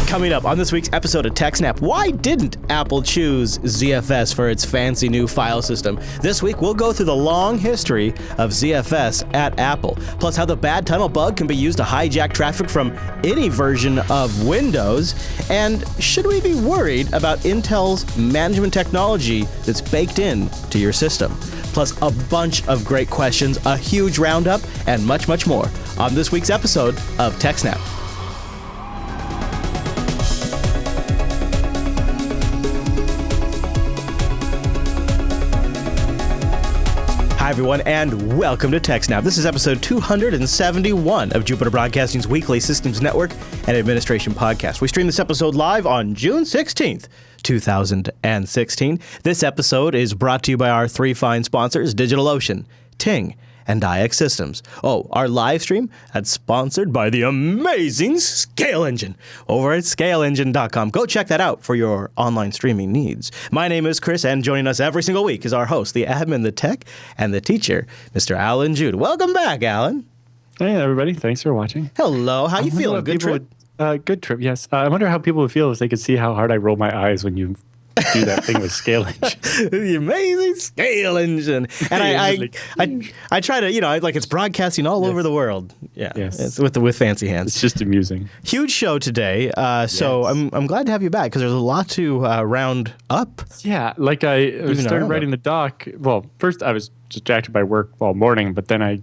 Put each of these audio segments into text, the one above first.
Coming up on this week's episode of TechSNAP, why didn't Apple choose ZFS for its fancy new file system? This week, we'll go through the long history of ZFS at Apple, plus how the BadTunnel bug can be used to hijack traffic from any version of Windows, and should we be worried about Intel's management technology that's baked in to your system? Plus a bunch of great questions, a huge roundup, and much, much more on this week's episode of TechSNAP. Hi, everyone, and welcome to TechSNAP. This is episode 271 of Jupiter Broadcasting's weekly Systems Network and Administration podcast. We stream this episode live on June 16th, 2016. This episode is brought to you by our three fine sponsors, DigitalOcean, Ting, and iX Systems. Oh, our live stream, that's sponsored by the amazing Scale Engine over at scaleengine.com. Go check that out for your online streaming needs. My name is Chris, and joining us every single week is our host, the admin, the tech, and the teacher, Mr. Alan Jude. Welcome back, Alan. Hey, everybody. Thanks for watching. Hello. How you feeling? Good trip? Good trip, yes. I wonder how people would feel if they could see how hard I roll my eyes when you do that thing with Scale Engine. The amazing Scale Engine. And I try to, it's broadcasting all over the world. Yeah, it's with fancy hands. It's just amusing. Huge show today. So I'm glad to have you back because there's a lot to round up. Yeah, like I started writing the doc. Well, first I was distracted by work all morning, but then I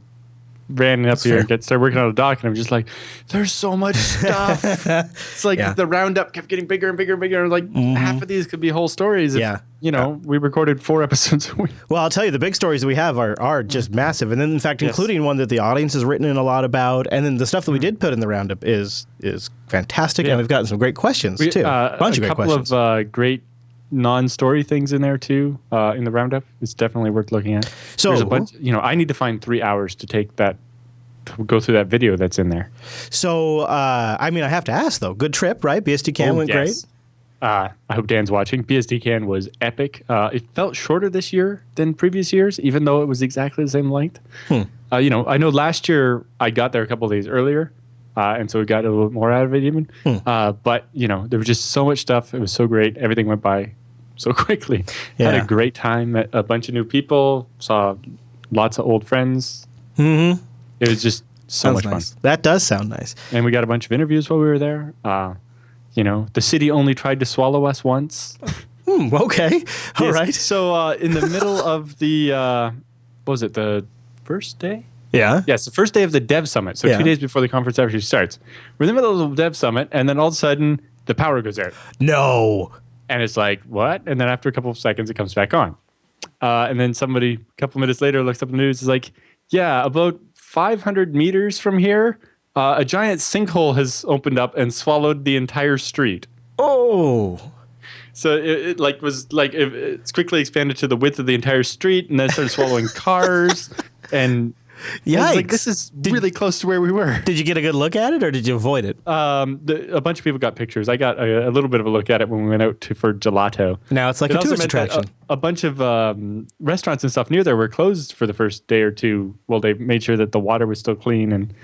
ran up here and started working on a doc, and I'm just like, there's so much stuff. It's like the roundup kept getting bigger and bigger and bigger. Like half of these could be whole stories if, we recorded 4 episodes a week. Well, I'll tell you, the big stories that we have are just massive. And then, in fact, including one that the audience has written in a lot about. And then the stuff that we did put in the roundup is fantastic. And we've gotten some great questions, too. A bunch of great questions. A couple of great non-story things in there too in the roundup. It's definitely worth looking at. So there's a bunch. I need to find 3 hours to go through that video that's in there. So I have to ask though. Good trip, right? BSDCan went great. I hope Dan's watching. BSDCan was epic. It felt shorter this year than previous years, even though it was exactly the same length. I know last year I got there a couple of days earlier. And so we got a little bit more out of it even. But, there was just so much stuff. It was so great. Everything went by so quickly. Had a great time. Met a bunch of new people. Saw lots of old friends. Mm-hmm. It was just so much fun. That does sound nice. And we got a bunch of interviews while we were there. The city only tried to swallow us once. Okay. All right. So in the middle of the, the first day? Yeah. Yes, the first day of the Dev Summit. So 2 days before the conference actually starts. We're in the middle of the Dev Summit, and then all of a sudden, the power goes out. No. And it's like, what? And then after a couple of seconds, it comes back on. And then somebody, a couple minutes later, looks up the news, is like, about 500 meters from here, a giant sinkhole has opened up and swallowed the entire street. Oh. So it's quickly expanded to the width of the entire street, and then started swallowing cars. And yikes! This is really close to where we were. Did you get a good look at it, or did you avoid it? A bunch of people got pictures. I got a little bit of a look at it when we went out for gelato. Now it's like a tourist attraction. A bunch of restaurants and stuff near there were closed for the first day or two. Well, they made sure that the water was still clean and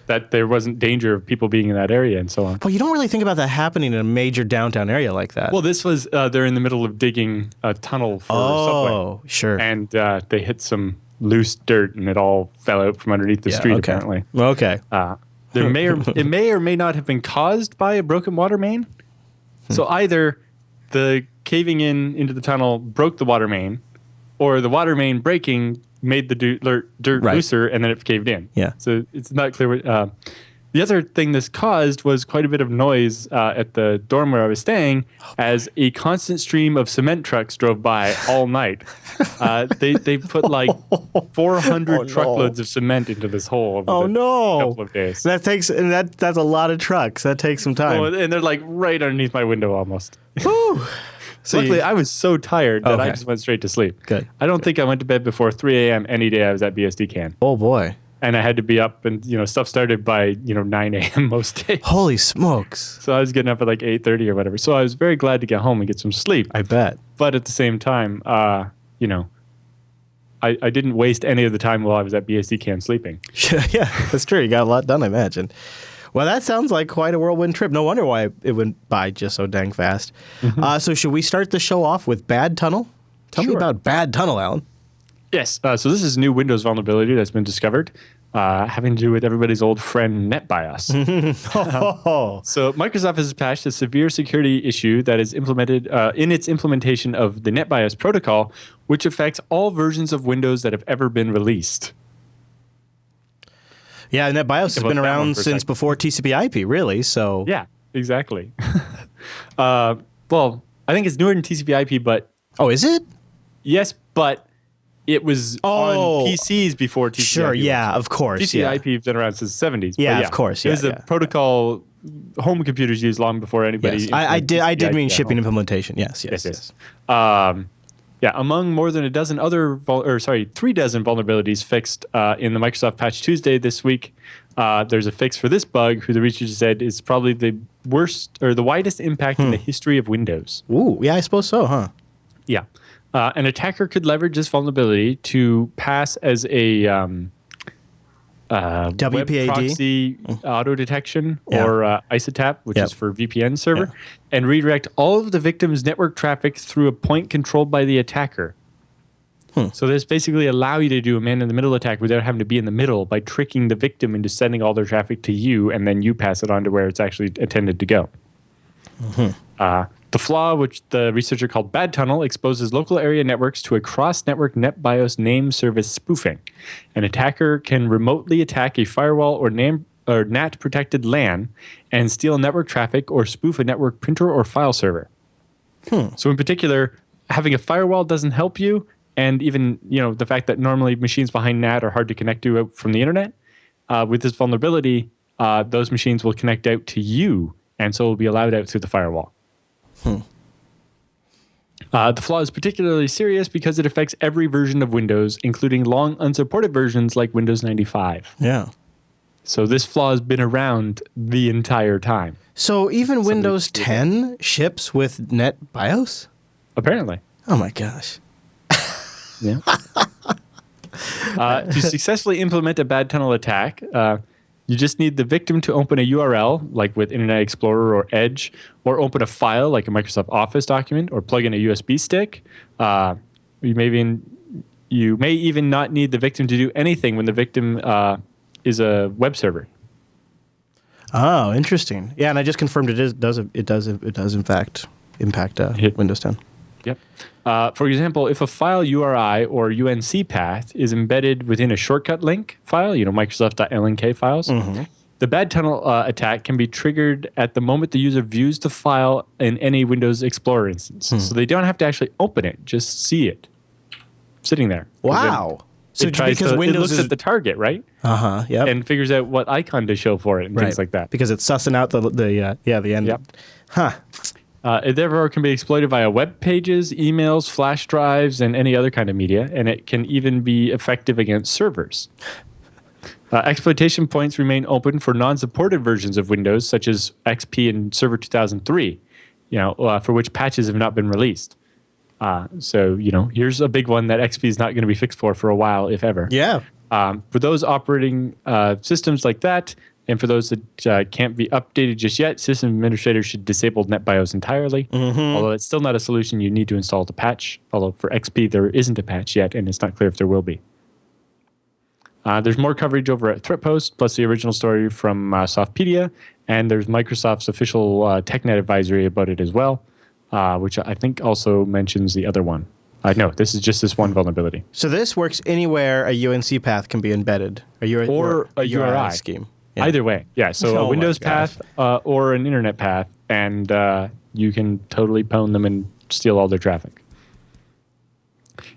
that there wasn't danger of people being in that area and so on. Well, you don't really think about that happening in a major downtown area like that. Well, this was they're in the middle of digging a tunnel for subway. Oh, sure. And they hit some loose dirt and it all fell out from underneath the street. Apparently. Okay. It may or may not have been caused by a broken water main. So either the caving into the tunnel broke the water main, or the water main breaking made the dirt looser and then it caved in. Yeah. So it's not clear what. The other thing this caused was quite a bit of noise at the dorm where I was staying, as a constant stream of cement trucks drove by all night. They put like 400 truckloads of cement into this hole over the couple of days. That's a lot of trucks. That takes some time. And they're like right underneath my window almost. So luckily, I was so tired that I just went straight to sleep. Good. I don't think I went to bed before 3 a.m. any day I was at BSDCan. Oh, boy. And I had to be up and, stuff started by, 9 a.m. most days. Holy smokes. So I was getting up at like 8:30 or whatever. So I was very glad to get home and get some sleep. I bet. But at the same time, I didn't waste any of the time while I was at BSDCan sleeping. Yeah, that's true. You got a lot done, I imagine. Well, that sounds like quite a whirlwind trip. No wonder why it went by just so dang fast. So should we start the show off with BadTunnel? Tell me about BadTunnel, Alan. Yes. So this is a new Windows vulnerability that's been discovered, having to do with everybody's old friend NetBIOS. So Microsoft has patched a severe security issue that is implemented in its implementation of the NetBIOS protocol, which affects all versions of Windows that have ever been released. Yeah, NetBIOS has been around since before TCP/IP, really. So yeah, exactly. Well, I think it's newer than TCP/IP, but is it? Yes, but it was on PCs before TCP/IP. Sure, yeah, of course. TCP/IP has been around since the 70s. Yeah, of course. It was a protocol home computers used long before anybody. Yes. I did mean shipping implementation. Yes. Among more than 3 dozen vulnerabilities fixed in the Microsoft Patch Tuesday this week, there's a fix for this bug, who the researchers said is probably the worst or the widest impact in the history of Windows. Ooh, yeah, I suppose so, huh? Yeah. An attacker could leverage this vulnerability to pass as a WPAD web proxy auto detection or ISOTAP, which is for VPN server, and redirect all of the victim's network traffic through a point controlled by the attacker. So this basically allow you to do a man-in-the-middle attack without having to be in the middle by tricking the victim into sending all their traffic to you, and then you pass it on to where it's actually intended to go. The flaw, which the researcher called BadTunnel, exposes local area networks to a cross-network NetBIOS name service spoofing. An attacker can remotely attack a firewall or NAT-protected LAN and steal network traffic or spoof a network printer or file server. So in particular, having a firewall doesn't help you, and even the fact that normally machines behind NAT are hard to connect to from the internet. With this vulnerability, those machines will connect out to you, and so will be allowed out through the firewall. The flaw is particularly serious because it affects every version of Windows, including long unsupported versions like Windows 95. Yeah. So this flaw has been around the entire time. So even Windows 10 ships with NetBIOS? Apparently. Oh my gosh. Yeah. To successfully implement a BadTunnel attack, you just need the victim to open a URL, like with Internet Explorer or Edge, or open a file, like a Microsoft Office document, or plug in a USB stick. You may even not need the victim to do anything when the victim is a web server. Oh, interesting. Yeah, and I just confirmed it does in fact impact Windows 10. Yep. For example, if a file URI or UNC path is embedded within a shortcut link file, Microsoft.lnk files, the BadTunnel attack can be triggered at the moment the user views the file in any Windows Explorer instance. So they don't have to actually open it, just see it sitting there. Wow. So because Windows looks at the target, right? Yep. And figures out what icon to show for it and things like that. Because it's sussing out the end. Yep. It therefore can be exploited via web pages, emails, flash drives, and any other kind of media, and it can even be effective against servers. Exploitation points remain open for non-supported versions of Windows, such as XP and Server 2003, for which patches have not been released. So here's a big one that XP is not going to be fixed for a while, if ever. Yeah. For those operating systems like that, and for those that can't be updated just yet, system administrators should disable NetBIOS entirely. Although it's still not a solution, you need to install the patch. Although for XP, there isn't a patch yet, and it's not clear if there will be. There's more coverage over at ThreatPost, plus the original story from Softpedia, and there's Microsoft's official TechNet advisory about it as well, which I think also mentions the other one. No, this is just this one vulnerability. So this works anywhere a UNC path can be embedded, or a URI scheme. Yeah. Either way, yeah. So a Windows path or an internet path, and you can totally pwn them and steal all their traffic.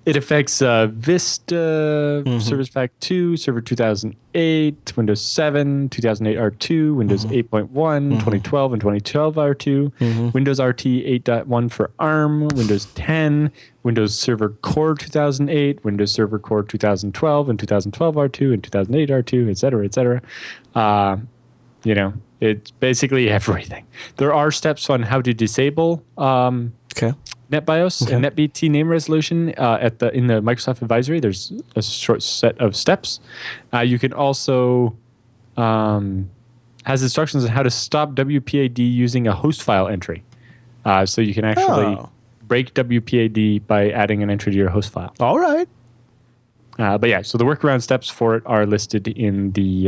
It affects Vista, Service Pack 2, Server 2008, Windows 7, 2008 R2, Windows 8.1, 2012 and 2012 R2, Windows RT 8.1 for ARM, Windows 10, Windows Server Core 2008, Windows Server Core 2012 and 2012 R2 and 2008 R2, et cetera, et cetera. It's basically everything. There are steps on how to disable NetBIOS and NetBT name resolution in the Microsoft advisory. There's a short set of steps. You can also have has instructions on how to stop WPAD using a host file entry. So you can actually break WPAD by adding an entry to your host file. All right. But yeah, so the workaround steps for it are listed in the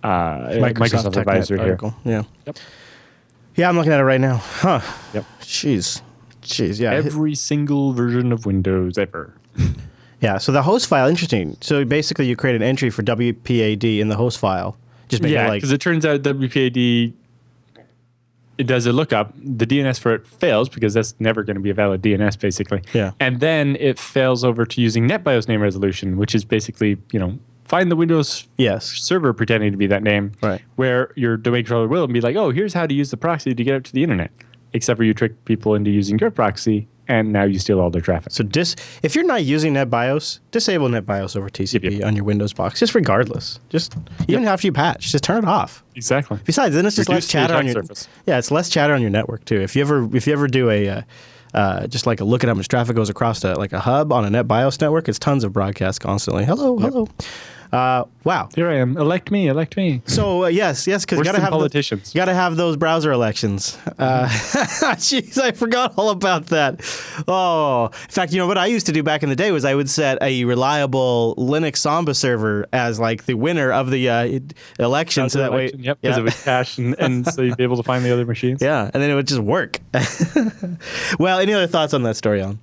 Microsoft Advisor here. Article. Yeah. Yep. Yeah, I'm looking at it right now. Huh. Yep. Jeez, yeah. Every single version of Windows ever. Yeah, so the host file, interesting. So basically you create an entry for WPAD in the host file. Just make it like... because it turns out WPAD, it does a lookup. The DNS for it fails because that's never going to be a valid DNS, basically. Yeah. And then it fails over to using NetBIOS name resolution, which is basically, find the Windows server pretending to be that name, right? Where your domain controller will be like, oh, here's how to use the proxy to get out to the internet. Except for you trick people into using your proxy, and now you steal all their traffic. So if you're not using NetBIOS, disable NetBIOS over TCP on your Windows box, just regardless. Just even after you patch, just turn it off. Exactly. Besides, then it's just less chatter on your surface. Yeah, it's less chatter on your network too. If you ever do a just like a look at how much traffic goes across like a hub on a NetBIOS network, it's tons of broadcasts constantly. Hello. Wow. Here I am. Elect me. So yes, because you gotta have politicians. You gotta have those browser elections. Jeez, I forgot all about that. Oh, in fact, what I used to do back in the day was I would set a reliable Linux Samba server as like the winner of the election, so that way, because it would cache and so you'd be able to find the other machines. Yeah, and then it would just work. Well, any other thoughts on that story, Alan?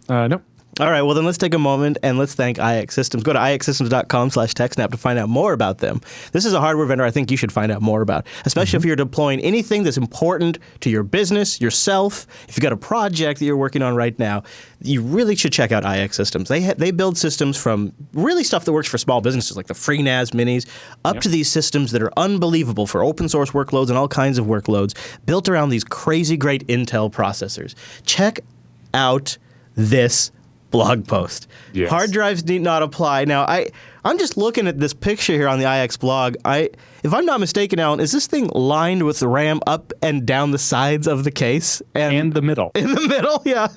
No. All right, well, then let's take a moment and let's thank iX Systems. Go to ixsystems.com/TechSNAP to find out more about them. This is a hardware vendor I think you should find out more about, especially if you're deploying anything that's important to your business, yourself. If you've got a project that you're working on right now, you really should check out iX Systems. They build systems from really stuff that works for small businesses like the FreeNAS minis up to these systems that are unbelievable for open source workloads and all kinds of workloads built around these crazy great Intel processors. Check out this blog post. Yes. Hard drives need not apply. Now, I'm just looking at this picture here on the iX blog. If I'm not mistaken, Alan, is this thing lined with RAM up and down the sides of the case? And the middle. In the middle, yeah.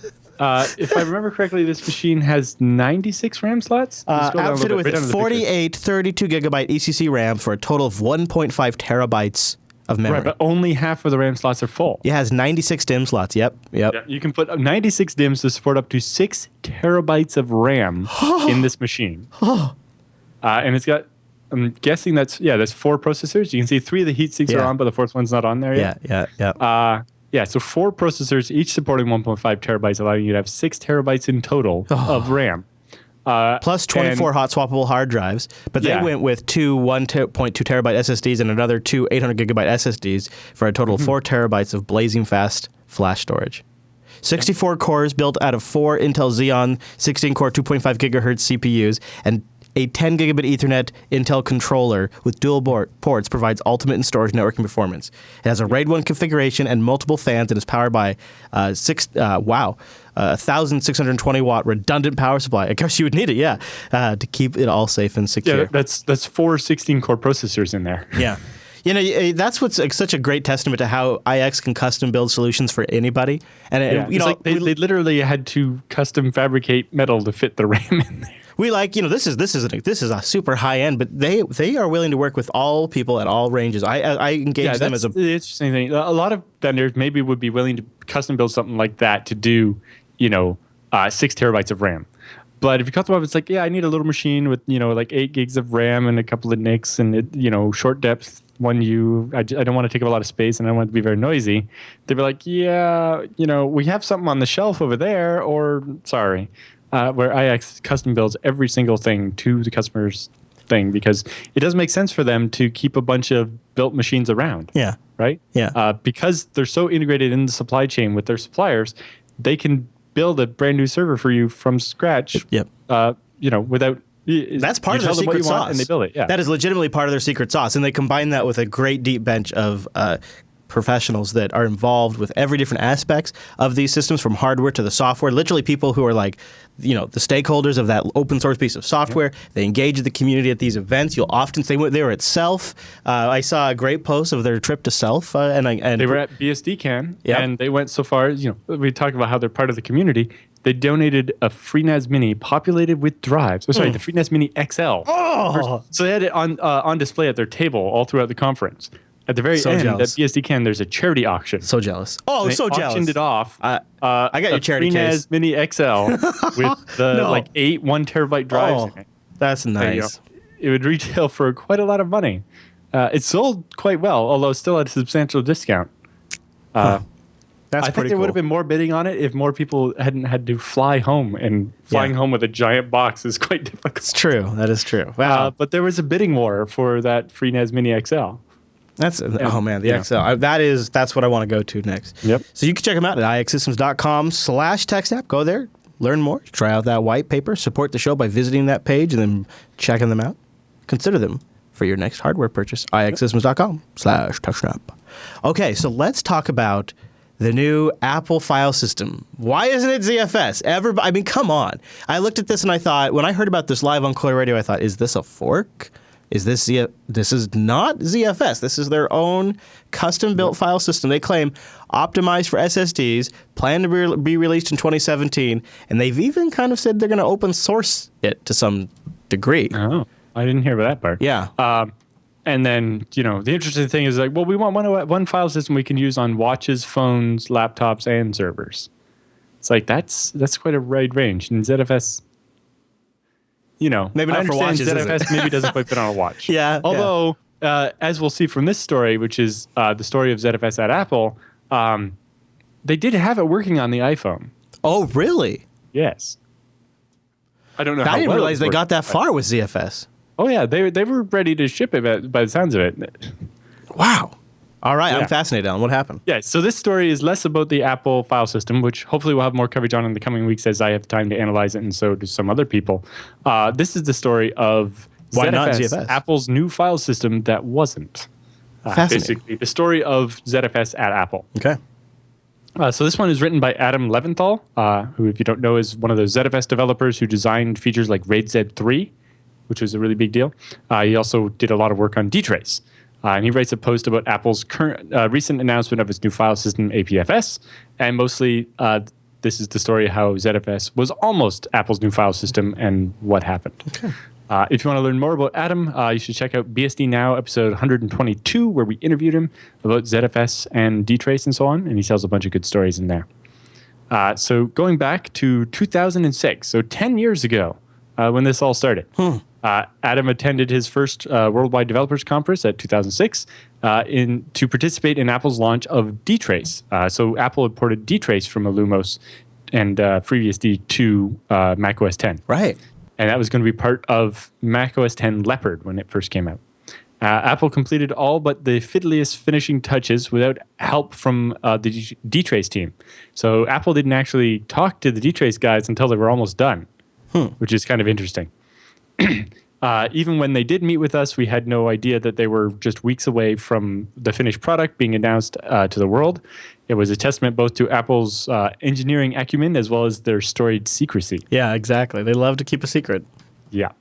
If I remember correctly, this machine has 96 RAM slots. Outfitted with 48 32 gigabyte ECC RAM for a total of 1.5 terabytes of memory. Right, but only half of the RAM slots are full. It has 96 DIMM slots. Yep. Yeah, you can put 96 DIMMs to support up to 6 terabytes of RAM in this machine. And it's got, I'm guessing that's 4 processors. You can see 3 of the heat sinks are on, but the 4th one's not on there yet. Yeah. So 4 processors, each supporting 1.5 terabytes, allowing you to have 6 terabytes in total of RAM. Plus 24 hot swappable hard drives, but they went with 2 1.2 terabyte SSDs and another 2 800 gigabyte SSDs for a total of 4 terabytes of blazing fast flash storage. 64 cores built out of 4 Intel Xeon 16-core 2.5 gigahertz CPUs and a 10 gigabit Ethernet Intel controller with dual ports provides ultimate in storage networking performance. It has a RAID 1 configuration and multiple fans and is powered by 1,620 watt redundant power supply. I guess you would need it, to keep it all safe and secure. Yeah, that's 4 16-core processors in there. Yeah. That's what's such a great testament to how iX can custom build solutions for anybody. And they literally had to custom fabricate metal to fit the RAM in there. We this is a super high end, but they are willing to work with all people at all ranges. I engage them as the interesting thing. A lot of vendors maybe would be willing to custom build something like that to do 6 terabytes of RAM. But if you cut them up, it's like, I need a little machine with 8 gigs of RAM and a couple of NICs and short depth 1U. I don't want to take up a lot of space and I don't want it to be very noisy. They'd be like, we have something on the shelf over there, or sorry. Where iX custom builds every single thing to the customer's thing because it doesn't make sense for them to keep a bunch of built machines around. Yeah. Right? Yeah. Because they're so integrated in the supply chain with their suppliers, they can build a brand new server for you from scratch. Yep. Without... That's part of their secret sauce. And they build it. Yeah. That is legitimately part of their secret sauce. And they combine that with a great deep bench of professionals that are involved with every different aspects of these systems, from hardware to the software. Literally people who are like, the stakeholders of that open source piece of software. They engage the community at these events. You'll often say they were at Self. I saw a great post of their trip to Self, and they were at BSD Can, and they went so far. We talk about how they're part of the community. they donated a FreeNAS Mini populated with drives. Oh, sorry, the FreeNAS Mini XL. Oh, So they had it on display at their table all throughout the conference. At the very end, jealous. at BSDCan, there's a charity auction. so jealous. Oh, And they so jealous. auctioned it off. I got your charity FreeNAS case. Mini XL with the No. 8 1 TB drives in it. That's You know, nice. it would retail for quite a lot of money. It sold quite well, although still at a substantial discount. That's I think pretty there cool. would have been more bidding on it if more people hadn't had to fly home, and flying home with a giant box is quite difficult. It's true. That is true. Wow. But there was a bidding war for that FreeNAS Mini XL. Oh man, the XL. That's what I want to go to next. Yep. So you can check them out at ixsystems.com/TechSNAP. Go there, learn more, try out that white paper, support the show by visiting that page and then checking them out. Consider them for your next hardware purchase. ixsystems.com/TechSNAP. Okay, so let's talk about the new Apple file system. Why isn't it ZFS? I mean, come on. I looked at this and I thought, when I heard about this live on Coil Radio, I thought, is this a fork? Is this This is not ZFS. This is their own custom-built file system. They claim optimized for SSDs, planned to be released in 2017, and they've even kind of said they're going to open source it to some degree. Oh, I didn't hear about that part. Yeah. And then, the interesting thing is we want one file system we can use on watches, phones, laptops, and servers. It's that's quite a wide range. And ZFS, maybe not for watches. ZFS maybe doesn't quite fit on a watch. Yeah. Although, as we'll see from this story, which is the story of ZFS at Apple, they did have it working on the iPhone. Oh, really? Yes. I don't know. I didn't realize they got that far with ZFS. Oh yeah, they were ready to ship it by the sounds of it. Wow. All right, Yeah. I'm fascinated on what happened. Yeah, so this story is less about the Apple file system, which hopefully we'll have more coverage on in the coming weeks as I have time to analyze it, and so do some other people. This is the story of Why not ZFS? Apple's new file system that wasn't. Fascinating. Basically, the story of ZFS at Apple. Okay. So this one is written by Adam Leventhal, who, if you don't know, is one of those ZFS developers who designed features like RAID Z3, which was a really big deal. He also did a lot of work on dtrace. And he writes a post about Apple's recent announcement of its new file system, APFS. And mostly, this is the story of how ZFS was almost Apple's new file system and what happened. Okay. If you want to learn more about Adam, you should check out BSD Now, episode 122, where we interviewed him about ZFS and dtrace and so on. And he tells a bunch of good stories in there. So going back to 2006, so 10 years ago, when this all started. Adam attended his first Worldwide Developers Conference at 2006 to participate in Apple's launch of dtrace. So Apple had ported dtrace from Illumos and FreeBSD to Mac OS X. Right. And that was going to be part of Mac OS X Leopard when it first came out. Apple completed all but the fiddliest finishing touches without help from the dtrace team. So Apple didn't actually talk to the dtrace guys until they were almost done. Which is kind of interesting. Even when they did meet with us, we had no idea that they were just weeks away from the finished product being announced to the world. It was a testament both to Apple's engineering acumen as well as their storied secrecy. Yeah, exactly. They love to keep a secret. Yeah.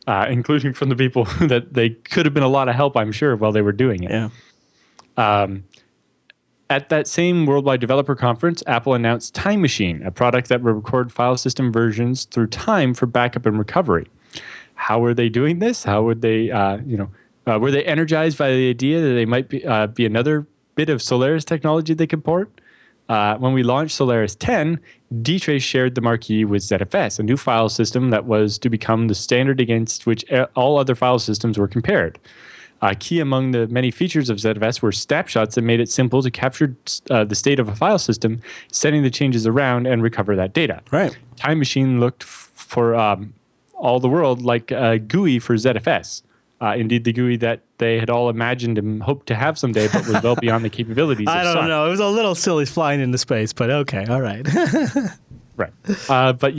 Including from the people that they could have been a lot of help, I'm sure, while they were doing it. Yeah. At that same Worldwide Developer Conference, Apple announced Time Machine, a product that would record file system versions through time for backup and recovery. How were they doing this? How would they, were they energized by the idea that they might be another bit of Solaris technology they could port? When we launched Solaris 10, dtrace shared the marquee with ZFS, a new file system that was to become the standard against which all other file systems were compared. Key among the many features of ZFS were snapshots that made it simple to capture the state of a file system, sending the changes around and recover that data. Right. Time Machine looked for all the world like a GUI for ZFS. Indeed, the GUI that they had all imagined and hoped to have someday, but was well beyond the capabilities of I don't Sun. know. It was a little silly flying into space, but okay. All right. Right. But,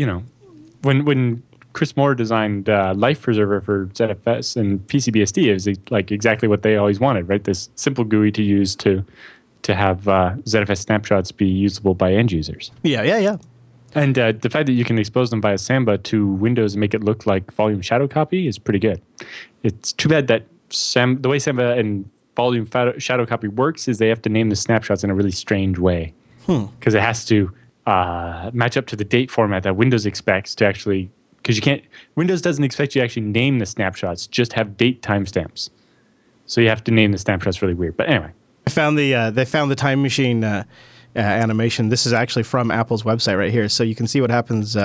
when Chris Moore designed Life Preserver for ZFS and PCBSD, it was like exactly what they always wanted, right? This simple GUI to use to have ZFS snapshots be usable by end users. Yeah. And the fact that you can expose them via Samba to Windows and make it look like volume shadow copy is pretty good. It's too bad that the way Samba and volume shadow copy works is they have to name the snapshots in a really strange way. Because it has to match up to the date format that Windows expects to actually, because Windows doesn't expect you to actually name the snapshots, just have date timestamps. So you have to name the snapshots really weird. But anyway. They found the time machine animation. This is actually from Apple's website right here. So you can see what happens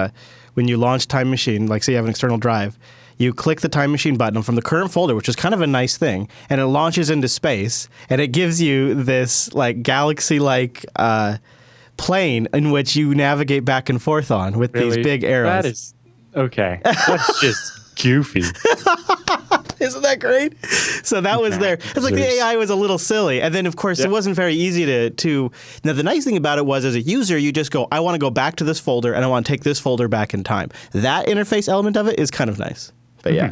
when you launch Time Machine, like say you have an external drive. You click the Time Machine button from the current folder, which is kind of a nice thing, and it launches into space, and it gives you this like galaxy-like plane in which you navigate back and forth on with these big arrows. That is okay. That's just goofy. Isn't that great? So that was there. It's like the AI was a little silly. And then, of course, it wasn't very easy to... Now, the nice thing about it was, as a user, you just go, I want to go back to this folder, and I want to take this folder back in time. That interface element of it is kind of nice. But yeah.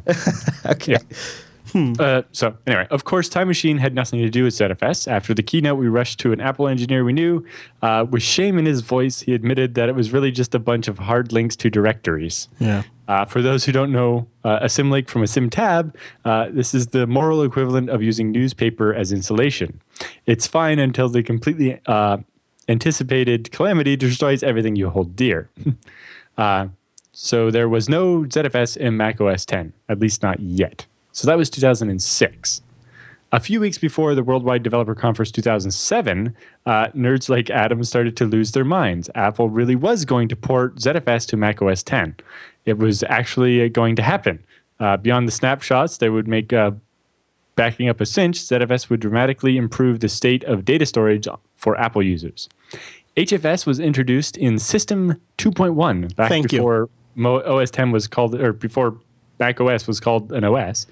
Okay. Yeah. So anyway, of course, Time Machine had nothing to do with ZFS. After the keynote, we rushed to an Apple engineer we knew. With shame in his voice, he admitted that it was really just a bunch of hard links to directories. Yeah. For those who don't know, a symlink from a symtab, this is the moral equivalent of using newspaper as insulation. It's fine until the completely anticipated calamity destroys everything you hold dear. So there was no ZFS in Mac OS X, at least not yet. So that was 2006. A few weeks before the Worldwide Developer Conference 2007, nerds like Adam started to lose their minds. Apple really was going to port ZFS to Mac OS X. It was actually going to happen. Beyond the snapshots, they would make backing up a cinch. ZFS would dramatically improve the state of data storage for Apple users. HFS was introduced in System 2.1 back before OS X was called, or before Mac OS was called an OS.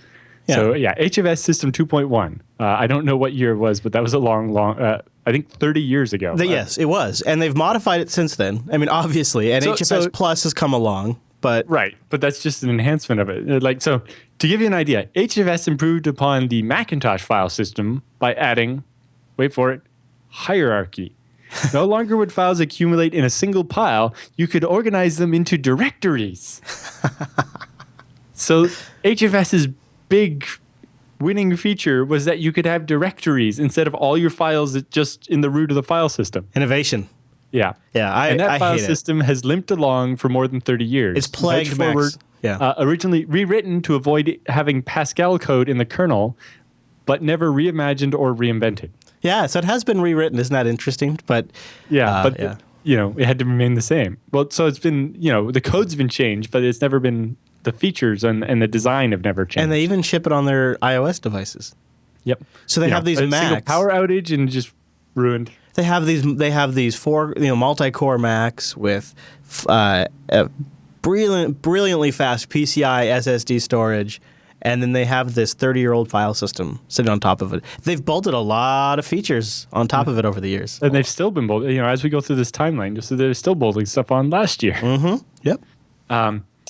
Yeah. So yeah, HFS System 2.1. I don't know what year it was, but that was a long, I think 30 years ago. Yes, it was. And they've modified it since then. I mean, obviously. And HFS Plus has come along. But right, but that's just an enhancement of it. So to give you an idea, HFS improved upon the Macintosh file system by adding, wait for it, hierarchy. No longer would files accumulate in a single pile. You could organize them into directories. So HFS's big winning feature was that you could have directories instead of all your files just in the root of the file system. Innovation. Yeah. Yeah, and that file hate system has limped along for more than 30 years. It's plagued Macs. Yeah. Originally rewritten to avoid having Pascal code in the kernel, but never reimagined or reinvented. Yeah, so it has been rewritten. Isn't that interesting? But it had to remain the same. Well, so it's been, the code's been changed, but it's never been, the features and the design have never changed. And they even ship it on their iOS devices. Yep. So they have these Macs. Single power outage and just ruined. They have these four multi-core Macs with brilliantly fast PCI SSD storage, and then they have this 30-year-old file system sitting on top of it. They've bolted a lot of features on top of it over the years, and they've still been bolting. As we go through this timeline, just so they're still bolting stuff on last year. Mm-hmm. Yep.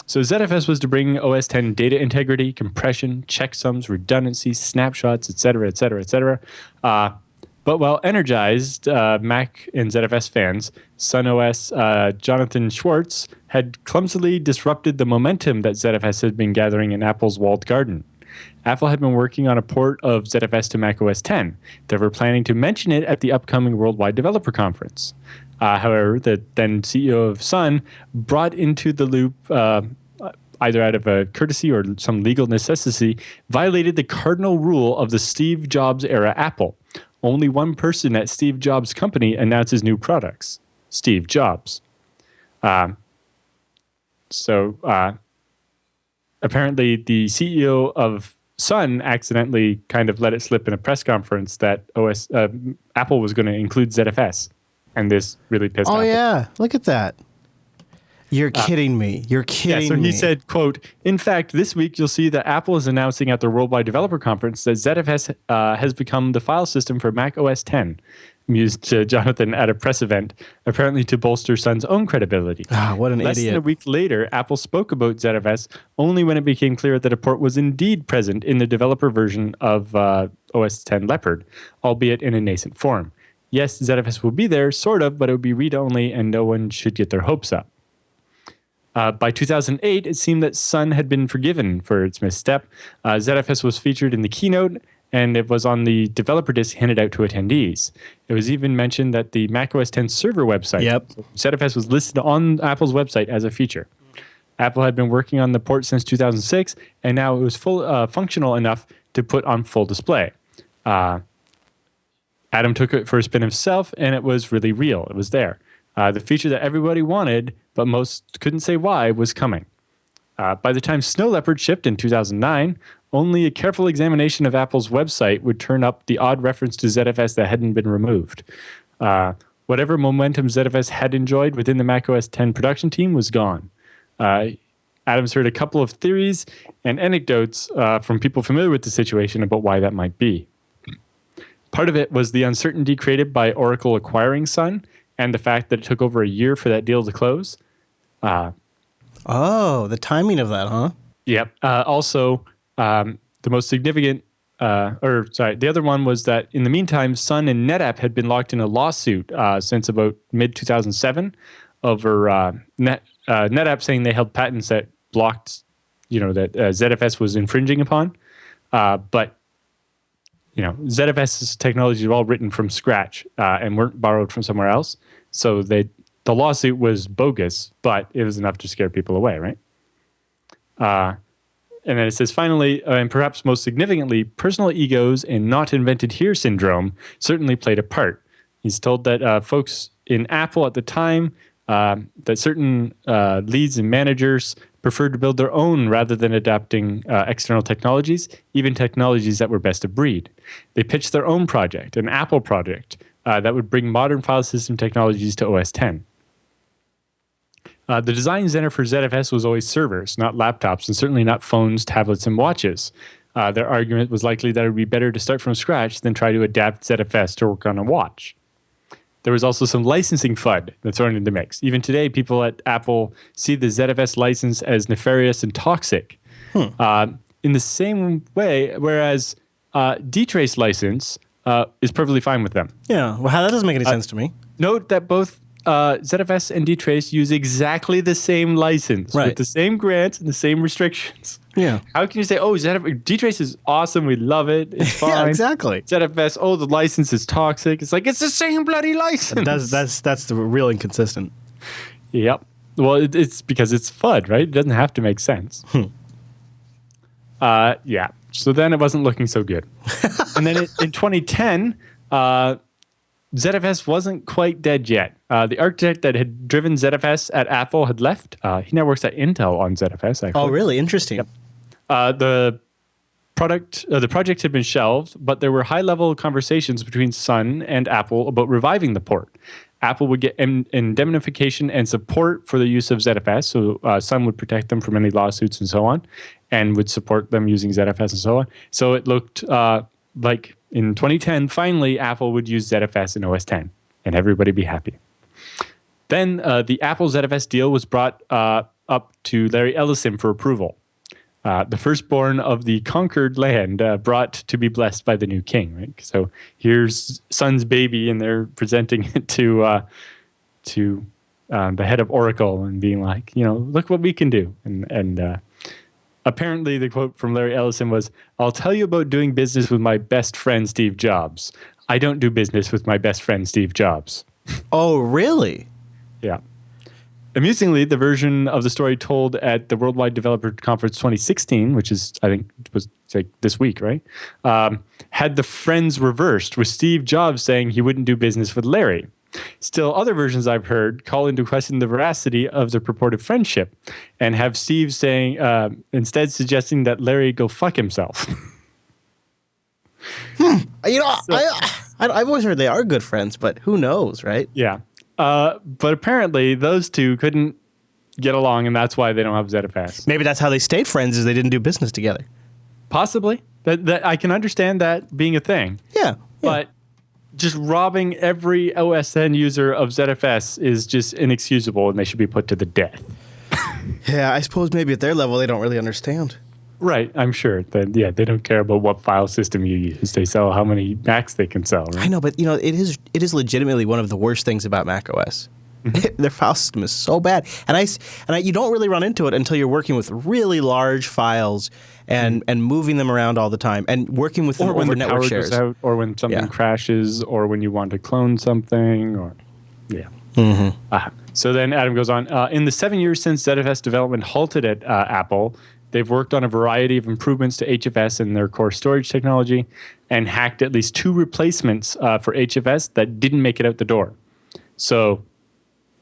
So ZFS was to bring OS X data integrity, compression, checksums, redundancy, snapshots, et cetera, et cetera, et cetera. But while energized Mac and ZFS fans, SunOS Jonathan Schwartz had clumsily disrupted the momentum that ZFS had been gathering in Apple's walled garden. Apple had been working on a port of ZFS to Mac OS X. They were planning to mention it at the upcoming Worldwide Developer Conference. However, the then CEO of Sun brought into the loop, either out of a courtesy or some legal necessity, violated the cardinal rule of the Steve Jobs era Apple. Only one person at Steve Jobs' company announces new products. Steve Jobs. Apparently the CEO of Sun accidentally kind of let it slip in a press conference that Apple was going to include ZFS. And this really pissed Apple. Oh, yeah. Look at that. You're kidding me. You're kidding me. So he said, quote, "In fact, this week you'll see that Apple is announcing at the Worldwide Developer Conference that ZFS has become the file system for Mac OS X," mused Jonathan at a press event, apparently to bolster Sun's own credibility. What an Less idiot. than a week later, Apple spoke about ZFS only when it became clear that a port was indeed present in the developer version of OS X Leopard, albeit in a nascent form. Yes, ZFS will be there, sort of, but it would be read-only and no one should get their hopes up. By 2008, it seemed that Sun had been forgiven for its misstep. ZFS was featured in the keynote, and it was on the developer disk handed out to attendees. It was even mentioned that the macOS 10 server website, ZFS, was listed on Apple's website as a feature. Apple had been working on the port since 2006, and now it was functional enough to put on full display. Adam took it for a spin himself, and it was really real. It was there. The feature that everybody wanted, but most couldn't say why, was coming. By the time Snow Leopard shipped in 2009, only a careful examination of Apple's website would turn up the odd reference to ZFS that hadn't been removed. Whatever momentum ZFS had enjoyed within the macOS 10 production team was gone. Adams heard a couple of theories and anecdotes from people familiar with the situation about why that might be. Part of it was the uncertainty created by Oracle acquiring Sun and the fact that it took over a year for that deal to close. The timing of that, huh? Yep. Also, the most significant, the other one was that in the meantime, Sun and NetApp had been locked in a lawsuit since about mid-2007 over NetApp saying they held patents that blocked, that ZFS was infringing upon. But ZFS's technologies were all written from scratch and weren't borrowed from somewhere else. So the lawsuit was bogus, but it was enough to scare people away, right? And then it says, finally, and perhaps most significantly, personal egos and not invented here syndrome certainly played a part. He's told that folks in Apple at the time, that certain leads and managers preferred to build their own rather than adapting external technologies, even technologies that were best of breed. They pitched their own project, an Apple project, that would bring modern file system technologies to OS X. The design center for ZFS was always servers, not laptops, and certainly not phones, tablets, and watches. Their argument was likely that it would be better to start from scratch than try to adapt ZFS to work on a watch. There was also some licensing FUD that's thrown in the mix. Even today, people at Apple see the ZFS license as nefarious and toxic. In the same way, whereas dtrace license is perfectly fine with them. Yeah, well, that doesn't make any sense to me. Note that both ZFS and dtrace use exactly the same license with the same grants and the same restrictions. Yeah. How can you say, dtrace is awesome, we love it, it's fine. Yeah, exactly. ZFS, the license is toxic. It's like, it's the same bloody license. That's the real inconsistent. Yep. Well, it's because it's FUD, right? It doesn't have to make sense. Yeah. So then it wasn't looking so good. And then in 2010, ZFS wasn't quite dead yet. The architect that had driven ZFS at Apple had left. He now works at Intel on ZFS, actually. Oh, really? Interesting. Yep. The project had been shelved, but there were high-level conversations between Sun and Apple about reviving the port. Apple would get indemnification and support for the use of ZFS, so Sun would protect them from any lawsuits and so on, and would support them using ZFS and so on. So it looked like in 2010, finally, Apple would use ZFS in OS X, and everybody be happy. Then the Apple ZFS deal was brought up to Larry Ellison for approval. The firstborn of the conquered land brought to be blessed by the new king. Right? So here's Sun's baby, and they're presenting it to the head of Oracle and being like, look what we can do. And apparently the quote from Larry Ellison was, "I'll tell you about doing business with my best friend, Steve Jobs. I don't do business with my best friend, Steve Jobs." Oh, really? Yeah. Amusingly, the version of the story told at the Worldwide Developer Conference 2016, which is, I think, was like this week, right? Had the friends reversed, with Steve Jobs saying he wouldn't do business with Larry. Still, other versions I've heard call into question the veracity of the purported friendship and have Steve saying, instead suggesting that Larry go fuck himself. I've always heard they are good friends, but who knows, right? Yeah. But apparently those two couldn't get along, and that's why they don't have ZFS. Maybe that's how they stayed friends, is they didn't do business together. Possibly. That I can understand that being a thing. Yeah. But just robbing every OS X user of ZFS is just inexcusable, and they should be put to the death. Yeah, I suppose maybe at their level they don't really understand. Right, I'm sure. They don't care about what file system you use. They sell how many Macs they can sell. Right? I know, but it is legitimately one of the worst things about macOS. Their file system is so bad, and you don't really run into it until you're working with really large files and moving them around all the time and working with them or when over the network power shares. goes out, or when something crashes, or when you want to clone something, or So then Adam goes on. In the 7 years since ZFS development halted at Apple, they've worked on a variety of improvements to HFS and their core storage technology, and hacked at least 2 replacements for HFS that didn't make it out the door. So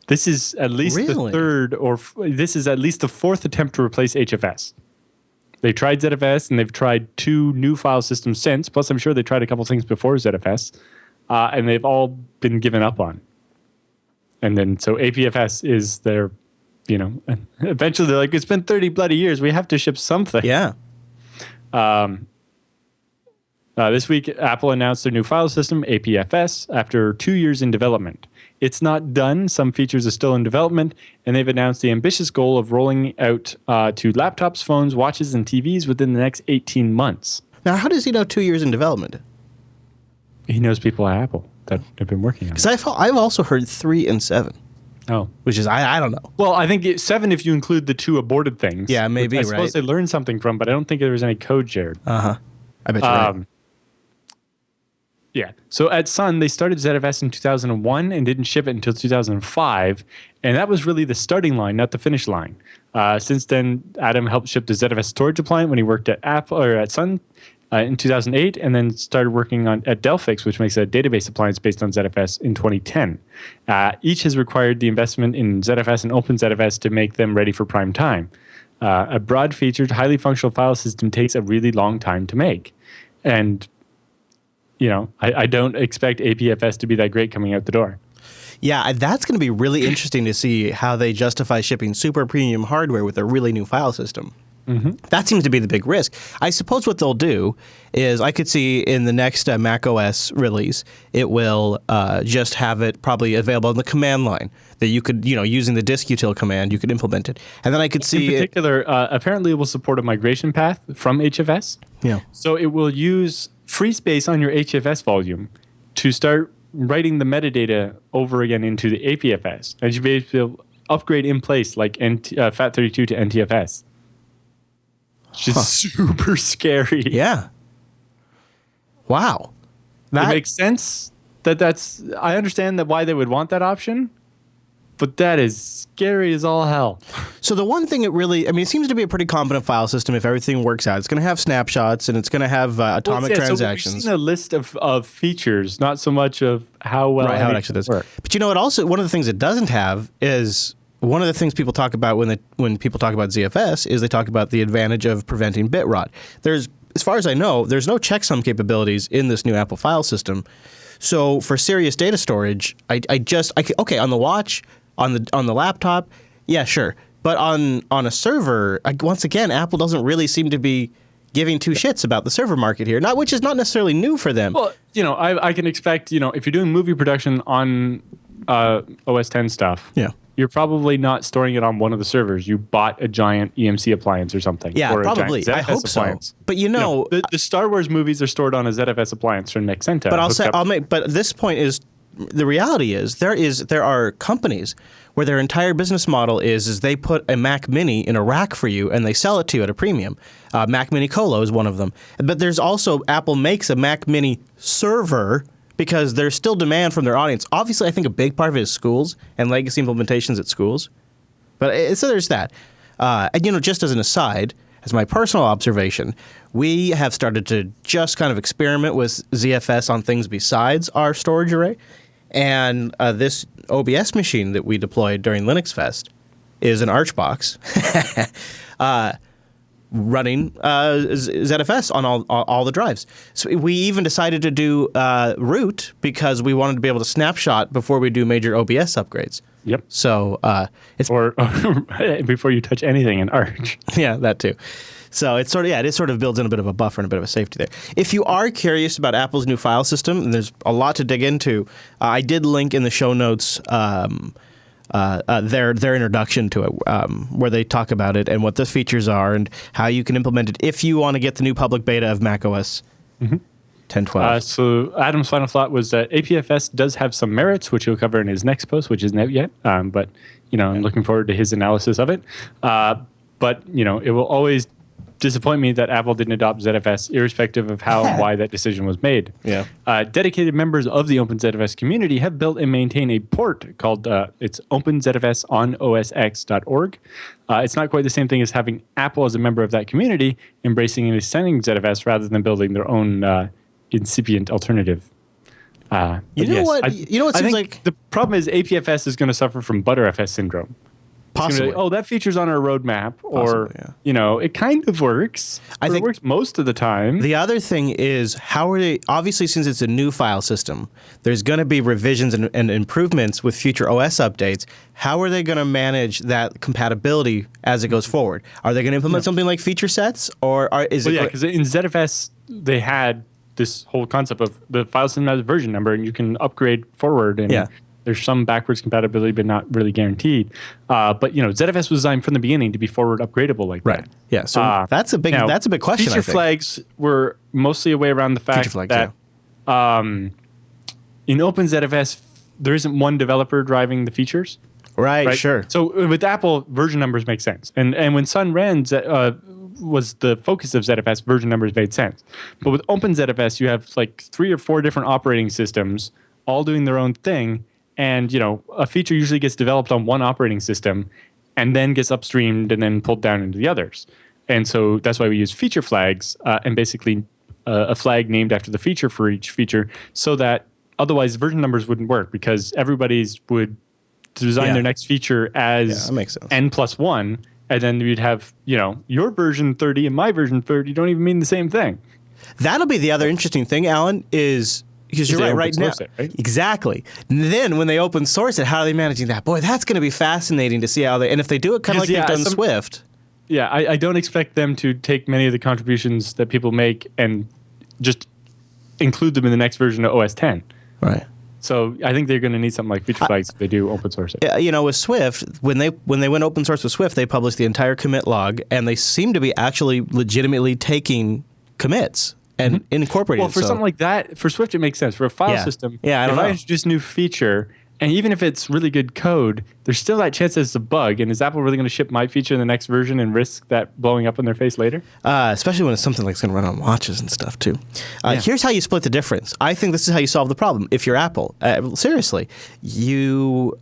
this is at least the third, or this is at least the 4th attempt to replace HFS. They tried ZFS, and they've tried 2 new file systems since. Plus, I'm sure they tried a couple things before ZFS, and they've all been given up on. And then, so APFS is their, eventually they're like, it's been 30 bloody years. We have to ship something. Yeah. This week, Apple announced their new file system, APFS, after 2 years in development. It's not done. Some features are still in development, and they've announced the ambitious goal of rolling out to laptops, phones, watches, and TVs within the next 18 months. Now, how does he know 2 years in development? He knows people at Apple that have been working on it. Because I've also heard 3 and 7. Oh. Which is, I don't know. Well, I think 7 if you include the 2 aborted things. Yeah, maybe, I suppose they learned something from, but I don't think there was any code shared. I bet you're right. Yeah. So at Sun, they started ZFS in 2001 and didn't ship it until 2005. And that was really the starting line, not the finish line. Since then, Adam helped ship the ZFS storage appliance when he worked at Apple or at Sun in 2008, and then started working at Delphix, which makes a database appliance based on ZFS in 2010. Each has required the investment in ZFS and OpenZFS to make them ready for prime time. A broad-featured, highly functional file system takes a really long time to make. And I don't expect APFS to be that great coming out the door. Yeah, that's going to be really interesting to see how they justify shipping super premium hardware with a really new file system. That seems to be the big risk. I suppose what they'll do is I could see in the next Mac OS release, it will just have it probably available in the command line that you could, using the disk-util command, you could implement it. And then I could see in particular, apparently it will support a migration path from HFS. Yeah. So it will use free space on your HFS volume to start writing the metadata over again into the APFS. And you'll be able to upgrade in place like FAT32 to NTFS. Which is super scary. Yeah. Wow. It makes sense that's... I understand that why they would want that option, but that is scary as all hell. So the one thing it seems to be a pretty competent file system if everything works out. It's going to have snapshots, and it's going to have atomic transactions. So we've seen a list of features, not so much of how well how it actually does work. But it also, one of the things it doesn't have is... One of the things people talk about when people talk about ZFS is they talk about the advantage of preventing bit rot. As far as I know, there's no checksum capabilities in this new Apple file system. So for serious data storage, on the watch, on the laptop, yeah, sure. But on a server, once again, Apple doesn't really seem to be giving 2 shits about the server market here, which is not necessarily new for them. Well, I can expect, if you're doing movie production on OS X stuff, yeah, you're probably not storing it on one of the servers. You bought a giant EMC appliance or something. Yeah, or probably. A giant ZFS I hope appliance. so. But the Star Wars movies are stored on a ZFS appliance from Nexenta. But this point is, the reality is there are companies where their entire business model is they put a Mac Mini in a rack for you and they sell it to you at a premium. Mac Mini Colo is one of them. But there's also, Apple makes a Mac Mini server because there's still demand from their audience. Obviously, I think a big part of it is schools and legacy implementations at schools. But so there's that. And just as an aside, as my personal observation, we have started to just kind of experiment with ZFS on things besides our storage array. And this OBS machine that we deployed during Linux Fest is an Archbox running ZFS on all the drives. So we even decided to do root because we wanted to be able to snapshot before we do major OBS upgrades. Yep. So it's or before you touch anything in Arch. Yeah, that too. So it sort of builds in a bit of a buffer and a bit of a safety there. If you are curious about Apple's new file system, and there's a lot to dig into, I did link in the show notes their introduction to it, where they talk about it and what the features are and how you can implement it if you want to get the new public beta of macOS 10.12. So Adam's final thought was that APFS does have some merits, which he'll cover in his next post, which isn't out yet. But I'm looking forward to his analysis of it. But it will always disappoint me that Apple didn't adopt ZFS, irrespective of how and why that decision was made. Yeah. Dedicated members of the OpenZFS community have built and maintain a port called it's OpenZFS on OSX.org. It's not quite the same thing as having Apple as a member of that community embracing and extending ZFS rather than building their own incipient alternative. What? It seems like the problem is APFS is going to suffer from ButterFS syndrome. Possibly. That feature's on our roadmap, or it kind of works. It works most of the time. The other thing is, how are they? Obviously, since it's a new file system, there's going to be revisions and improvements with future OS updates. How are they going to manage that compatibility as it goes forward? Are they going to implement something like feature sets, or is it? Yeah, because in ZFS they had this whole concept of the file system has a version number, and you can upgrade forward. And there's some backwards compatibility, but not really guaranteed. But ZFS was designed from the beginning to be forward upgradable like that. Right. Yeah. So that's a big question. Feature flags were mostly a way around the fact that in OpenZFS there isn't one developer driving the features. Right. Sure. So with Apple, version numbers make sense, and when Sun ran was the focus of ZFS, version numbers made sense. But with OpenZFS, you have like 3 or 4 different operating systems all doing their own thing. And, a feature usually gets developed on one operating system and then gets upstreamed and then pulled down into the others. And so that's why we use feature flags and basically a flag named after the feature for each feature, so that otherwise version numbers wouldn't work, because everybody's would design their next feature as that makes sense. N+1. And then you'd have, your version 30 and my version 30 don't even mean the same thing. That'll be the other interesting thing, Alan, is... Because you're right now. Right? Exactly. And then when they open source it, how are they managing that? Boy, that's going to be fascinating to see how they... And if they do it kind of like they've done Swift... Yeah, I don't expect them to take many of the contributions that people make and just include them in the next version of OS 10. Right. So I think they're going to need something like feature flags if they do open source it. With Swift, when they went open source with Swift, they published the entire commit log, and they seem to be actually legitimately taking commits and incorporating Well, for something like that, for Swift, it makes sense. For a file system, if I introduce a new feature, and even if it's really good code, there's still that chance that it's a bug. And is Apple really going to ship my feature in the next version and risk that blowing up in their face later? Especially when it's something like it's going to run on watches and stuff, too. Here's how you split the difference. I think this is how you solve the problem. If you're Apple, seriously, you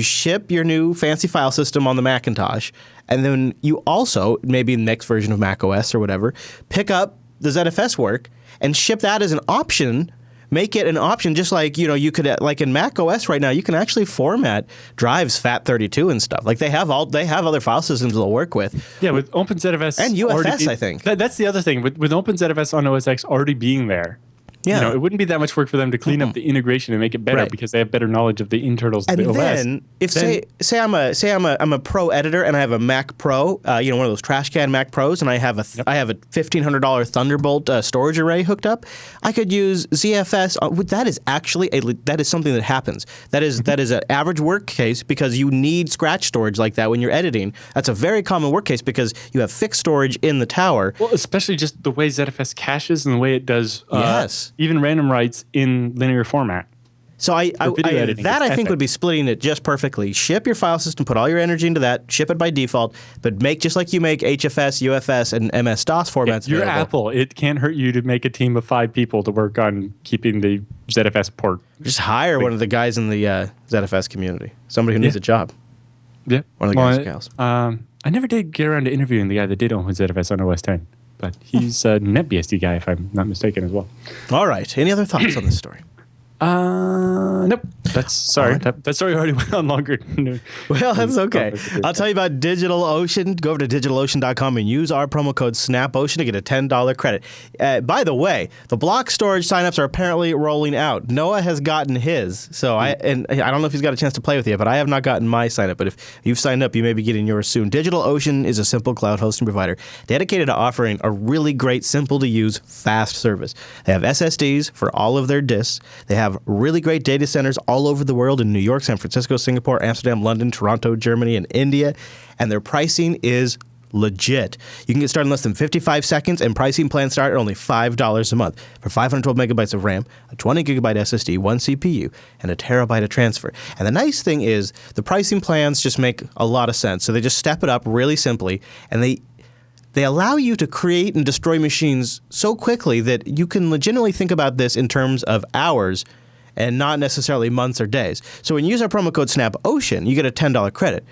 ship your new fancy file system on the Macintosh, and then you also, maybe in the next version of macOS or whatever, pick up the ZFS work and ship that as an option. Make it an option, just like you could, like in Mac OS right now, you can actually format drives FAT32 and stuff. Like they have other file systems they'll work with. Yeah, with OpenZFS and UFS, I think that's the other thing with OpenZFS on OS X already being there. Yeah, it wouldn't be that much work for them to clean up the integration and make it better because they have better knowledge of the internals of the OS. And then, say I'm a pro editor and I have a Mac Pro, one of those trash can Mac Pros, and I have a $1,500 Thunderbolt storage array hooked up, I could use ZFS. That is actually that is something that happens. That is an average work case, because you need scratch storage like that when you're editing. That's a very common work case because you have fixed storage in the tower. Well, especially just the way ZFS caches and the way it does. Yes. Even random writes in linear format. So I think would be splitting it just perfectly. Ship your file system, put all your energy into that, ship it by default, but make just like you make HFS, UFS, and MS-DOS formats. You're Apple. It can't hurt you to make a team of 5 people to work on keeping the ZFS port. Just hire one of the guys in the ZFS community, somebody who needs a job. Yeah, one of the guys and gals. I never did get around to interviewing the guy that did own ZFS on OS 10. But he's a NetBSD guy, if I'm not mistaken, as well. All right. Any other thoughts on this story? Nope. That story already went on longer. Well, that's okay. I'll tell you about DigitalOcean. Go over to DigitalOcean.com and use our promo code SNAPOcean to get a $10 credit. By the way, the block storage signups are apparently rolling out. Noah has gotten his. So I don't know if he's got a chance to play with you, but I have not gotten my sign up. But if you've signed up, you may be getting yours soon. DigitalOcean is a simple cloud hosting provider dedicated to offering a really great, simple to use, fast service. They have SSDs for all of their disks. They have really great data centers all over the world in New York, San Francisco, Singapore, Amsterdam, London, Toronto, Germany, and India. And their pricing is legit. You can get started in less than 55 seconds, and pricing plans start at only $5 a month for 512 megabytes of RAM, a 20 gigabyte SSD, one CPU, and a terabyte of transfer. And the nice thing is the pricing plans just make a lot of sense. So they just step it up really simply, and they allow you to create and destroy machines so quickly that you can legitimately think about this in terms of hours and not necessarily months or days. So when you use our promo code SNAPOcean, you get a $10 credit.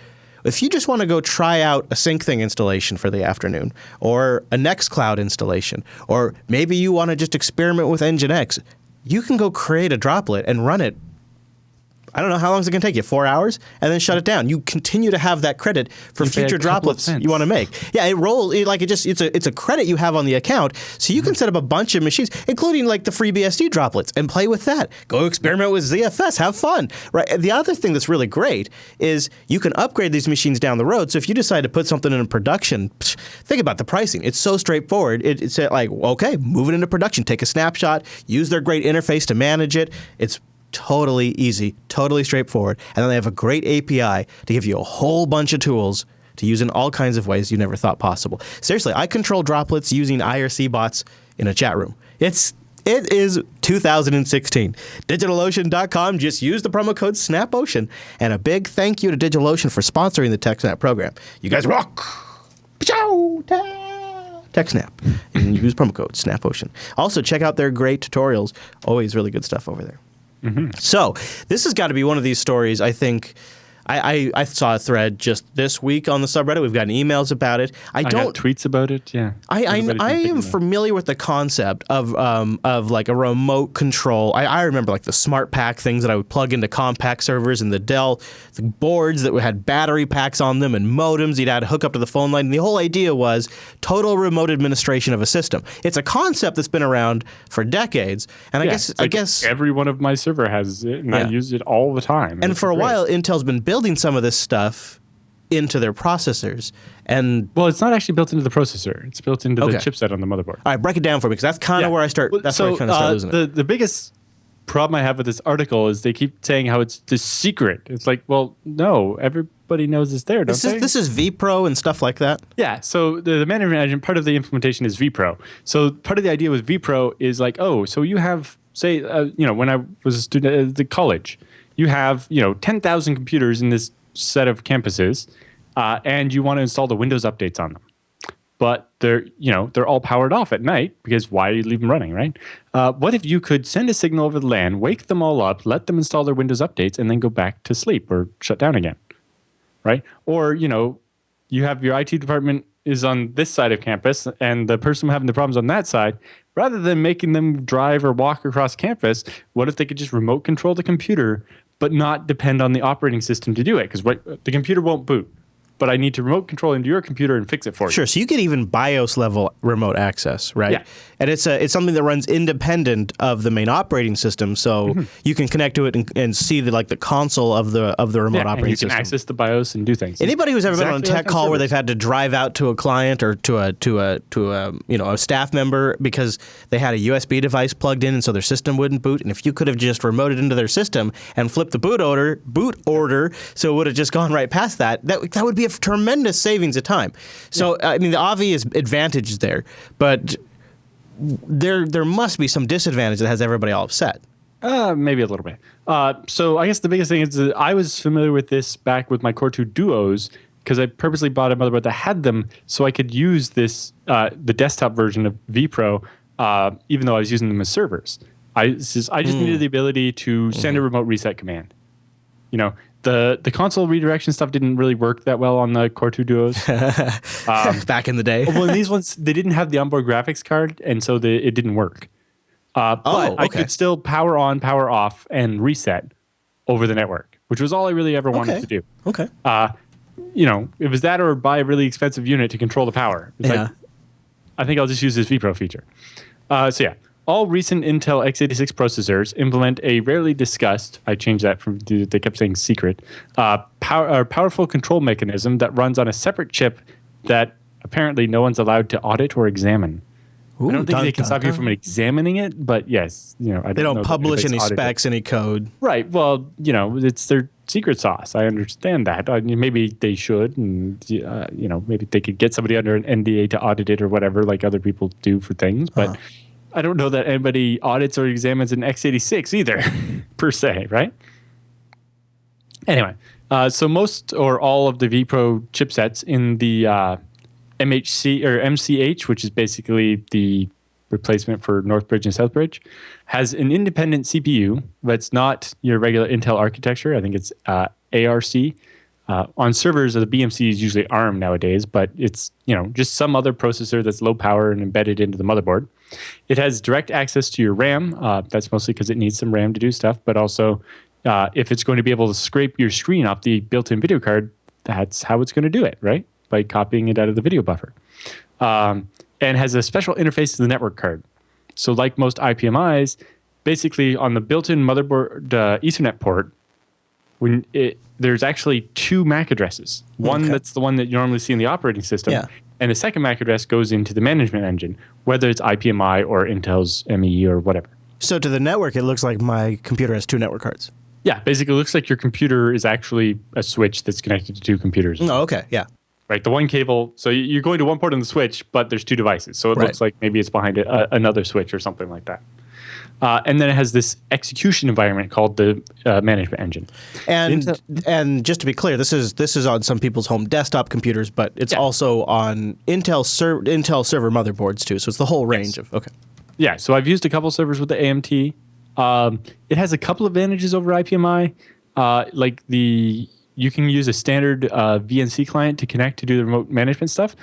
If you just want to go try out a SyncThing installation for the afternoon, or a Nextcloud installation, or maybe you want to just experiment with Nginx, you can go create a droplet and run it. I don't know, how long is it going to take you? 4 hours? And then shut it down. You continue to have that credit for future droplets you want to make. Yeah, it rolls. It's a credit you have on the account, so you can set up a bunch of machines, including like the FreeBSD droplets, and play with that. Go experiment with ZFS. Have fun. Right. The other thing that's really great is you can upgrade these machines down the road. So if you decide to put something in production, think about the pricing. It's so straightforward. It's like, okay, move it into production. Take a snapshot. Use their great interface to manage it. It's totally easy, totally straightforward. And then they have a great API to give you a whole bunch of tools to use in all kinds of ways you never thought possible. Seriously, I control droplets using IRC bots in a chat room. It is 2016. DigitalOcean.com. Just use the promo code SNAPOcean. And a big thank you to DigitalOcean for sponsoring the TechSNAP program. You guys rock! TechSNAP. And use promo code SNAPOcean. Also, check out their great tutorials. Always really good stuff over there. Mm-hmm. So this has got to be one of these stories. I think I saw a thread just this week on the subreddit. We've gotten emails about it. I got tweets about it. Yeah, I am familiar with the concept of like a remote control. I remember like the smart pack things that I would plug into compact servers and the Dell boards that had battery packs on them and modems you'd had to hook up to the phone line. And the whole idea was total remote administration of a system. It's a concept that's been around for decades. And I guess every one of my server has it, and I use it all the time. And for a while, Intel's been building some of this stuff into their processors. And well, it's not actually built into the processor. It's built into the chipset on the motherboard. All right, break it down for me, because that's kind of where I start. That's where I kind of start losing it. The biggest problem I have with this article is they keep saying how it's the secret. It's like, well, no, everybody knows it's there, don't they? This is vPro and stuff like that? Yeah, so the management engine, part of the implementation is vPro. So part of the idea with vPro is like, oh, so you have, say, when I was a student at the college, you have, 10,000 computers in this set of campuses, and you want to install the Windows updates on them. But they're all powered off at night, because why leave them running, right? What if you could send a signal over the LAN, wake them all up, let them install their Windows updates, and then go back to sleep or shut down again, right? Or, you have your IT department is on this side of campus, and the person having the problems on that side, rather than making them drive or walk across campus, what if they could just remote control the computer, but not depend on the operating system to do it? Because the computer won't boot, but I need to remote control into your computer and fix it for you. Sure. So you get even BIOS level remote access, right? Yeah. And it's something that runs independent of the main operating system, so you can connect to it and see the console of the remote operating system. You can access the BIOS and do things. Anybody who's ever been on a tech call where they've had to drive out to a client or to a staff member because they had a USB device plugged in and so their system wouldn't boot, and if you could have just remoted into their system and flipped the boot order so it would have just gone right past that would be a tremendous savings of time. So I mean, the obvious advantage is there, but there must be some disadvantage that has everybody all upset. Maybe a little bit. So I guess the biggest thing is that I was familiar with this back with my Core 2 Duos, because I purposely bought a motherboard that had them so I could use this the desktop version of vPro, even though I was using them as servers. I just needed the ability to send a remote reset command. The console redirection stuff didn't really work that well on the Core 2 Duos. Back in the day. Well, in these ones, they didn't have the onboard graphics card, and so it didn't work. But I could still power on, power off, and reset over the network, which was all I really ever wanted to do. Okay. It was that or buy a really expensive unit to control the power. It's like, I think I'll just use this vPro feature. All recent Intel x86 processors implement a rarely discussed, I changed that from, they kept saying secret, powerful control mechanism that runs on a separate chip that apparently no one's allowed to audit or examine. I don't think they can stop you from examining it, but yes, they don't publish any specs, any code. Right. Well, it's their secret sauce. I understand that. Maybe they should, and maybe they could get somebody under an NDA to audit it or whatever, like other people do for things. But I don't know that anybody audits or examines an x86 either, per se, right? Anyway, so most or all of the vPro chipsets in the MHC or MCH, which is basically the replacement for Northbridge and Southbridge, has an independent CPU, but it's not your regular Intel architecture. I think it's ARC. On servers, the BMC is usually ARM nowadays, but it's just some other processor that's low power and embedded into the motherboard. It has direct access to your RAM. That's mostly because it needs some RAM to do stuff, but also if it's going to be able to scrape your screen off the built-in video card, that's how it's going to do it, right? By copying it out of the video buffer. And has a special interface to the network card. So like most IPMIs, basically on the built-in motherboard Ethernet port, there's actually two MAC addresses. One that's the one that you normally see in the operating system, and the second MAC address goes into the management engine, whether it's IPMI or Intel's ME or whatever. So to the network, it looks like my computer has two network cards. Yeah, basically it looks like your computer is actually a switch that's connected to two computers. Oh, okay, yeah. Right, the one cable, so you're going to one port on the switch, but there's two devices. So it looks like maybe it's behind another switch or something like that. And then it has this execution environment called the management engine. And just to be clear, this is on some people's home desktop computers, but it's also on Intel server motherboards too. So it's the whole range of Yeah, so I've used a couple servers with the AMT. It has a couple advantages over IPMI, you can use a standard VNC client to connect to do the remote management stuff,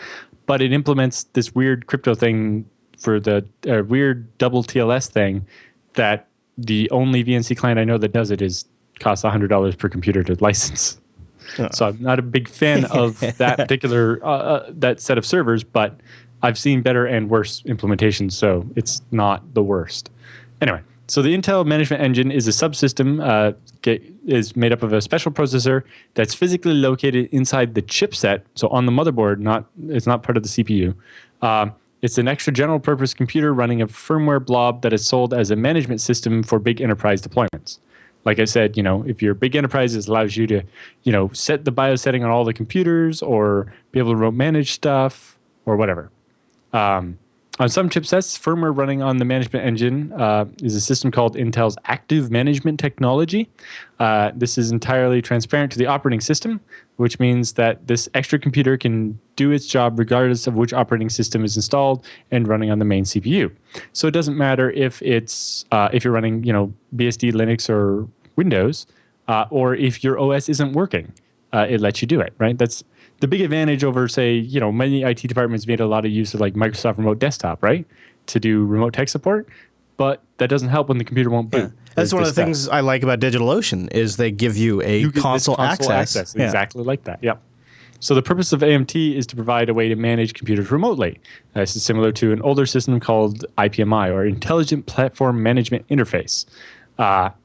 but it implements this weird crypto thing for the weird double TLS thing that the only VNC client I know that does it costs $100 per computer to license. So I'm not a big fan of that particular that set of servers, but I've seen better and worse implementations, so it's not the worst. Anyway. So the Intel management engine is a subsystem, is made up of a special processor that's physically located inside the chipset, so on the motherboard, it's not part of the CPU. It's an extra general purpose computer running a firmware blob that is sold as a management system for big enterprise deployments. Like I said, if you're a big enterprise, it allows you to, set the BIOS setting on all the computers or be able to remote manage stuff or whatever. On some chipsets, firmware running on the management engine is a system called Intel's Active Management Technology. This is entirely transparent to the operating system, which means that this extra computer can do its job regardless of which operating system is installed and running on the main CPU. So it doesn't matter if you're running, BSD, Linux, or Windows, or if your OS isn't working, it lets you do it, right? That's the big advantage over, say, many IT departments made a lot of use of like Microsoft Remote Desktop, right, to do remote tech support, but that doesn't help when the computer won't boot. Yeah. That's one of the things I like about DigitalOcean is they give you console access. Exactly like that. Yep. So the purpose of AMT is to provide a way to manage computers remotely. This is similar to an older system called IPMI, or Intelligent Platform Management Interface. Although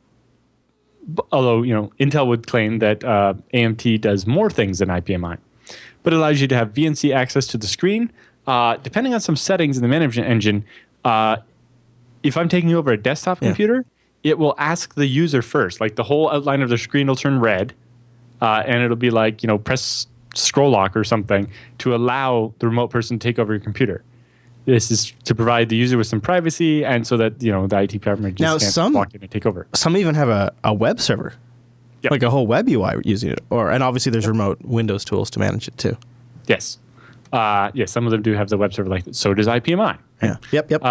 Intel would claim that AMT does more things than IPMI. But it allows you to have VNC access to the screen. Depending on some settings in the management engine, if I'm taking over a desktop computer, it will ask the user first. Like the whole outline of the screen will turn red, and it'll be like, press scroll lock or something to allow the remote person to take over your computer. This is to provide the user with some privacy and so that, the IT department just can't walk in and take over. Some even have a web server. Yep. Like a whole web UI using it, and obviously there's remote Windows tools to manage it too. Yes, some of them do have the web server like that. So does IPMI. Yeah. Yep.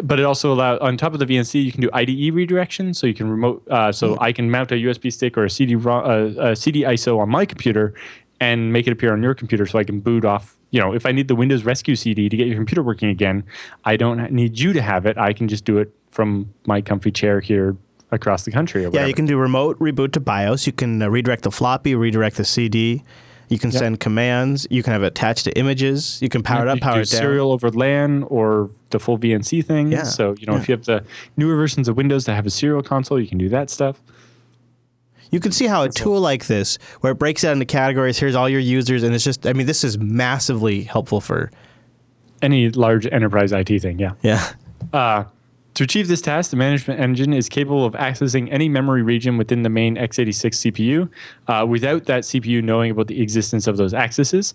But it also allows, on top of the VNC, you can do IDE redirection. So you can remote. I can mount a USB stick or a CD ISO on my computer and make it appear on your computer, so I can boot off. If I need the Windows Rescue CD to get your computer working again, I don't need you to have it. I can just do it from my comfy chair here across the country or whatever. Yeah, you can do remote reboot to BIOS. You can redirect the floppy, redirect the CD. You can send commands. You can have it attached to images. You can power it up, power it down. Serial over LAN or the full VNC thing. Yeah. So, if you have the newer versions of Windows that have a serial console, you can do that stuff. You can see how a tool like this, where it breaks out into categories, here's all your users, and it's just, this is massively helpful for any large enterprise IT thing, yeah. Yeah. To achieve this task, the management engine is capable of accessing any memory region within the main x86 CPU without that CPU knowing about the existence of those accesses.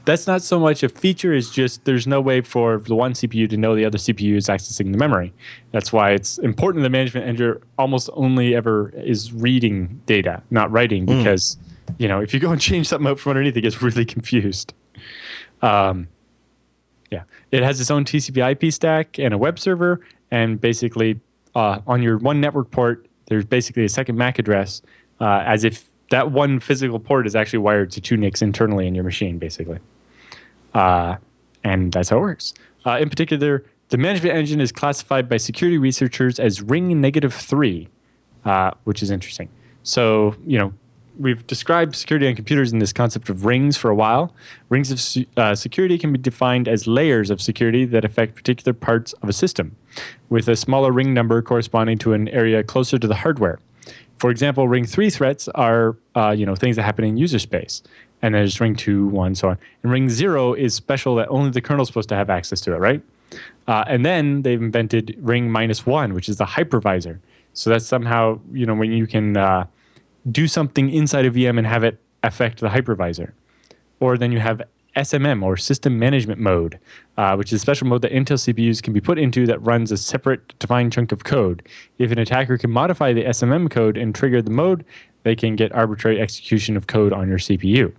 That's not so much a feature, it's just there's no way for the one CPU to know the other CPU is accessing the memory. That's why it's important the management engine almost only ever is reading data, not writing, because if you go and change something out from underneath, it gets really confused. It has its own TCP/IP stack and a web server, and basically on your one network port, there's basically a second MAC address, as if that one physical port is actually wired to two NICs internally in your machine, basically. And that's how it works. In particular, the management engine is classified by security researchers as ring -3, which is interesting. So, we've described security on computers in this concept of rings for a while. Rings of security can be defined as layers of security that affect particular parts of a system, with a smaller ring number corresponding to an area closer to the hardware. For example, ring 3 threats are things that happen in user space. And there's ring 2, 1, so on. And ring 0 is special that only the kernel is supposed to have access to it, right? And then they've invented ring -1, which is the hypervisor. So that's somehow, when you can do something inside a VM and have it affect the hypervisor. Or then you have SMM, or System Management Mode, which is a special mode that Intel CPUs can be put into that runs a separate defined chunk of code. If an attacker can modify the SMM code and trigger the mode, they can get arbitrary execution of code on your CPU.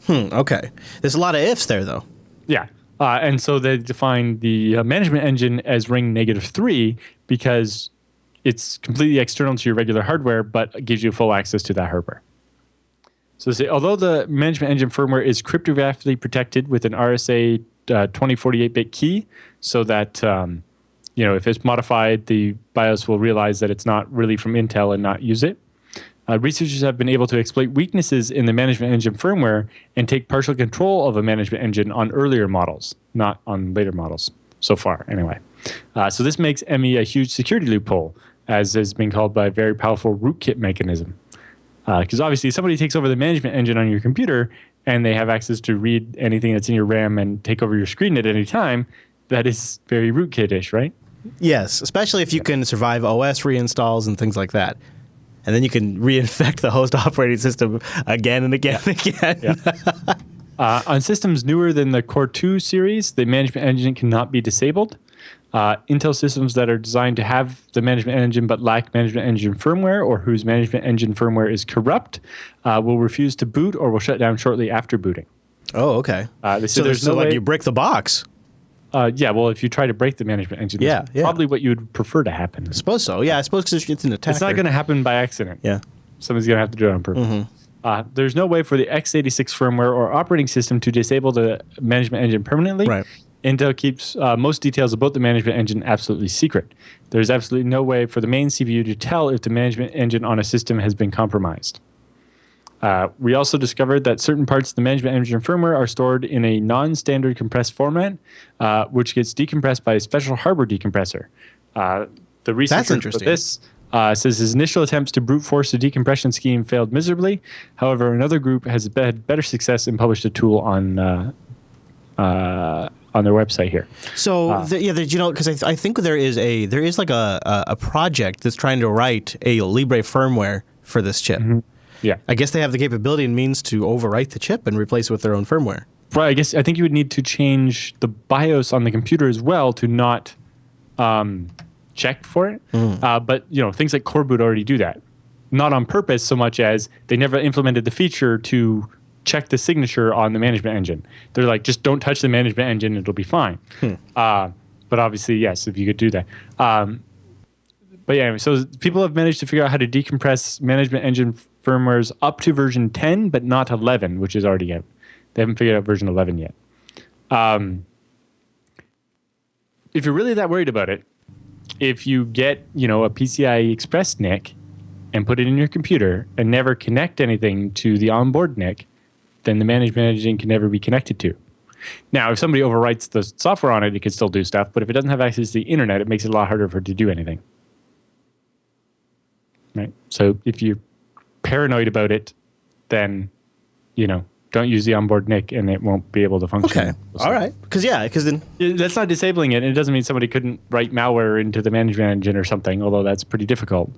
Okay. There's a lot of ifs there, though. Yeah. And so they define the management engine as ring -3 because it's completely external to your regular hardware, but gives you full access to that hardware. So although the management engine firmware is cryptographically protected with an RSA 2048-bit key, so that if it's modified, the BIOS will realize that it's not really from Intel and not use it. Researchers have been able to exploit weaknesses in the management engine firmware and take partial control of a management engine on earlier models, not on later models, so far anyway. So this makes ME a huge security loophole, as has been called by a very powerful rootkit mechanism. Because obviously, if somebody takes over the management engine on your computer and they have access to read anything that's in your RAM and take over your screen at any time, that is very rootkit-ish, right? Yes, especially if you can survive OS reinstalls and things like that. And then you can reinfect the host operating system again and again and again. Yeah. On systems newer than the Core 2 series, the management engine cannot be disabled. Intel systems that are designed to have the management engine but lack management engine firmware, or whose management engine firmware is corrupt, will refuse to boot or will shut down shortly after booting. Oh, okay. So there's no way you break the box. If you try to break the management engine, that's probably what you would prefer to happen. I suppose so. Yeah, I suppose because it's an attacker. It's not going to happen by accident. Yeah. Somebody's going to have to do it on purpose. There's no way for the x86 firmware or operating system to disable the management engine permanently. Right. Intel keeps most details about the management engine absolutely secret. There's absolutely no way for the main CPU to tell if the management engine on a system has been compromised. We also discovered that certain parts of the management engine firmware are stored in a non-standard compressed format, which gets decompressed by a special hardware decompressor. The researcher for this says his initial attempts to brute force the decompression scheme failed miserably. However, another group has had better success and published a tool on their website here. So, because I think there is like a project that's trying to write a Libre firmware for this chip. Yeah, I guess they have the capability and means to overwrite the chip and replace it with their own firmware. Right. I think you would need to change the BIOS on the computer as well to not check for it. But things like Core Boot already do that, not on purpose so much as they never implemented the feature to check the signature on the management engine. They're like, just don't touch the management engine, it'll be fine. But obviously, yes, if you could do that. But yeah, so people have managed to figure out how to decompress management engine firmwares up to version 10, but not 11, which is already out. They haven't figured out version 11 yet. If you're really that worried about it, if you get, a PCI Express NIC and put it in your computer and never connect anything to the onboard NIC, then the management engine can never be connected to. Now, if somebody overwrites the software on it, it can still do stuff, but if it doesn't have access to the internet, it makes it a lot harder for it to do anything. Right? So if you're paranoid about it, then, don't use the onboard NIC, and it won't be able to function. Okay. All right. Because then... That's not disabling it. And it doesn't mean somebody couldn't write malware into the management engine or something, although that's pretty difficult.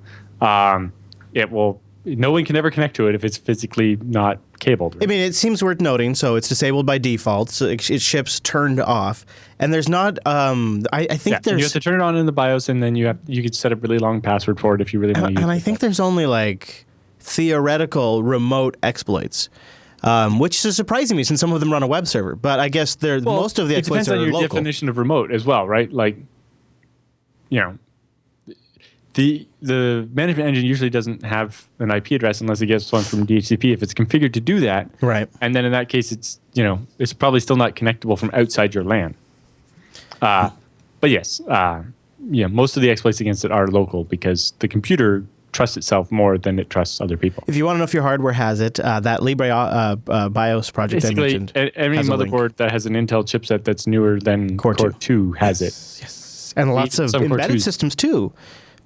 It will... No one can ever connect to it if it's physically not cabled. Right? I mean, it seems worth noting. So it's disabled by default. So it ships turned off. And there's not... I think there's... You have to turn it on in the BIOS, and then you could set a really long password for it if you really want to use it. And I think there's only like theoretical remote exploits. Which is surprising me since some of them run a web server. But I guess most of the exploits are local. It depends on your definition of remote as well, right? Like, the management engine usually doesn't have an IP address unless it gets one from DHCP if it's configured to do that. Right. And then in that case, it's probably still not connectable from outside your LAN. But yes, most of the exploits against it are local because the computer trusts itself more than it trusts other people. If you want to know if your hardware has it, that Libre BIOS project basically, I mentioned every motherboard that has an Intel chipset that's newer than Core 2 has it. Yes. And lots of embedded systems too.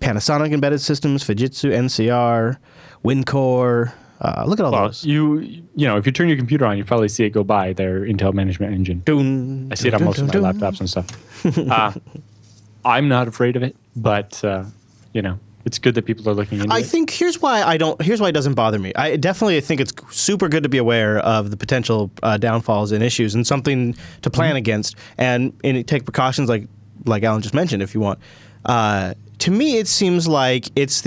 Panasonic embedded systems, Fujitsu, NCR, WinCore. Look at all those. If you turn your computer on, you probably see it go by their Intel management engine. I see it on most of my laptops and stuff. I'm not afraid of it, but it's good that people are looking into it. I think here's why it doesn't bother me. I definitely think it's super good to be aware of the potential downfalls and issues and something to plan against and take precautions like Alan just mentioned if you want. To me, it seems like it's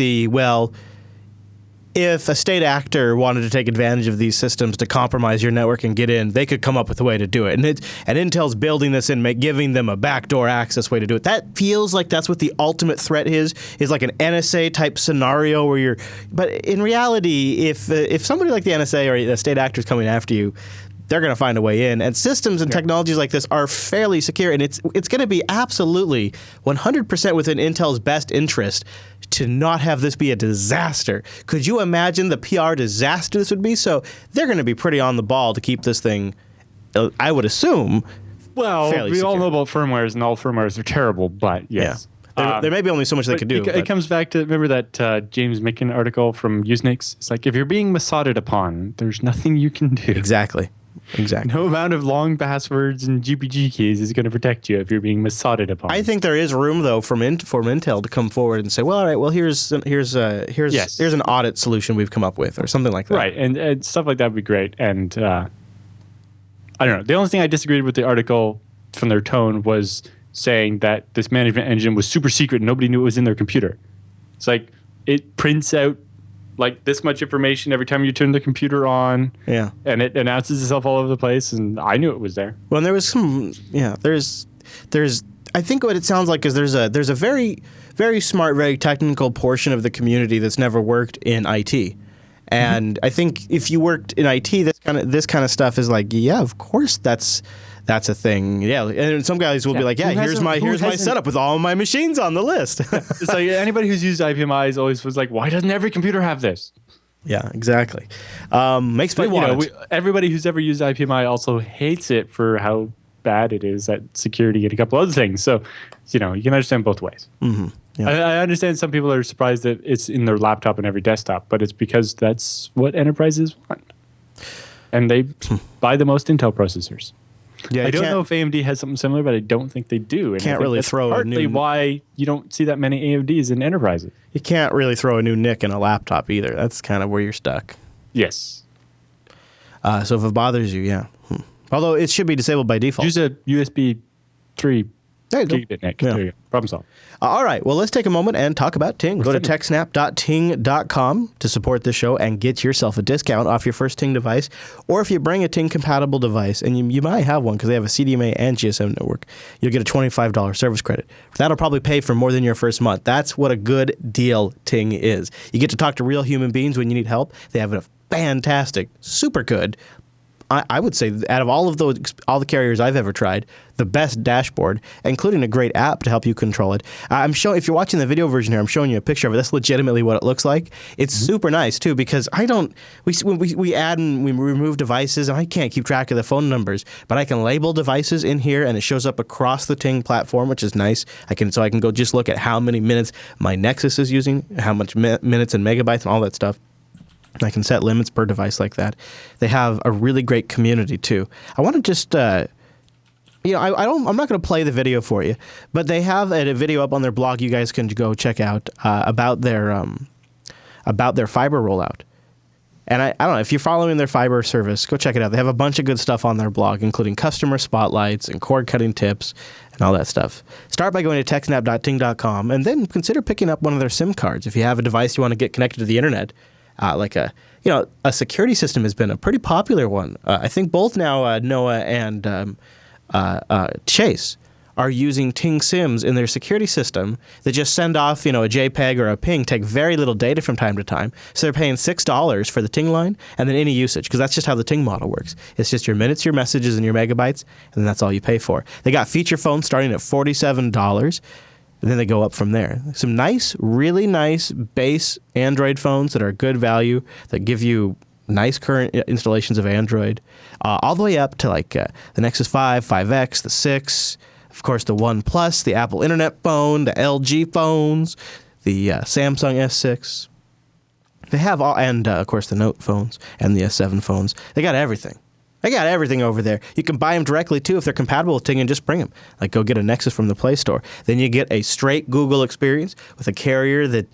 if a state actor wanted to take advantage of these systems to compromise your network and get in, they could come up with a way to do it. And Intel's building this in, giving them a backdoor access way to do it. That feels like that's what the ultimate threat is like an NSA type scenario where you're. But in reality, if somebody like the NSA or the state actor is coming after you, they're going to find a way in. And systems and technologies like this are fairly secure, and it's going to be absolutely 100% within Intel's best interest to not have this be a disaster. Could you imagine the PR disaster this would be? So they're going to be pretty on the ball to keep this thing, I would assume, fairly we secure. all know about firmwares, and all firmwares are terrible, but yes. Yeah. There may be only so much they could do. It comes back to, remember that James Micken article from Usenix? It's like, if you're being Mossaded upon, there's nothing you can do. Exactly. No amount of long passwords and GPG keys is going to protect you if you're being Mossaded upon. I think there is room though for Intel to come forward and say, well, all right, well here's an audit solution we've come up with or something like that. Right, and stuff like that would be great. And I don't know. The only thing I disagreed with the article from their tone was saying that this management engine was super secret and nobody knew it was in their computer. It's like it prints out like this much information every time you turn the computer on. Yeah. And it announces itself all over the place, and I knew it was there. Well, and there was some, there's I think what it sounds like is there's a very, very smart, very technical portion of the community that's never worked in IT. And I think if you worked in IT, this kind of stuff is like, yeah, of course that's a thing. Yeah, and some guys will be like, yeah, here's my setup with all my machines on the list. It's like anybody who's used IPMIs always was like, why doesn't every computer have this? Yeah, exactly. Makes me want it. Everybody who's ever used IPMI also hates it for how bad it is at security and a couple other things. So, you can understand both ways. Mm-hmm. Yeah. I understand some people are surprised that it's in their laptop and every desktop, but it's because that's what enterprises want. And they buy the most Intel processors. Yeah, I don't know if AMD has something similar, but I don't think they do. And can't really throw a new... why you don't see that many AMDs in enterprises. You can't really throw a new NIC in a laptop either. That's kind of where you're stuck. Yes. So if it bothers you, yeah. Although it should be disabled by default. Use a USB 3 gigabit NIC. Yeah. There you go. Problem solved. All right. Well, let's take a moment and talk about Ting. Go to techsnap.ting.com to support the show and get yourself a discount off your first Ting device. Or if you bring a Ting-compatible device, and you might have one because they have a CDMA and GSM network, you'll get a $25 service credit. That'll probably pay for more than your first month. That's what a good deal Ting is. You get to talk to real human beings when you need help. They have a fantastic, super good, I would say out of all the carriers I've ever tried, the best dashboard, including a great app to help you control it. If you're watching the video version here, I'm showing you a picture of it. That's legitimately what it looks like. It's super nice too because we add and we remove devices and I can't keep track of the phone numbers, but I can label devices in here and it shows up across the Ting platform, which is nice. I can go just look at how many minutes my Nexus is using, how much minutes and megabytes and all that stuff. I can set limits per device like that. They have a really great community too. I want to just, I'm not going to play the video for you, but they have a video up on their blog you guys can go check out about their fiber rollout. And I don't know, if you're following their fiber service, go check it out. They have a bunch of good stuff on their blog, including customer spotlights and cord cutting tips and all that stuff. Start by going to techsnap.ting.com and then consider picking up one of their SIM cards. If you have a device you want to get connected to the internet, like a security system has been a pretty popular one. I think both now Noah and Chase are using Ting SIMs in their security system that just send off, a JPEG or a ping, take very little data from time to time. So they're paying $6 for the Ting line and then any usage, because that's just how the Ting model works. It's just your minutes, your messages, and your megabytes, and then that's all you pay for. They got feature phones starting at $47, and then they go up from there. Some nice, really nice base Android phones that are good value, that give you nice current installations of Android, all the way up to like the Nexus 5, 5X, the 6, of course, the One Plus, the Apple Internet phone, the LG phones, the Samsung S6. They have all, and of course, the Note phones and the S7 phones. They got everything. They got everything over there. You can buy them directly, too, if they're compatible with Ting, and just bring them. Like, go get a Nexus from the Play Store. Then you get a straight Google experience with a carrier that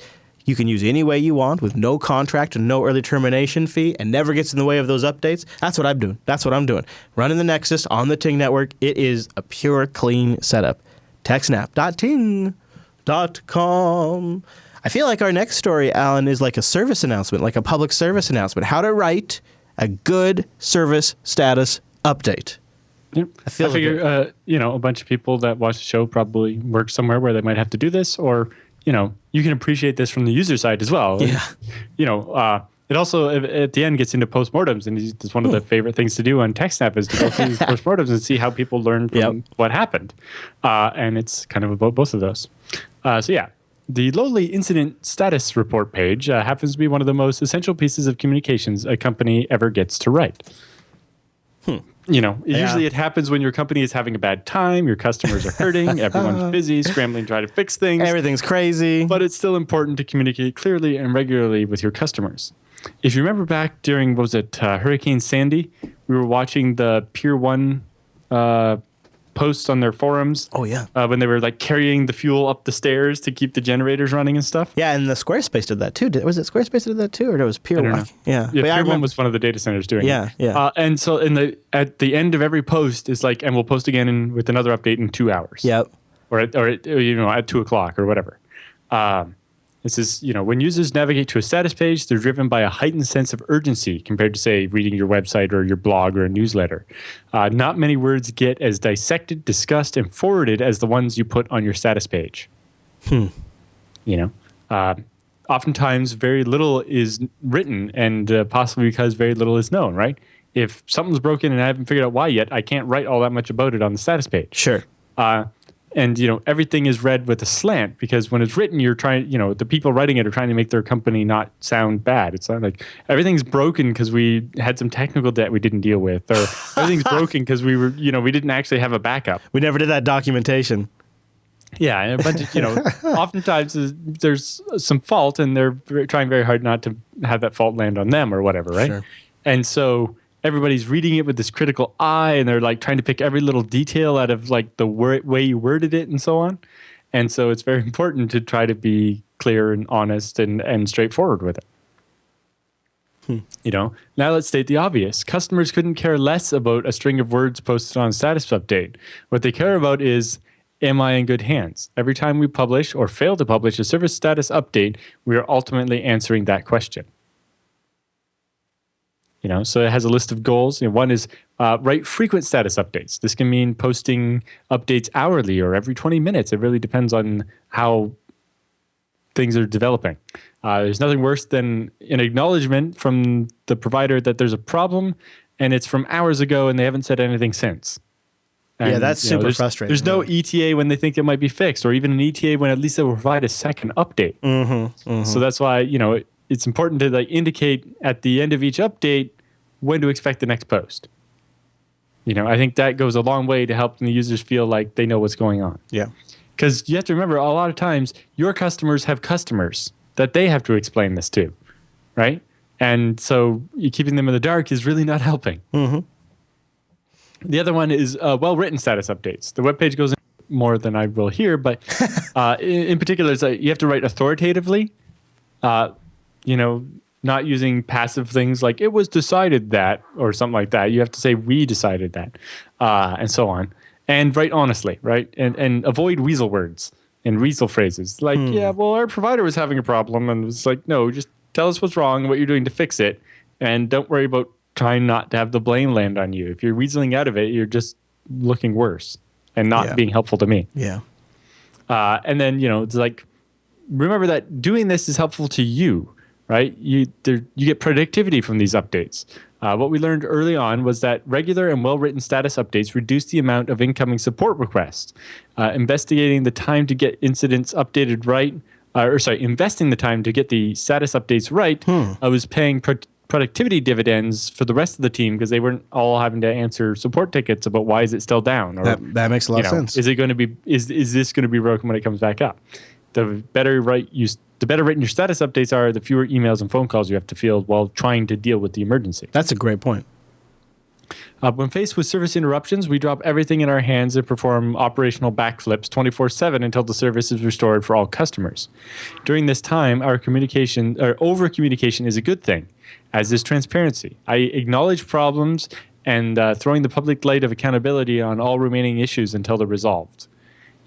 you can use any way you want with no contract and no early termination fee and never gets in the way of those updates. That's what I'm doing. That's what I'm doing. Running the Nexus on the Ting network. It is a pure, clean setup. TechSNAP.ting.com. I feel like our next story, Alan, is like a service announcement, like a public service announcement. How to write a good service status update. Yep. I figure, a bunch of people that watch the show probably work somewhere where they might have to do this, or you can appreciate this from the user side as well. Yeah. It also, at the end, gets into postmortems, and it's one of the favorite things to do on TechSNAP is to go through these postmortems and see how people learn from what happened. And it's kind of about both of those. The lowly incident status report page happens to be one of the most essential pieces of communications a company ever gets to write. Usually it happens when your company is having a bad time, your customers are hurting, everyone's busy, scrambling, trying to fix things. Everything's crazy. But it's still important to communicate clearly and regularly with your customers. If you remember back during, Hurricane Sandy, we were watching the Pier 1 posts on their forums. Oh, yeah. When they were like carrying the fuel up the stairs to keep the generators running and stuff. Yeah, and the Squarespace did that too. Was it Squarespace that did that too, or was Pier 1? Yeah, Pier 1 was one of the data centers doing it. Yeah. And so at the end of every post is like, and we'll post again with another update in 2 hours. Yep. Or at 2 o'clock or whatever. This is, when users navigate to a status page, they're driven by a heightened sense of urgency compared to, say, reading your website or your blog or a newsletter. Not many words get as dissected, discussed, and forwarded as the ones you put on your status page. Oftentimes, very little is written, and possibly because very little is known, right? If something's broken and I haven't figured out why yet, I can't write all that much about it on the status page. Sure. And, everything is read with a slant because when it's written, you're trying, the people writing it are trying to make their company not sound bad. It's not like everything's broken because we had some technical debt we didn't deal with, or everything's broken because we were, we didn't actually have a backup. We never did that documentation. Yeah. And a bunch of, oftentimes there's some fault and they're trying very hard not to have that fault land on them or whatever, right? Sure. And so everybody's reading it with this critical eye, and they're like trying to pick every little detail out of like the way you worded it and so on. And so it's very important to try to be clear and honest and straightforward with it. Now let's state the obvious. Customers couldn't care less about a string of words posted on a status update. What they care about is, am I in good hands? Every time we publish or fail to publish a service status update, we are ultimately answering that question. So it has a list of goals. One is write frequent status updates. This can mean posting updates hourly or every 20 minutes. It really depends on how things are developing. There's nothing worse than an acknowledgement from the provider that there's a problem, and it's from hours ago, and they haven't said anything since. And, that's super frustrating. There's no ETA when they think it might be fixed, or even an ETA when at least they will provide a second update. So that's why it's important to indicate at the end of each update when to expect the next post. I think that goes a long way to helping the users feel like they know what's going on. Yeah. Because you have to remember, a lot of times your customers have customers that they have to explain this to, right? And so keeping them in the dark is really not helping. Mm-hmm. The other one is well-written status updates. The web page goes in more than I will here, but in particular, it's you have to write authoritatively, not using passive things like it was decided that or something like that. You have to say we decided that and so on. And write honestly, right? And avoid weasel words and weasel phrases. Like, yeah, well, our provider was having a problem. And it's like, no, just tell us what's wrong and what you're doing to fix it. And don't worry about trying not to have the blame land on you. If you're weaseling out of it, you're just looking worse and not being helpful to me. Yeah. And then, it's like, remember that doing this is helpful to you, right? You get productivity from these updates. What we learned early on was that regular and well-written status updates reduce the amount of incoming support requests. Investigating the time to get incidents updated right, investing the time to get the status updates right, was paying productivity dividends for the rest of the team because they weren't all having to answer support tickets about why is it still down. Or, that makes a lot of sense. Is it going to be? Is this going to be broken when it comes back up? The better written your status updates are, the fewer emails and phone calls you have to field while trying to deal with the emergency. That's a great point. When faced with service interruptions, we drop everything in our hands and perform operational backflips 24/7 until the service is restored for all customers. During this time, our over-communication is a good thing, as is transparency. I acknowledge problems and throwing the public light of accountability on all remaining issues until they're resolved.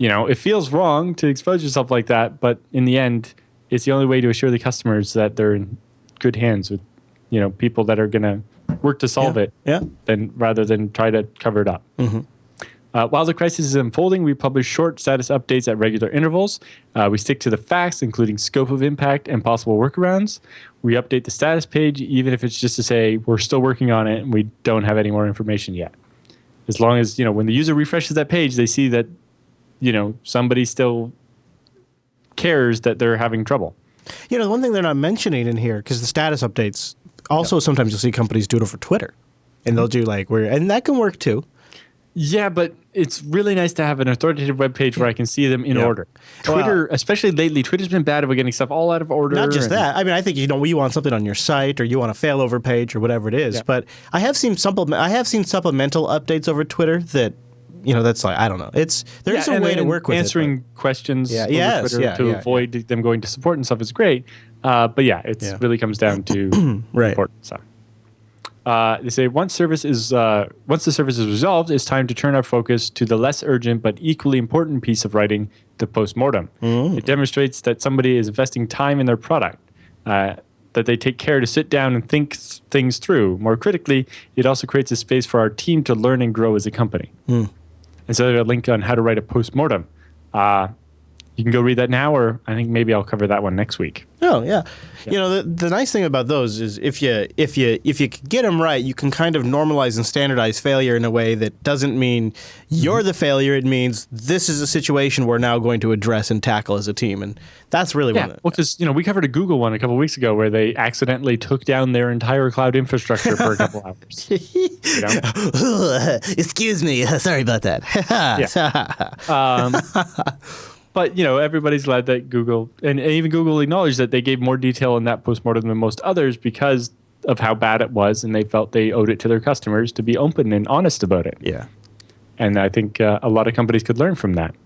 It feels wrong to expose yourself like that, but in the end, it's the only way to assure the customers that they're in good hands with, people that are going to work to solve it, rather than try to cover it up. Mm-hmm. While the crisis is unfolding, we publish short status updates at regular intervals. We stick to the facts, including scope of impact and possible workarounds. We update the status page, even if it's just to say we're still working on it and we don't have any more information yet. As long as, when the user refreshes that page, they see that somebody still cares that they're having trouble. The one thing they're not mentioning in here, because the status updates, also sometimes you'll see companies do it over Twitter. And they'll do and that can work too. Yeah, but it's really nice to have an authoritative web page where I can see them in order. Twitter, especially lately, Twitter's been bad about getting stuff all out of order. Not just that. I mean, I think you want something on your site or you want a failover page or whatever it is. Yeah. But I have seen supplemental updates over Twitter that that's like, I don't know. There's a way to work with answering questions over Twitter to avoid them going to support and stuff is great. But it really comes down to support stuff. They say once the service is resolved, it's time to turn our focus to the less urgent but equally important piece of writing, the postmortem. It demonstrates that somebody is investing time in their product, that they take care to sit down and think things through. More critically, it also creates a space for our team to learn and grow as a company. And so there's a link on how to write a postmortem. You can go read that now, or I think maybe I'll cover that one next week. Oh yeah. The nice thing about those is if you get them right, you can kind of normalize and standardize failure in a way that doesn't mean you're the failure. It means this is a situation we're now going to address and tackle as a team, and that's really well, because we covered a Google one a couple of weeks ago where they accidentally took down their entire cloud infrastructure for a couple hours. Excuse me, sorry about that. But, everybody's glad that Google, and even Google acknowledged that they gave more detail in that postmortem than most others because of how bad it was, and they felt they owed it to their customers to be open and honest about it. Yeah. And I think a lot of companies could learn from that.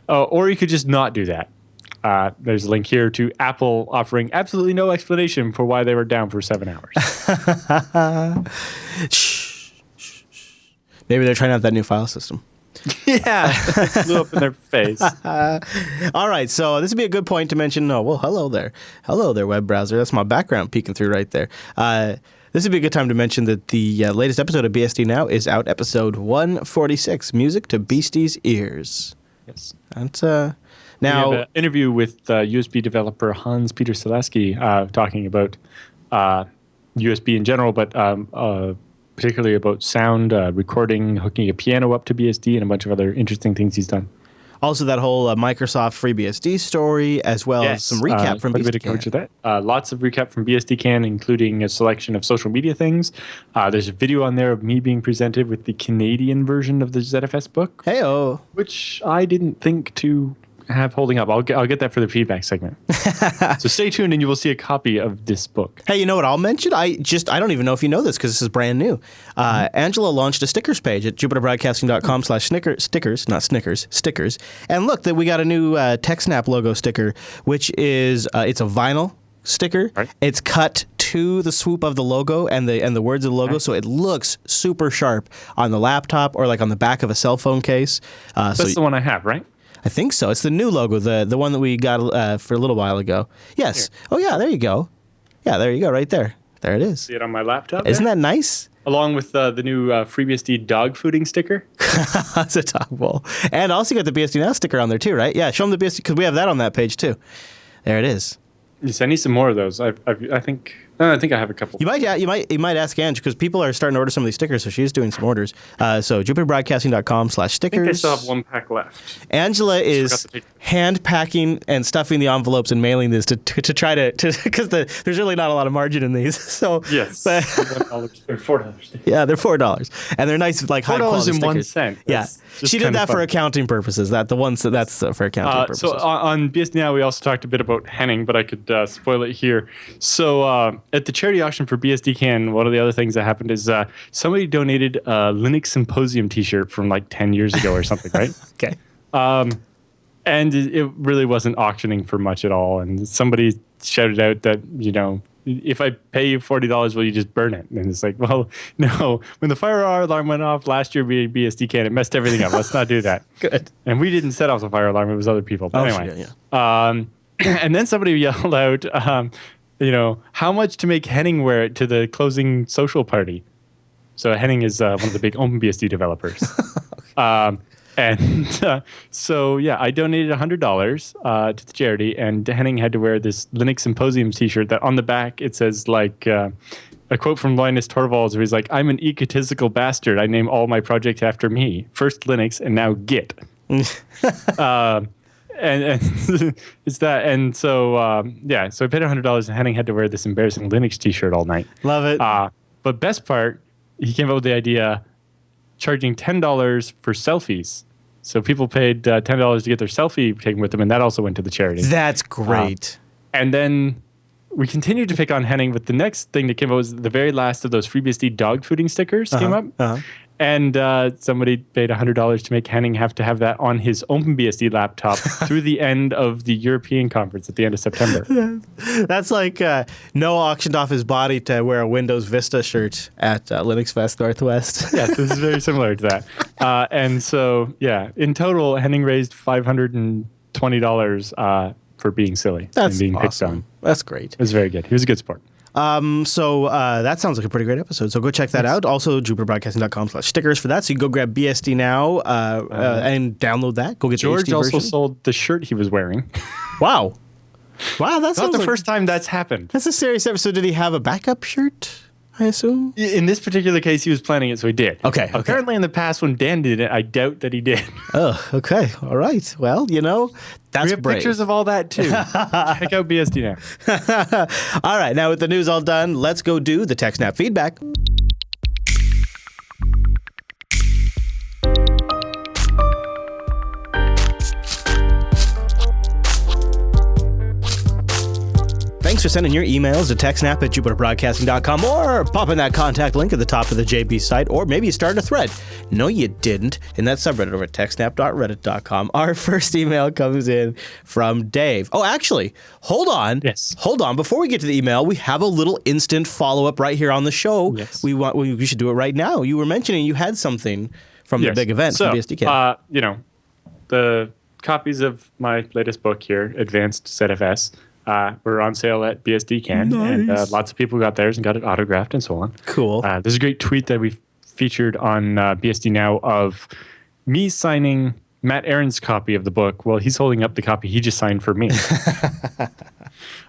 Or you could just not do that. There's a link here to Apple offering absolutely no explanation for why they were down for 7 hours. Maybe they're trying out that new file system. Yeah, it blew up in their face. All right, so this would be a good point to mention. Hello there, web browser. That's my background peeking through right there. This would be a good time to mention that the latest episode of BSD Now is out, episode 146, Music to Beastie's Ears. Yes. That's now we have an interview with USB developer Hans-Peter Selasky talking about USB in general, but particularly about sound, recording, hooking a piano up to BSD, and a bunch of other interesting things he's done. Also, that whole Microsoft FreeBSD story, as well as some recap from BSDCan. Lots of recap from BSDCan, including a selection of social media things. There's a video on there of me being presented with the Canadian version of the ZFS book. Hey-oh. Which I didn't think to have holding up. I'll get that for the feedback segment. So stay tuned, and you will see a copy of this book. Hey, you know what I'll mention? I don't even know if you know this because this is brand new. Angela launched a stickers page at jupiterbroadcasting.com/stickers, not Snickers, stickers. And look, that we got a new TechSNAP logo sticker, which is it's a vinyl sticker. Right. It's cut to the swoop of the logo and the words of the logo, so it looks super sharp on the laptop or like on the back of a cell phone case. That's the one I have, right? I think so. It's the new logo, the one that we got for a little while ago. Yes. Here. Oh yeah, there you go. Yeah, there you go, right there. There it is. See it on my laptop. Isn't that nice? Along with the new FreeBSD dog fooding sticker. That's a dog bowl. And also you got the BSD Now sticker on there too, right? Yeah, show them the BSD because we have that on that page too. There it is. Yes, I need some more of those. I think I have a couple. You might ask Ange because people are starting to order some of these stickers, so she's doing some orders. So jupiterbroadcasting.com/stickers. I think I still have one pack left. Angela is hand packing and stuffing the envelopes and mailing this to try to because there's really not a lot of margin in these. So yes, they're $4. Yeah, they're $4, and they're nice, like high quality stickers. $4.01. Yeah, she did that for accounting purposes. That's for accounting purposes. So on BSD Now, we also talked a bit about Henning, but I could spoil it here. So at the charity auction for BSD Can, one of the other things that happened is somebody donated a Linux Symposium T-shirt from like 10 years ago or something, right? Okay. And it really wasn't auctioning for much at all. And somebody shouted out that, if I pay you $40, will you just burn it? And it's like, well, no. When the fire alarm went off last year via BSD Can, it messed everything up. Let's not do that. Good. And we didn't set off the fire alarm. It was other people. But anyway. Yeah. And then somebody yelled out, how much to make Henning wear it to the closing social party? So Henning is one of the big OpenBSD developers. So I donated $100 to the charity, and Henning had to wear this Linux Symposium T-shirt that on the back it says like a quote from Linus Torvalds where he's like, "I'm an egotistical bastard. I name all my projects after me. First Linux and now Git." And it's that, and so so I paid $100, and Henning had to wear this embarrassing Linux T-shirt all night. Love it. But best part, he came up with the idea charging $10 for selfies. So people paid $10 to get their selfie taken with them, and that also went to the charity. That's great. And then we continued to pick on Henning, but the next thing that came up was the very last of those FreeBSD dog fooding stickers came up. And somebody paid $100 to make Henning have to have that on his OpenBSD laptop through the end of the European conference at the end of September. That's like Noah auctioned off his body to wear a Windows Vista shirt at Linux Fest Northwest. Yes, this is very similar to that. And so, in total, Henning raised $520 for being silly and being picked on. That's great. It was very good. He was a good sport. So that sounds like a pretty great episode. So go check that out. Also, jupiterbroadcasting.com/stickers for that. So you can go grab BSD Now and download that. Go get George the HD also version. sold the shirt he was wearing. Wow, that's not the first time that's happened. That's a serious episode. Did he have a backup shirt? I assume. In this particular case, he was planning it, so he did. Okay. Apparently, in the past, when Dan did it, I doubt that he did. Oh, okay. All right. Well, that's we have brave. pictures of all that too. Check out BSD Now. All right. Now with the news all done, let's go do the TechSNAP feedback. Thanks for sending your emails to TechSNAP at jupiterbroadcasting.com or pop in that contact link at the top of the JB site, or maybe you started a thread. No, you didn't. In that subreddit over at techsnap.reddit.com. Our first email comes in from Dave. Oh, actually, hold on. Yes. Hold on. Before we get to the email, we have a little instant follow-up right here on the show. Yes. We should do it right now. You were mentioning you had something from the big event from BSDK. The copies of my latest book here, Advanced ZFS, were on sale at BSD Can, nice. And lots of people got theirs and got it autographed and so on. Cool. There's a great tweet that we featured on BSD Now of me signing Matt Aaron's copy of the book. Well, he's holding up the copy he just signed for me.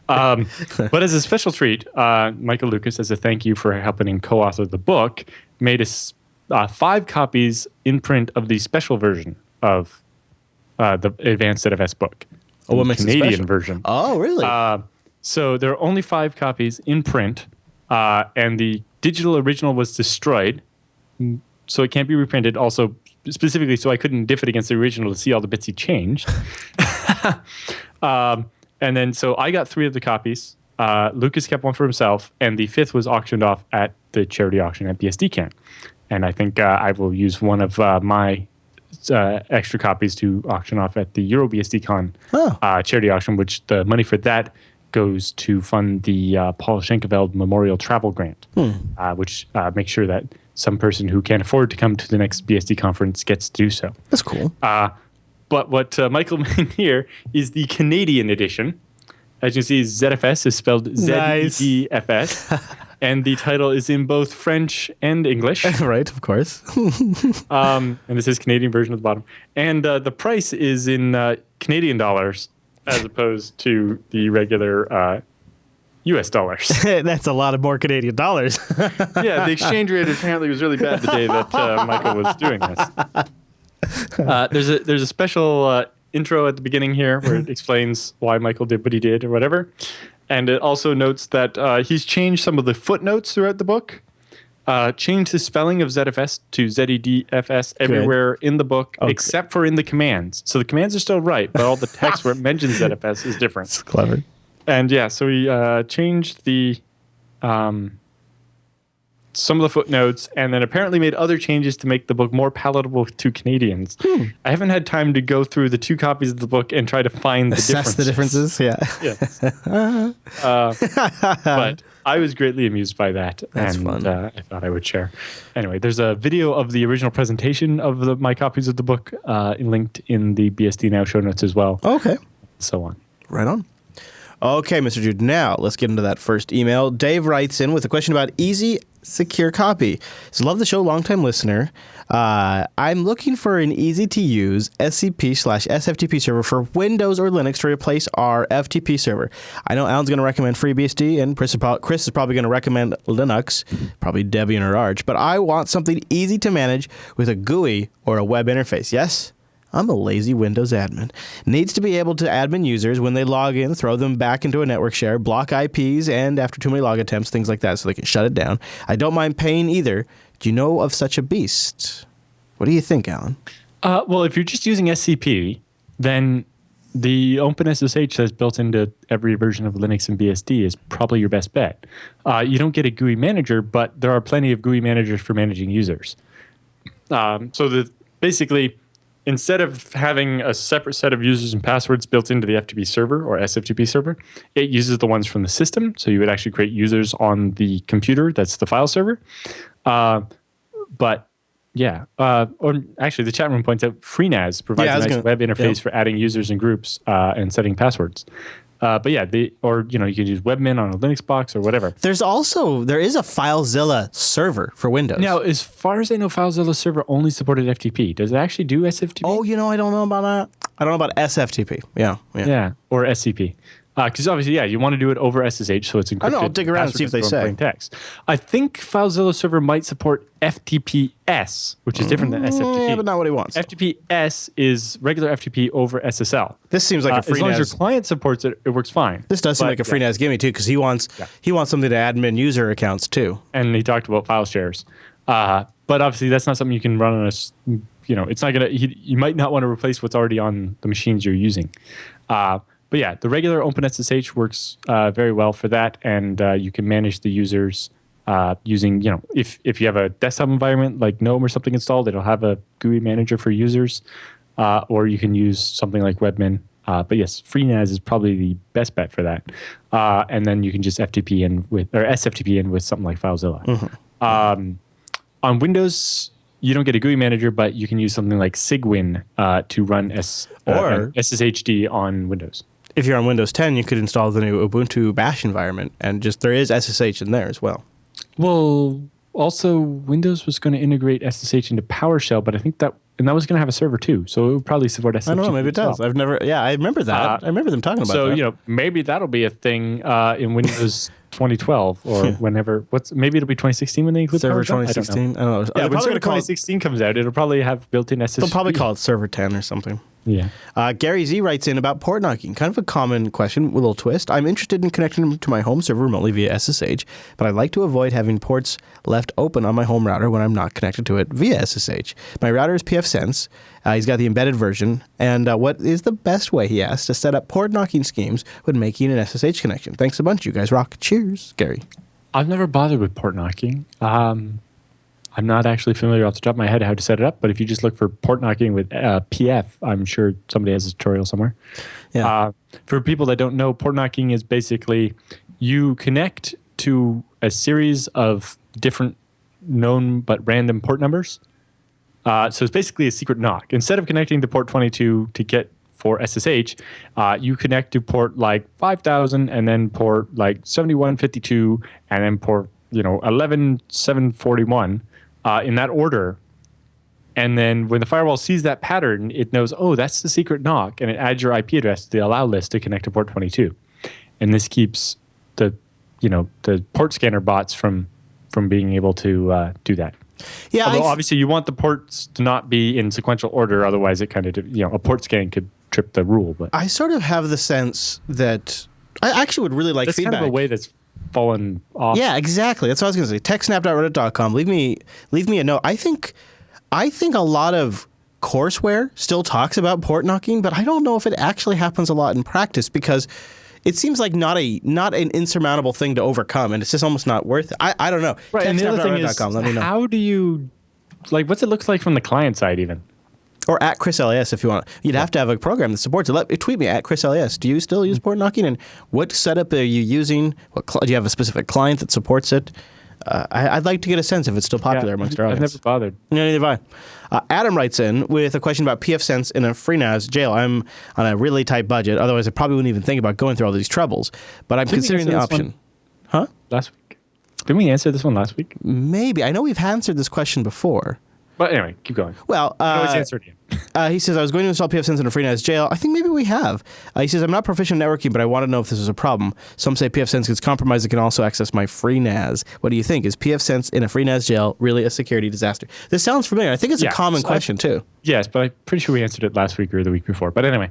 But as a special treat, Michael Lucas, as a thank you for helping co-author the book, made us 5 copies in print of the special version of the Advanced ZFS book. Oh, what makes it Canadian special? version. Oh, really? So there are only 5 copies in print, and the digital original was destroyed, so it can't be reprinted. Also, specifically, so I couldn't diff it against the original to see all the bits he changed. And then, so I got 3 of the copies. Lucas kept one for himself, and the 5th was auctioned off at the charity auction at BSDCan. And I think I will use one of my extra copies to auction off at the EuroBSDCon charity auction, which the money for that goes to fund the Paul Schenkeveld Memorial Travel Grant, which makes sure that some person who can't afford to come to the next BSD conference gets to do so. That's cool. But what Michael made here is the Canadian edition. As you see, ZFS is spelled ZEDFS, and the title is in both French and English. Right, of course. And this is Canadian version at the bottom. And the price is in Canadian dollars as opposed to the regular U.S. dollars. That's a lot of more Canadian dollars. Yeah, the exchange rate apparently was really bad the day that Michael was doing this. There's a special intro at the beginning here where it explains why Michael did what he did or whatever. And it also notes that he's changed some of the footnotes throughout the book, changed the spelling of ZFS to ZEDFS everywhere in the book, except for in the commands. So the commands are still right, but all the text where it mentions ZFS is different. It's clever. And yeah, so we changed the some of the footnotes, and then apparently made other changes to make the book more palatable to Canadians. I haven't had time to go through the 2 copies of the book and try to find Assess the differences. Yeah. Yes. But I was greatly amused by that. That's and, fun. I thought I would share. Anyway, there's a video of the original presentation of my copies of the book linked in the BSD Now show notes as well. Okay. So on. Right on. Okay, Mr. Jude, now let's get into that first email. Dave writes in with a question about easy, secure copy. So love the show, longtime listener. I'm looking for an easy-to-use SCP/SFTP server for Windows or Linux to replace our FTP server. I know Alan's going to recommend FreeBSD, and Chris is probably going to recommend Linux, probably Debian or Arch, but I want something easy to manage with a GUI or a web interface. Yes? I'm a lazy Windows admin. Needs to be able to admin users when they log in, throw them back into a network share, block IPs, and after too many log attempts, things like that, so they can shut it down. I don't mind paying either. Do you know of such a beast? What do you think, Alan? Well, if you're just using SCP, then the OpenSSH that's built into every version of Linux and BSD is probably your best bet. You don't get a GUI manager, but there are plenty of GUI managers for managing users. Basically, instead of having a separate set of users and passwords built into the FTP server or SFTP server, it uses the ones from the system. So you would actually create users on the computer. That's the file server. But yeah, or actually the chat room points out FreeNAS provides a nice web interface for adding users and groups and setting passwords. But yeah, you can use Webmin on a Linux box or whatever. There is a FileZilla server for Windows. Now, as far as I know, FileZilla server only supported FTP. Does it actually do SFTP? Oh, I don't know about that. I don't know about SFTP. Yeah. Or SCP. Because obviously, you want to do it over SSH, so it's encrypted. I know, I'll dig around and see if they say. Plain text. I think FileZilla server might support FTPS, which is different than SFTP. Yeah, but not what he wants. FTPS is regular FTP over SSL. This seems like a FreeNAS. As long as your client supports it, it works fine. This does seem like a FreeNAS gimme too, because he wants something to admin user accounts too. And he talked about file shares, but obviously that's not something you can run on it's not gonna. You might not want to replace what's already on the machines you're using. But yeah, the regular OpenSSH works very well for that, and you can manage the users using, if you have a desktop environment like GNOME or something installed, it'll have a GUI manager for users, or you can use something like Webmin. But yes, FreeNAS is probably the best bet for that. And then you can just SFTP in with something like FileZilla. Mm-hmm. On Windows, you don't get a GUI manager, but you can use something like Cygwin to run SSHD on Windows. If you're on Windows 10, you could install the new Ubuntu Bash environment, and there is SSH in there as well. Well, also Windows was going to integrate SSH into PowerShell, but I think that was going to have a server too, so it would probably support SSH. I don't know, maybe it does. I remember that. I remember them talking about that. So, maybe that'll be a thing in Windows 2012 or whenever. Maybe it'll be 2016 when they include Server PowerShell? 2016. I don't know. Yeah, when Server 2016 comes out, it'll probably have built-in SSH. They'll probably call it Server 10 or something. Yeah. Gary Z writes in about port knocking. Kind of a common question with a little twist. I'm interested in connecting to my home server remotely via SSH, but I'd like to avoid having ports left open on my home router when I'm not connected to it via SSH. My router is pfSense. He's got the embedded version. And what is the best way, he asked, to set up port knocking schemes when making an SSH connection? Thanks a bunch. You guys rock. Cheers, Gary. I've never bothered with port knocking. I'm not actually familiar off the top of my head how to set it up, but if you just look for port knocking with PF, I'm sure somebody has a tutorial somewhere. Yeah. For people that don't know, port knocking is basically you connect to a series of different known but random port numbers. So it's basically a secret knock. Instead of connecting to port 22 to get for SSH, you connect to port like 5000 and then port like 7152 and then port 11741. In that order, and then when the firewall sees that pattern, it knows, oh, that's the secret knock, and it adds your IP address to the allow list to connect to port 22. And this keeps the port scanner bots from being able to do that. Yeah. Although obviously you want the ports to not be in sequential order, otherwise it kind of a port scan could trip the rule. But I sort of have the sense that I actually would really like that's feedback. Kind of a way that's fallen off. Yeah, exactly. That's what I was going to say. TechSNAP.reddit.com. Leave me a note. I think a lot of courseware still talks about port knocking, but I don't know if it actually happens a lot in practice because it seems like not an insurmountable thing to overcome, and it's just almost not worth it. I don't know. Right. And the other thing is, let me know. how do you what's it look like from the client side even? Or at Chris LAS if you want. You'd have to have a program that supports it. Tweet me at Chris LAS. Do you still use port knocking? And what setup are you using? Do you have a specific client that supports it? I'd like to get a sense if it's still popular amongst our audience. I've never bothered. No, neither have I. Adam writes in with a question about pfSense in a FreeNAS jail. I'm on a really tight budget. Otherwise, I probably wouldn't even think about going through all these troubles. But I'm considering the option. Huh? Last week. Didn't we answer this one last week? Maybe. I know we've answered this question before. But anyway, keep going. Well, always answer it again. He says, I was going to install pfSense in a FreeNAS jail. I think maybe we have. He says, I'm not proficient in networking, but I want to know if this is a problem. Some say pfSense gets compromised. It can also access my FreeNAS. What do you think? Is pfSense in a FreeNAS jail really a security disaster? This sounds familiar. I think it's a common question, too. Yes, but I'm pretty sure we answered it last week or the week before. But anyway,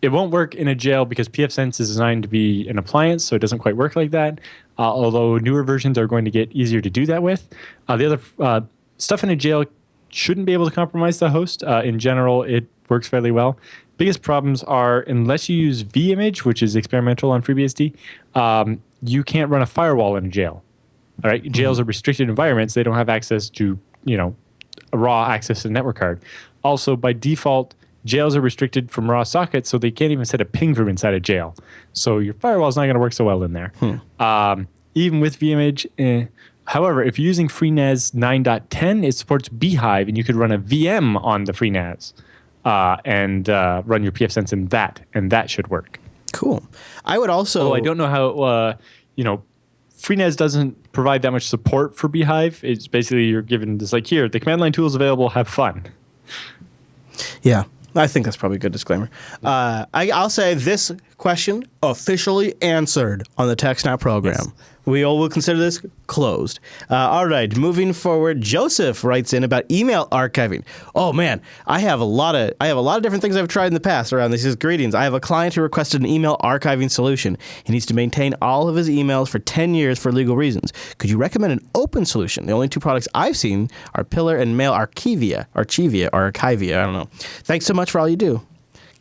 it won't work in a jail because pfSense is designed to be an appliance, so it doesn't quite work like that. Although newer versions are going to get easier to do that with. The other stuff in a jail shouldn't be able to compromise the host. In general, it works fairly well. Biggest problems are unless you use vimage, which is experimental on FreeBSD, you can't run a firewall in a jail. All right, jails are restricted environments; they don't have access to raw access to the network card. Also, by default, jails are restricted from raw sockets, so they can't even set a ping from inside a jail. So your firewall is not going to work so well in there. Even with vimage. However, if you're using FreeNAS 9.10, it supports Beehive, and you could run a VM on the FreeNAS and run your pfSense in that, and that should work. Cool. I would also... I don't know how, FreeNAS doesn't provide that much support for Beehive. It's basically you're given this, here, the command line tool is available, have fun. Yeah. I think that's probably a good disclaimer. I'll say this question officially answered on the TechSNAP program. Yes. We all will consider this closed. All right, moving forward, Joseph writes in about email archiving. Oh man, I have a lot of different things I've tried in the past around this. He says, greetings. I have a client who requested an email archiving solution. He needs to maintain all of his emails for 10 years for legal reasons. Could you recommend an open solution? The only two products I've seen are Pillar and Mail Archivia, I don't know. Thanks so much for all you do.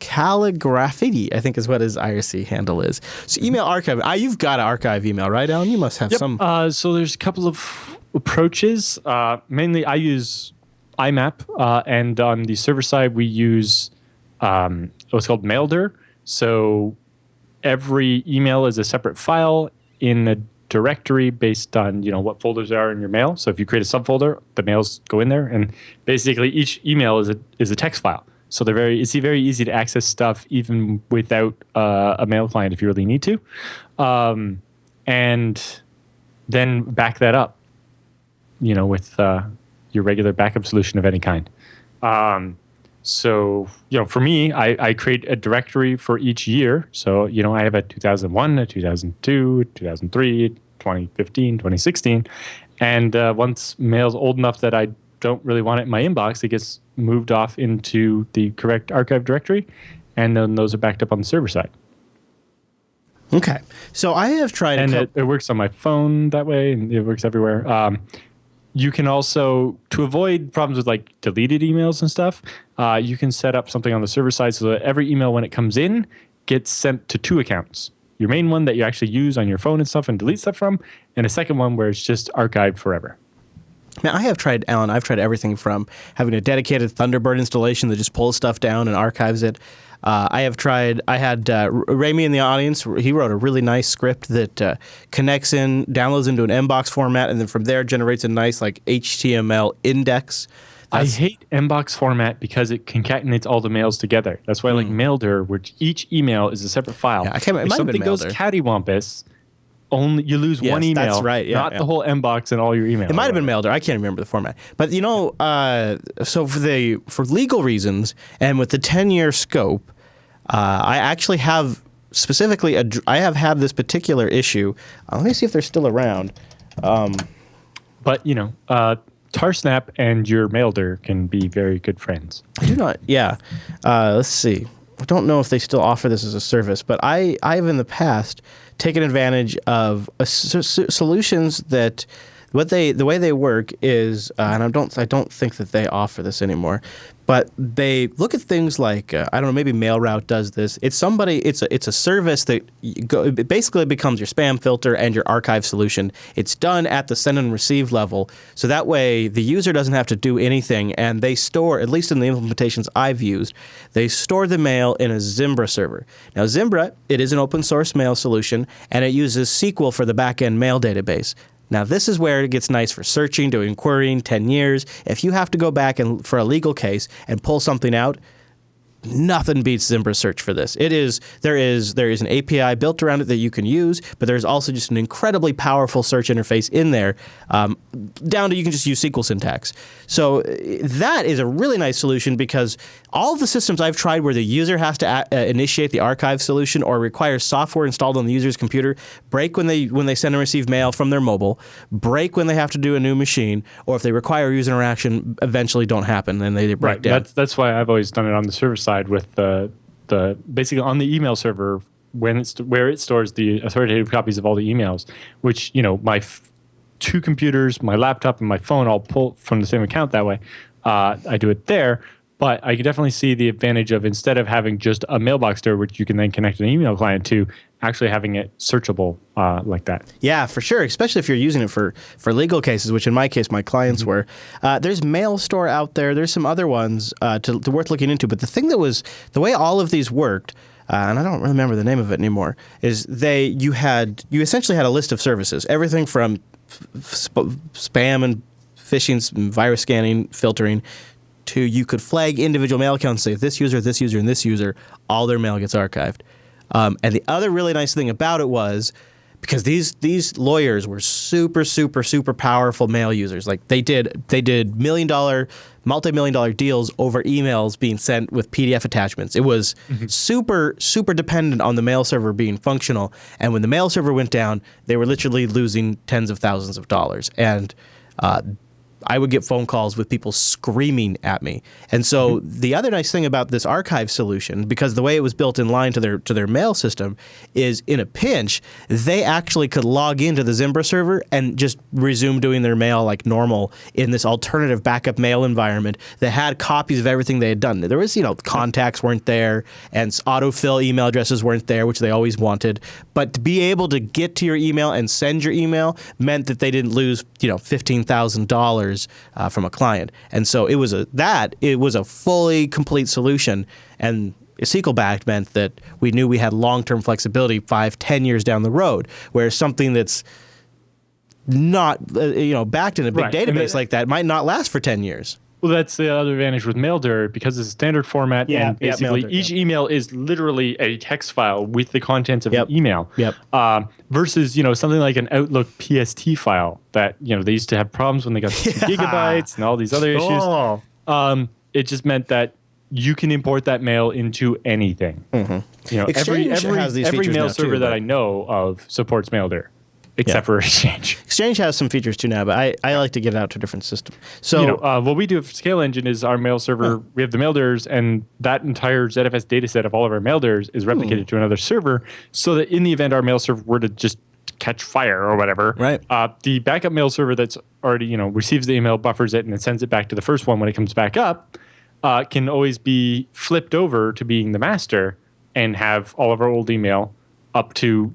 Calligraffiti, I think is what his IRC handle is. So email archive. You've got to archive email, right, Alan? You must have some. So there's a couple of approaches. Mainly I use IMAP, and on the server side, we use what's called Maildir. So every email is a separate file in a directory based on what folders are in your mail. So if you create a subfolder, the mails go in there, and basically each email is a text file. So it's very easy to access stuff even without a mail client if you really need to, and then back that up, with your regular backup solution of any kind. So for me, I create a directory for each year. So I have a 2001, a 2002, 2003, 2015, 2016, and once mail's old enough that I don't really want it in my inbox, it gets moved off into the correct archive directory, and then those are backed up on the server side. Okay. So I have tried and it works on my phone that way, and it works everywhere. You can also, to avoid problems with like deleted emails and stuff, you can set up something on the server side so that every email when it comes in gets sent to 2 accounts. Your main one that you actually use on your phone and stuff and delete stuff from, and a second one where it's just archived forever. Now, I have tried, Alan, I've tried everything from having a dedicated Thunderbird installation that just pulls stuff down and archives it. I had Rami in the audience. He wrote a really nice script that connects in, downloads into an MBox format, and then from there generates a nice like HTML index. I hate MBox format because it concatenates all the mails together. That's why I like Maildir, which each email is a separate file. Yeah, it might if have something been goes Maildir. cattywampus, only you lose one email. That's right. Yeah, not the whole MBox and all your emails. It might have been Maildir. I can't remember the format. But so for legal reasons and with the 10-year scope, I actually have specifically I have had this particular issue. Let me see if they're still around. But TarSNAP and your Maildir can be very good friends. I do not. Yeah. Let's see. I don't know if they still offer this as a service, but I have in the past taken advantage of solutions that the way they work is, and I don't think that they offer this anymore, but they look at things like I don't know, maybe MailRoute does this. It's a service that it basically becomes your spam filter and your archive solution. It's done at the send and receive level, so that way the user doesn't have to do anything, and they store, at least in the implementations I've used, they store the mail in a Zimbra server. Now Zimbra, it is an open source mail solution, and it uses SQL for the backend mail database. Now, this is where it gets nice for searching, doing querying, 10 years. If you have to go back and for a legal case and pull something out, nothing beats Zimbra search for this. There is an API built around it that you can use, but there's also just an incredibly powerful search interface in there, down to you can just use SQL syntax. So that is a really nice solution because all of the systems I've tried where the user has to initiate the archive solution or requires software installed on the user's computer break when they send and receive mail from their mobile, break when they have to do a new machine, or if they require user interaction, eventually don't happen and they break down. That's why I've always done it on the server side with the basically on the email server where it stores the authoritative copies of all the emails, which my 2 computers, my laptop, and my phone all pull from the same account that way. I do it there, but I can definitely see the advantage of instead of having just a mailbox there, which you can then connect an email client to, actually having it searchable like that. Yeah, for sure, especially if you're using it for legal cases, which in my case, my clients were. There's MailStore out there. There's some other ones to worth looking into. But the way all of these worked, and I don't remember the name of it anymore, is you essentially had a list of services, everything from spam and phishing, and virus scanning, filtering, to you could flag individual mail accounts and say this user, and this user, all their mail gets archived. And the other really nice thing about it was because these lawyers were super, super, super powerful mail users. Like they did multi-million-dollar deals over emails being sent with PDF attachments. It was super, super dependent on the mail server being functional. And when the mail server went down, they were literally losing tens of thousands of dollars. And I would get phone calls with people screaming at me. And so the other nice thing about this archive solution, because the way it was built in line to their mail system, is in a pinch, they actually could log into the Zimbra server and just resume doing their mail like normal in this alternative backup mail environment that had copies of everything they had done. There was, contacts weren't there and autofill email addresses weren't there, which they always wanted. But to be able to get to your email and send your email meant that they didn't lose, $15,000 from a client. And so it was a fully complete solution, and SQL-backed meant that we knew we had long-term flexibility 5-10 years down the road, where something that's not backed in a big database like that might not last for 10 years. Well, that's the other advantage with Maildir because it's a standard format, and basically Maildir, each email is literally a text file with the contents of the email. Versus something like an Outlook PST file that they used to have problems when they got gigabytes and all these other issues. It just meant that you can import that mail into anything. Every mail server that I know of supports Maildir. except for Exchange. Exchange has some features too now, but I like to get it out to a different system. So what we do for Scale Engine is our mail server. We have the mailders, and that entire ZFS data set of all of our mailders is replicated to another server, so that in the event our mail server were to just catch fire or whatever, right? The backup mail server that's already receives the email, buffers it, and then sends it back to the first one when it comes back up, can always be flipped over to being the master and have all of our old email up to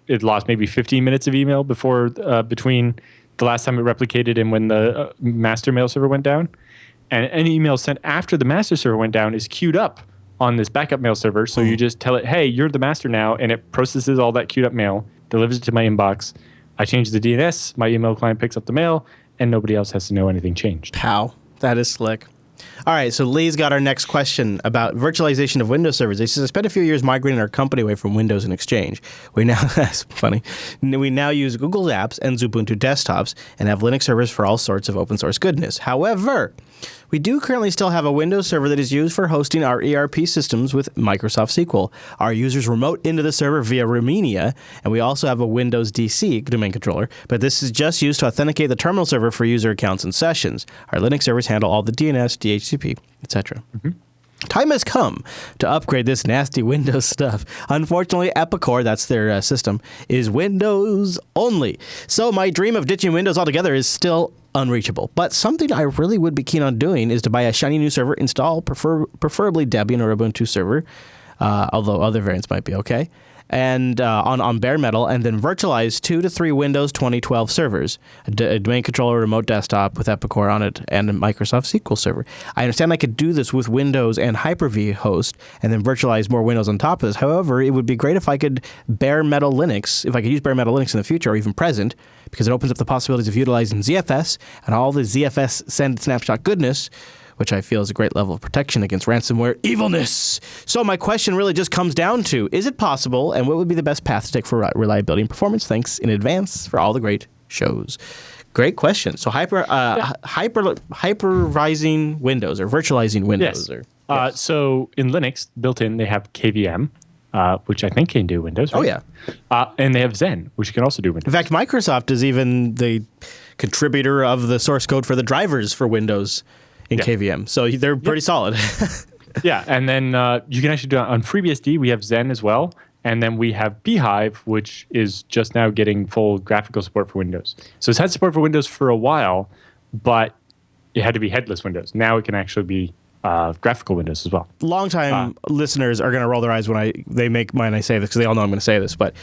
it lost maybe 15 minutes of email before between the last time it replicated and when the master mail server went down. And any email sent after the master server went down is queued up on this backup mail server. So you just tell it, hey, you're the master now, and it processes all that queued up mail, delivers it to my inbox. I change the DNS, my email client picks up the mail, and nobody else has to know anything changed. How? That is slick. All right, so Lee's got our next question about virtualization of Windows servers. He says, I spent a few years migrating our company away from Windows and Exchange. We now, that's funny, we now use Google's apps and Ubuntu desktops and have Linux servers for all sorts of open source goodness. However, we do currently still have a Windows server that is used for hosting our ERP systems with Microsoft SQL. Our users remote into the server via Romania, and we also have a Windows DC domain controller, but this is just used to authenticate the terminal server for user accounts and sessions. Our Linux servers handle all the DNS, DHCP, etc. Time has come to upgrade this nasty Windows stuff. Unfortunately, Epicor, that's their system, is Windows only. So my dream of ditching Windows altogether is still unreachable. But something I really would be keen on doing is to buy a shiny new server, install preferably Debian or Ubuntu server, although other variants might be okay, and on bare metal, and then virtualize 2 to 3 Windows 2012 servers, a domain controller, remote desktop with Epicor on it, and a Microsoft SQL server. I understand I could do this with Windows and Hyper-V host, and then virtualize more Windows on top of this. However, it would be great if I could bare metal Linux, if I could use bare metal Linux in the future or even present, because it opens up the possibilities of utilizing ZFS and all the ZFS send snapshot goodness, which I feel is a great level of protection against ransomware evilness. So my question really just comes down to, is it possible, and what would be the best path to take for reliability and performance? Thanks in advance for all the great shows. Great question. So hypervising Windows or virtualizing Windows. Yes. So in Linux, built in, they have KVM, which I think can do Windows, right? Oh, yeah. And they have Zen, which can also do Windows. In fact, Microsoft is even the contributor of the source code for the drivers for Windows in KVM. So they're pretty solid. Yeah, and then you can actually do it on FreeBSD. We have Zen as well. And then we have Beehive, which is just now getting full graphical support for Windows. So it's had support for Windows for a while, but it had to be headless Windows. Now it can actually be graphical Windows as well. Longtime listeners are going to roll their eyes when they make mine. I say this because they all know I'm going to say this, but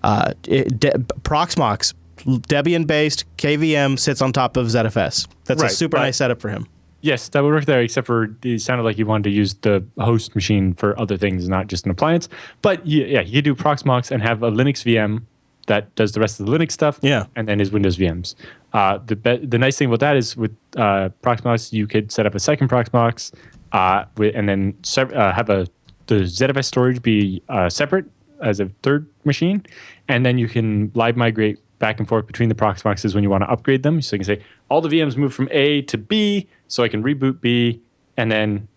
Proxmox, Debian-based KVM sits on top of ZFS. That's a super nice setup for him. Yes, that would work there, except for it sounded like you wanted to use the host machine for other things, not just an appliance. But yeah, you could do Proxmox and have a Linux VM that does the rest of the Linux stuff, and then is Windows VMs. The nice thing about that is with Proxmox, you could set up a second Proxmox and then have the ZFS storage be separate as a third machine, and then you can live migrate back and forth between the Proxmoxes when you want to upgrade them. So you can say, all the VMs move from A to B, so I can reboot B, and then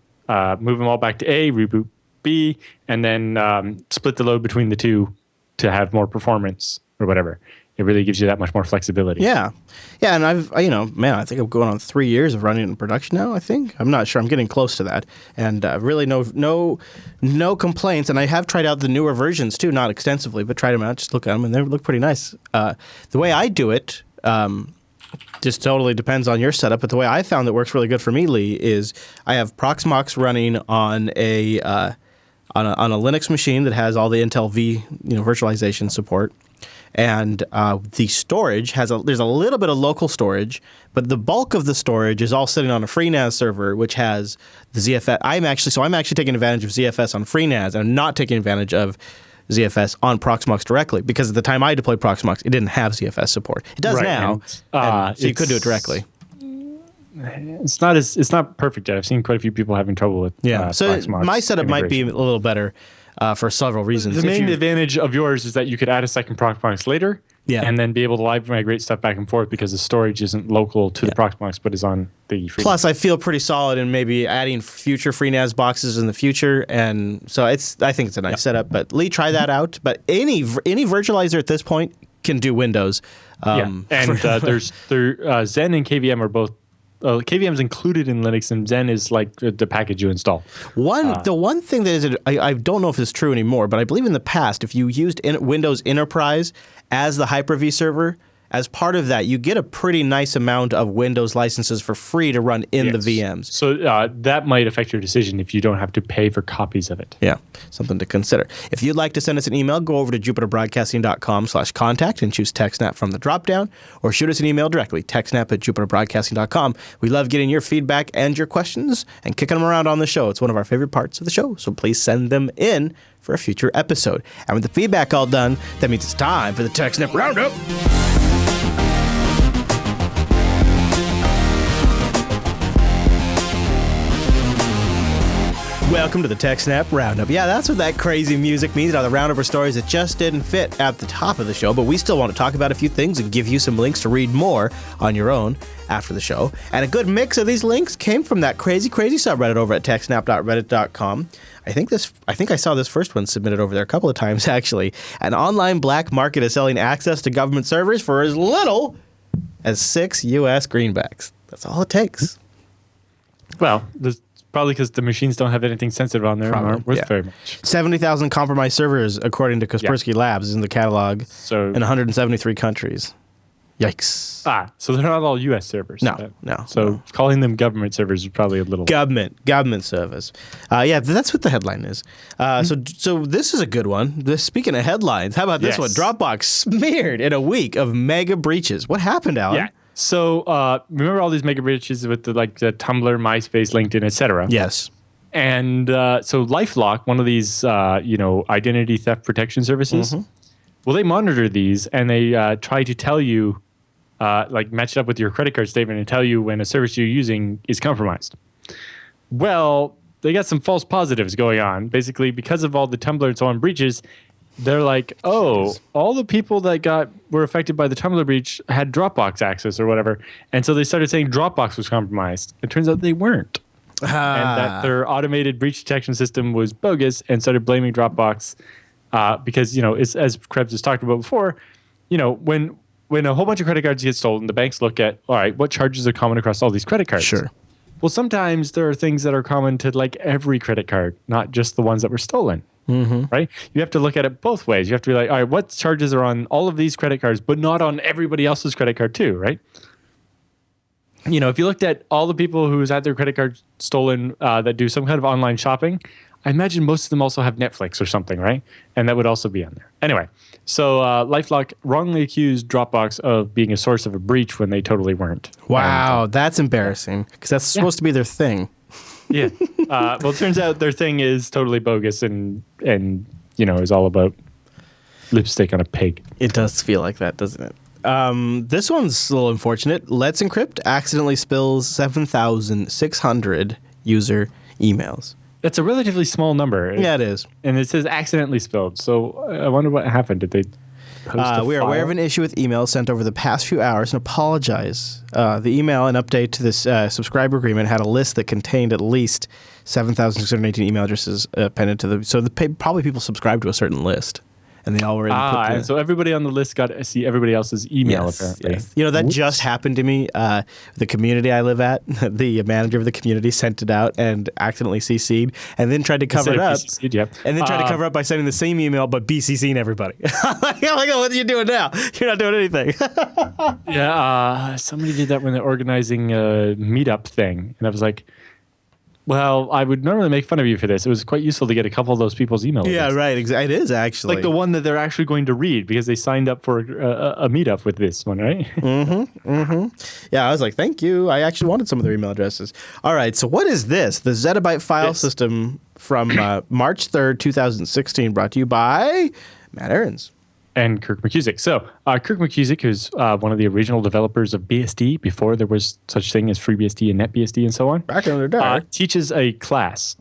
move them all back to A, reboot B, and then split the load between the two to have more performance or whatever. It really gives you that much more flexibility. Yeah. Yeah, and I think I'm going on 3 years of running it in production now, I think. I'm not sure. I'm getting close to that. And really no complaints. And I have tried out the newer versions too, not extensively, but tried them out, just look at them, and they look pretty nice. The way I do it just totally depends on your setup, but the way I found that works really good for me, Lee, is I have Proxmox running on a Linux machine that has all the Intel V virtualization support. And the storage there's a little bit of local storage, but the bulk of the storage is all sitting on a FreeNAS server, which has the ZFS. I'm actually taking advantage of ZFS on FreeNAS, and I'm not taking advantage of ZFS on Proxmox directly, because at the time I deployed Proxmox, it didn't have ZFS support. It does now, so you could do it directly. It's not perfect yet. I've seen quite a few people having trouble with so Proxmox my setup might be a little better. For several reasons. The main advantage of yours is that you could add a second Proxmox later, and then be able to live migrate stuff back and forth because the storage isn't local to the Proxmox, but is on the FreeNAS. Plus, I feel pretty solid in maybe adding future FreeNAS boxes in the future, and so I think it's a nice setup. But Lee, try that out. But any virtualizer at this point can do Windows. And there's Zen and KVM are both. KVM's included in Linux, and Zen is like the package you install. The one thing that is, I don't know if it's true anymore, but I believe in the past, if you used Windows Enterprise as the Hyper-V server, as part of that, you get a pretty nice amount of Windows licenses for free to run in the VMs. So that might affect your decision if you don't have to pay for copies of it. Yeah, something to consider. If you'd like to send us an email, go over to jupiterbroadcasting.com/contact and choose TechSNAP from the dropdown, or shoot us an email directly, techsnap@jupiterbroadcasting.com. We love getting your feedback and your questions and kicking them around on the show. It's one of our favorite parts of the show, so please send them in for a future episode. And with the feedback all done, that means it's time for the TechSNAP Roundup. Welcome to the TechSNAP Roundup. Yeah, that's what that crazy music means. Now, the roundup are stories that just didn't fit at the top of the show, but we still want to talk about a few things and give you some links to read more on your own after the show. And a good mix of these links came from that crazy subreddit over at techsnap.reddit.com. I think I saw this first one submitted over there a couple of times, actually. An online black market is selling access to government servers for as little as 6 U.S. greenbacks. That's all it takes. Well, probably because the machines don't have anything sensitive on there and aren't worth very much. 70,000 compromised servers, according to Kaspersky Labs, is in the catalog in 173 countries. Yikes. So they're not all U.S. servers. No. So calling them government servers is probably a little... Government service. Yeah, that's what the headline is. So this is a good one. Speaking of headlines, how about this one? Dropbox smeared in a week of mega breaches. What happened, Alan? Yeah. So remember all these mega breaches with the Tumblr, MySpace, LinkedIn, etc. Yes. And so LifeLock, one of these identity theft protection services, well, they monitor these and they try to tell you, match it up with your credit card statement and tell you when a service you're using is compromised. Well, they got some false positives going on. Basically, because of all the Tumblr and so on breaches, they're like, all the people that were affected by the Tumblr breach had Dropbox access or whatever. And so they started saying Dropbox was compromised. It turns out they weren't. And that their automated breach detection system was bogus and started blaming Dropbox because, it's, as Krebs has talked about before, when a whole bunch of credit cards get stolen, the banks look at, all right, what charges are common across all these credit cards? Sure. Well, sometimes there are things that are common to every credit card, not just the ones that were stolen. Right? You have to look at it both ways. You have to be like, all right, what charges are on all of these credit cards, but not on everybody else's credit card too, right? If you looked at all the people who's had their credit card stolen that do some kind of online shopping, I imagine most of them also have Netflix or something, right? And that would also be on there. Anyway, so LifeLock wrongly accused Dropbox of being a source of a breach when they totally weren't. Wow, that's embarrassing because that's supposed to be their thing. Yeah. Well, it turns out their thing is totally bogus and is all about lipstick on a pig. It does feel like that, doesn't it? This one's a little unfortunate. Let's Encrypt accidentally spills 7,600 user emails. That's a relatively small number. Yeah, it is. And it says accidentally spilled. So I wonder what happened. Did they post we are aware of an issue with emails sent over the past few hours and apologize. The email and update to this subscriber agreement had a list that contained at least 7,618 email addresses appended to probably people subscribed to a certain list. And they all were input. So everybody on the list got to see everybody else's email, apparently. Yes. That just happened to me. The community I live at, the manager of the community sent it out and accidentally CC'd and then tried to cover it up. And then tried to cover up by sending the same email but BCCing everybody. I'm like, oh, what are you doing now? You're not doing anything. Somebody did that when they're organizing a meetup thing. And I was like, well, I would normally make fun of you for this. It was quite useful to get a couple of those people's emails. Yeah, right. It is actually. Like the one that they're actually going to read because they signed up for a meetup with this one, right? Yeah, I was like, thank you. I actually wanted some of their email addresses. All right, so what is this? The Zettabyte file system from March 3rd, 2016, brought to you by Matt Aarons. And Kirk McCusick. So Kirk McCusick, who's one of the original developers of BSD before there was such thing as FreeBSD and NetBSD and so on, back in the day, teaches a class.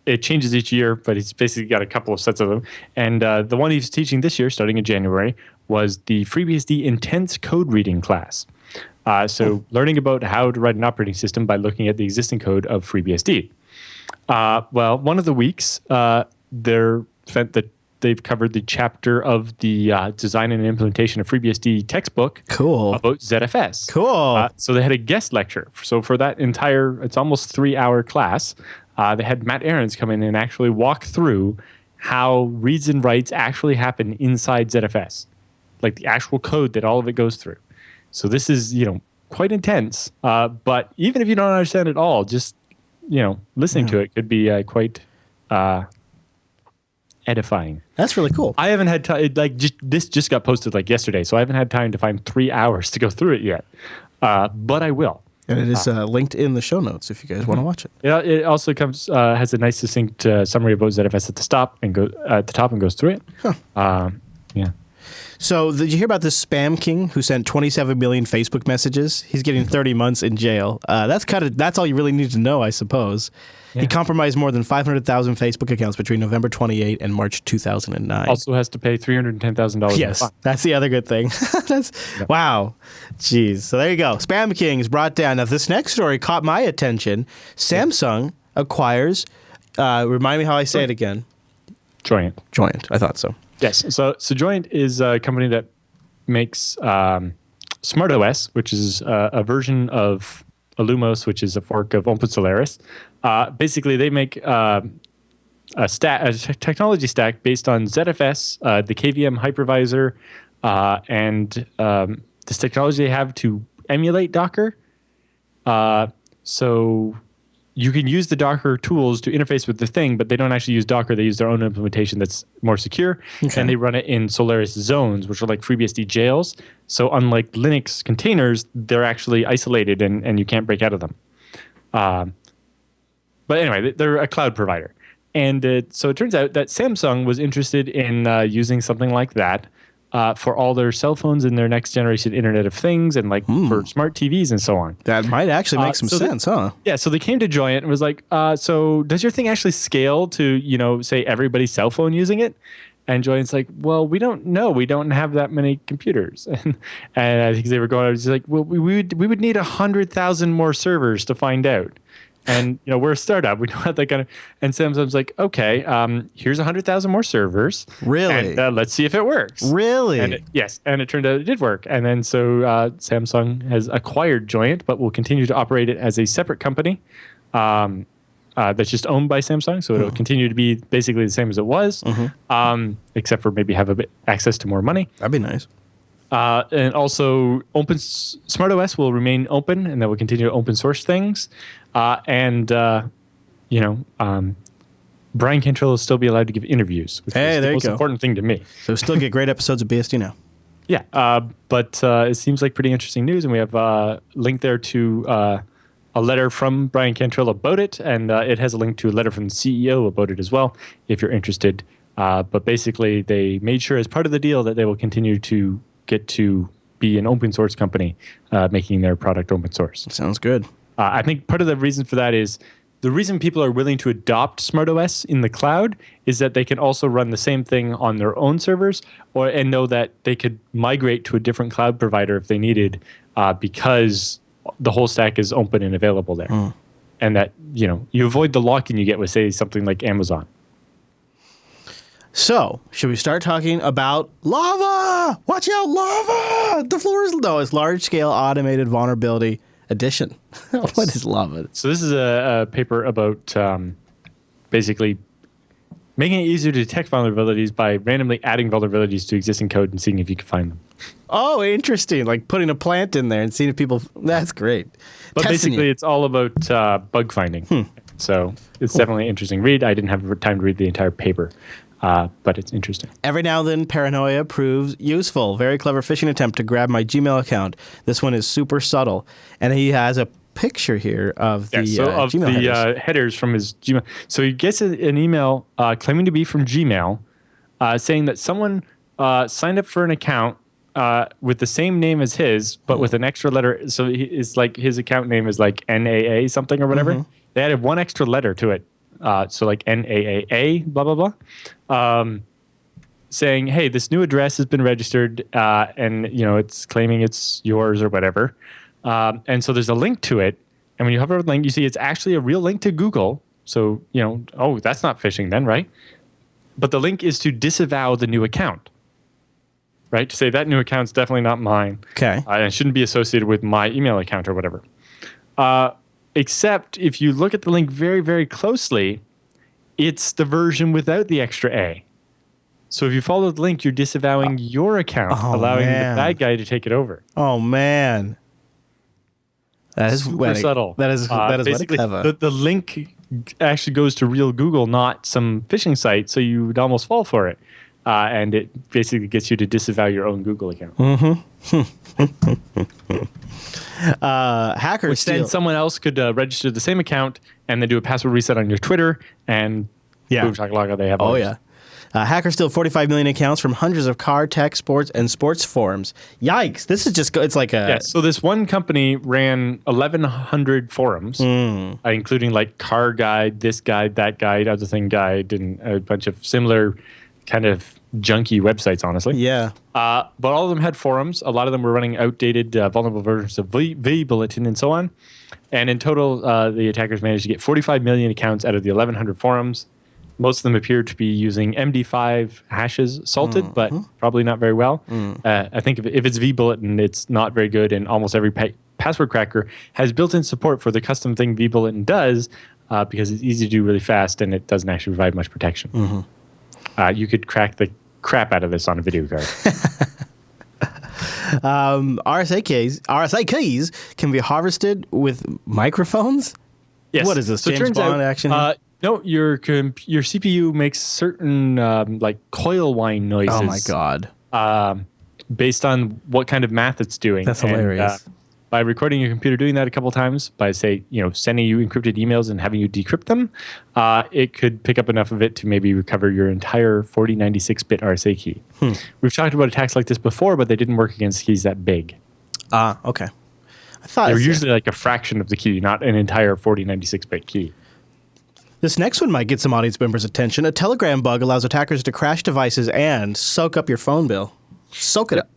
It changes each year, but he's basically got a couple of sets of them. And the one he's teaching this year, starting in January, was the FreeBSD Intense Code Reading class. Learning about how to write an operating system by looking at the existing code of FreeBSD. One of the weeks, they're spent they've covered the chapter of the design and implementation of FreeBSD textbook. Cool. About ZFS. Cool. So they had a guest lecture. So for that it's almost 3-hour class, they had Matt Ahrens come in and actually walk through how reads and writes actually happen inside ZFS, like the actual code that all of it goes through. So this is, quite intense. But even if you don't understand it all, just, listening to it could be quite edifying. That's really cool. I haven't had time. This just got posted yesterday, so I haven't had time to find 3 hours to go through it yet. But I will. And it is linked in the show notes if you guys want to watch it. Yeah, it also has a nice succinct summary about ZFS at the top and goes through it. Huh. Yeah. So did you hear about this spam king who sent 27 million Facebook messages? He's getting 30 months in jail. That's all you really need to know, I suppose. Yeah. He compromised more than 500,000 Facebook accounts between November 28 and March 2009. Also has to pay $310,000. Yes, that's the other good thing. Wow. Jeez. So there you go. Spam king is brought down. Now this next story caught my attention. Samsung acquires, remind me how I say it again. Joyent. I thought so. Yes. So Joyent is a company that makes SmartOS, which is a version of Illumos, which is a fork of OpenSolaris. Basically, they make a technology stack based on ZFS, the KVM hypervisor, and this technology they have to emulate Docker. So you can use the Docker tools to interface with the thing, but they don't actually use Docker. They use their own implementation that's more secure, and they run it in Solaris zones, which are like FreeBSD jails. So unlike Linux containers, they're actually isolated, and you can't break out of them. But anyway, they're a cloud provider. And so it turns out that Samsung was interested in using something like that for all their cell phones and their next generation Internet of Things and for smart TVs and so on. That might actually make some sense, huh? Yeah, so they came to Joyent and was like, so does your thing actually scale to, say everybody's cell phone using it? And Joyent's like, well, we don't know. We don't have that many computers. And I think they were going, I was like, well, we would need 100,000 more servers to find out. And, we're a startup. We don't have that kind of... And Samsung's like, okay, here's 100,000 more servers. Really? And let's see if it works. Really? And yes. And it turned out it did work. And then so Samsung has acquired Joyent, but will continue to operate it as a separate company that's just owned by Samsung. So it'll continue to be basically the same as it was, except for maybe have a bit access to more money. That'd be nice. And also, SmartOS will remain open, and they will continue to open source things. Brian Cantrell will still be allowed to give interviews, which is the most important thing to me. So still get great episodes of BSD now. Yeah, but it seems like pretty interesting news, and we have a link there to a letter from Brian Cantrell about it, and it has a link to a letter from the CEO about it as well, if you're interested. But basically, they made sure as part of the deal that they will continue to get to be an open source company, making their product open source. Sounds good. I think part of the reason for that is the reason people are willing to adopt SmartOS in the cloud is that they can also run the same thing on their own servers and know that they could migrate to a different cloud provider if they needed because the whole stack is open and available there. And that, you avoid the lock-in you get with, say, something like Amazon. So, should we start talking about lava? Watch out, lava! The floor is... No, it's large-scale automated vulnerability edition. What is lava? So this is a paper about basically making it easier to detect vulnerabilities by randomly adding vulnerabilities to existing code and seeing if you can find them. Oh, interesting. Like putting a plant in there and seeing if people... That's great. But basically, it's all about bug finding. So it's definitely an interesting read. I didn't have time to read the entire paper. But it's interesting. Every now and then, paranoia proves useful. Very clever phishing attempt to grab my Gmail account. This one is super subtle. And he has a picture here of the Gmail headers from his Gmail. So he gets an email claiming to be from Gmail saying that someone signed up for an account with the same name as his, but with an extra letter. So it's like his account name is like NAA something or whatever. They added one extra letter to it. So like NAAA, blah, blah, blah, saying, hey, this new address has been registered and, it's claiming it's yours or whatever. And so there's a link to it. And when you hover over the link, you see it's actually a real link to Google. So, oh, that's not phishing then, right? but the link is to disavow the new account. Right? To say that new account's definitely not mine. Okay. And it shouldn't be associated with my email account or whatever. Except if you look at the link very, very closely, it's the version without the extra A. So if you follow the link, you're disavowing your account, allowing the bad guy to take it over. Oh, man. That is super subtle. That is basically clever. The link actually goes to real Google, not some phishing site, so you would almost fall for it. And it basically gets you to disavow your own Google account. Hackers steal. Then someone else could register the same account and then do a password reset on your Twitter, and boom, shakalaka, they have Oh, ours. yeah. Hackers steal 45 million accounts from hundreds of car, tech, sports, and sports forums. Yikes. This is just, it's like a... Yeah, so this one company ran 1,100 forums, including like car guide, this guide, that guide, other thing guide, and a bunch of similar kind of junky websites, honestly. Yeah. But all of them had forums. A lot of them were running outdated, vulnerable versions of V Bulletin and so on. And in total, the attackers managed to get 45 million accounts out of the 1,100 forums. Most of them appear to be using MD5 hashes salted, but probably not very well. I think if it's V Bulletin, it's not very good, and almost every password cracker has built-in support for the custom thing V Bulletin does because it's easy to do really fast, and it doesn't actually provide much protection. You could crack the crap out of this on a video card. RSA keys can be harvested with microphones? Yes. What is this, so James Bond action? No, your CPU makes certain like coil whine noises. Oh, my God. Based on what kind of math it's doing. That's hilarious. By recording your computer doing that a couple times, by sending you encrypted emails and having you decrypt them, it could pick up enough of it to maybe recover your entire 4096-bit RSA key. We've talked about attacks like this before, but they didn't work against keys that big. Okay. I thought they were usually like a fraction of the key, not an entire 4096-bit key. This next one might get some audience members' attention. A Telegram bug allows attackers to crash devices and soak up your phone bill. Soak it up.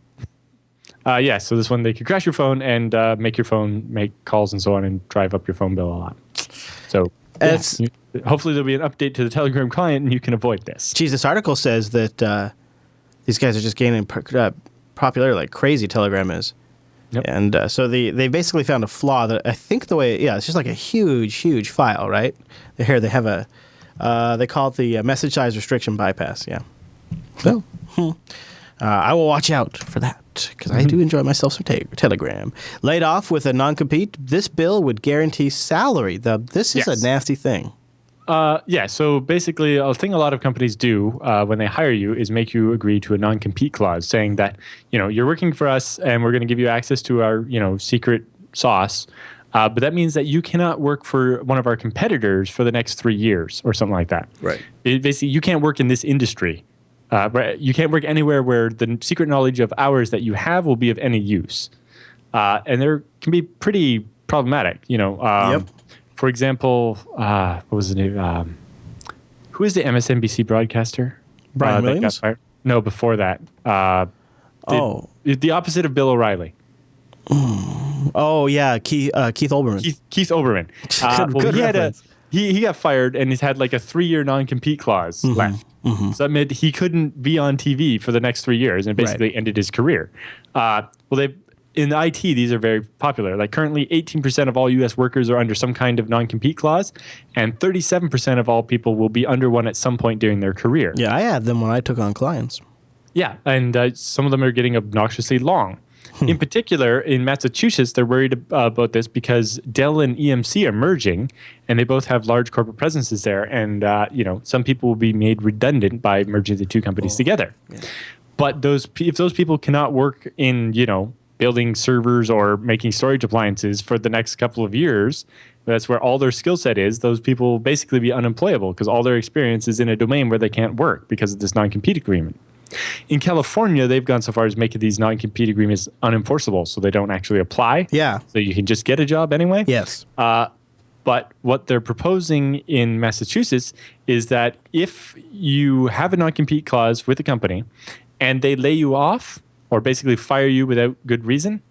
So this one, they could crash your phone and make your phone make calls and so on and drive up your phone bill a lot. So hopefully there'll be an update to the Telegram client and you can avoid this. Geez, this article says that these guys are just gaining popularity like crazy, Telegram is. Yep. And so they basically found a flaw that I think it's just like a huge file, right? Here they have they call it the message size restriction bypass, yeah. So I will watch out for that because I do enjoy myself some Telegram. Laid off with a non-compete, this bill would guarantee salary. This is a nasty thing. So basically a thing a lot of companies do when they hire you is make you agree to a non-compete clause saying that, you're working for us and we're going to give you access to our, secret sauce. But that means that you cannot work for one of our competitors for the next 3 years or something like that. Right. Basically, you can't work in this industry. You can't work anywhere where the secret knowledge of ours that you have will be of any use. And there can be pretty problematic, For example, what was the name? Who is the MSNBC broadcaster? Brian Williams? That got fired? No, before that. The opposite of Bill O'Reilly. Oh, yeah, Keith Olbermann. Keith Olbermann. Good he got fired and he's had like a 3-year non-compete clause left. So that meant he couldn't be on TV for the next 3 years and basically ended his career. In IT, these are very popular. Like currently, 18% of all U.S. workers are under some kind of non-compete clause, and 37% of all people will be under one at some point during their career. Yeah, I had them when I took on clients. Yeah, and some of them are getting obnoxiously long. In particular, in Massachusetts, they're worried about this because Dell and EMC are merging, and they both have large corporate presences there. And some people will be made redundant by merging the two companies together. Yeah. But if those people cannot work in building servers or making storage appliances for the next couple of years, that's where all their skill set is. Those people will basically be unemployable because all their experience is in a domain where they can't work because of this non-compete agreement. In California, they've gone so far as making these non-compete agreements unenforceable, so they don't actually apply. Yeah. So you can just get a job anyway. Yes. But what they're proposing in Massachusetts is that if you have a non-compete clause with a company and they lay you off or basically fire you without good reason,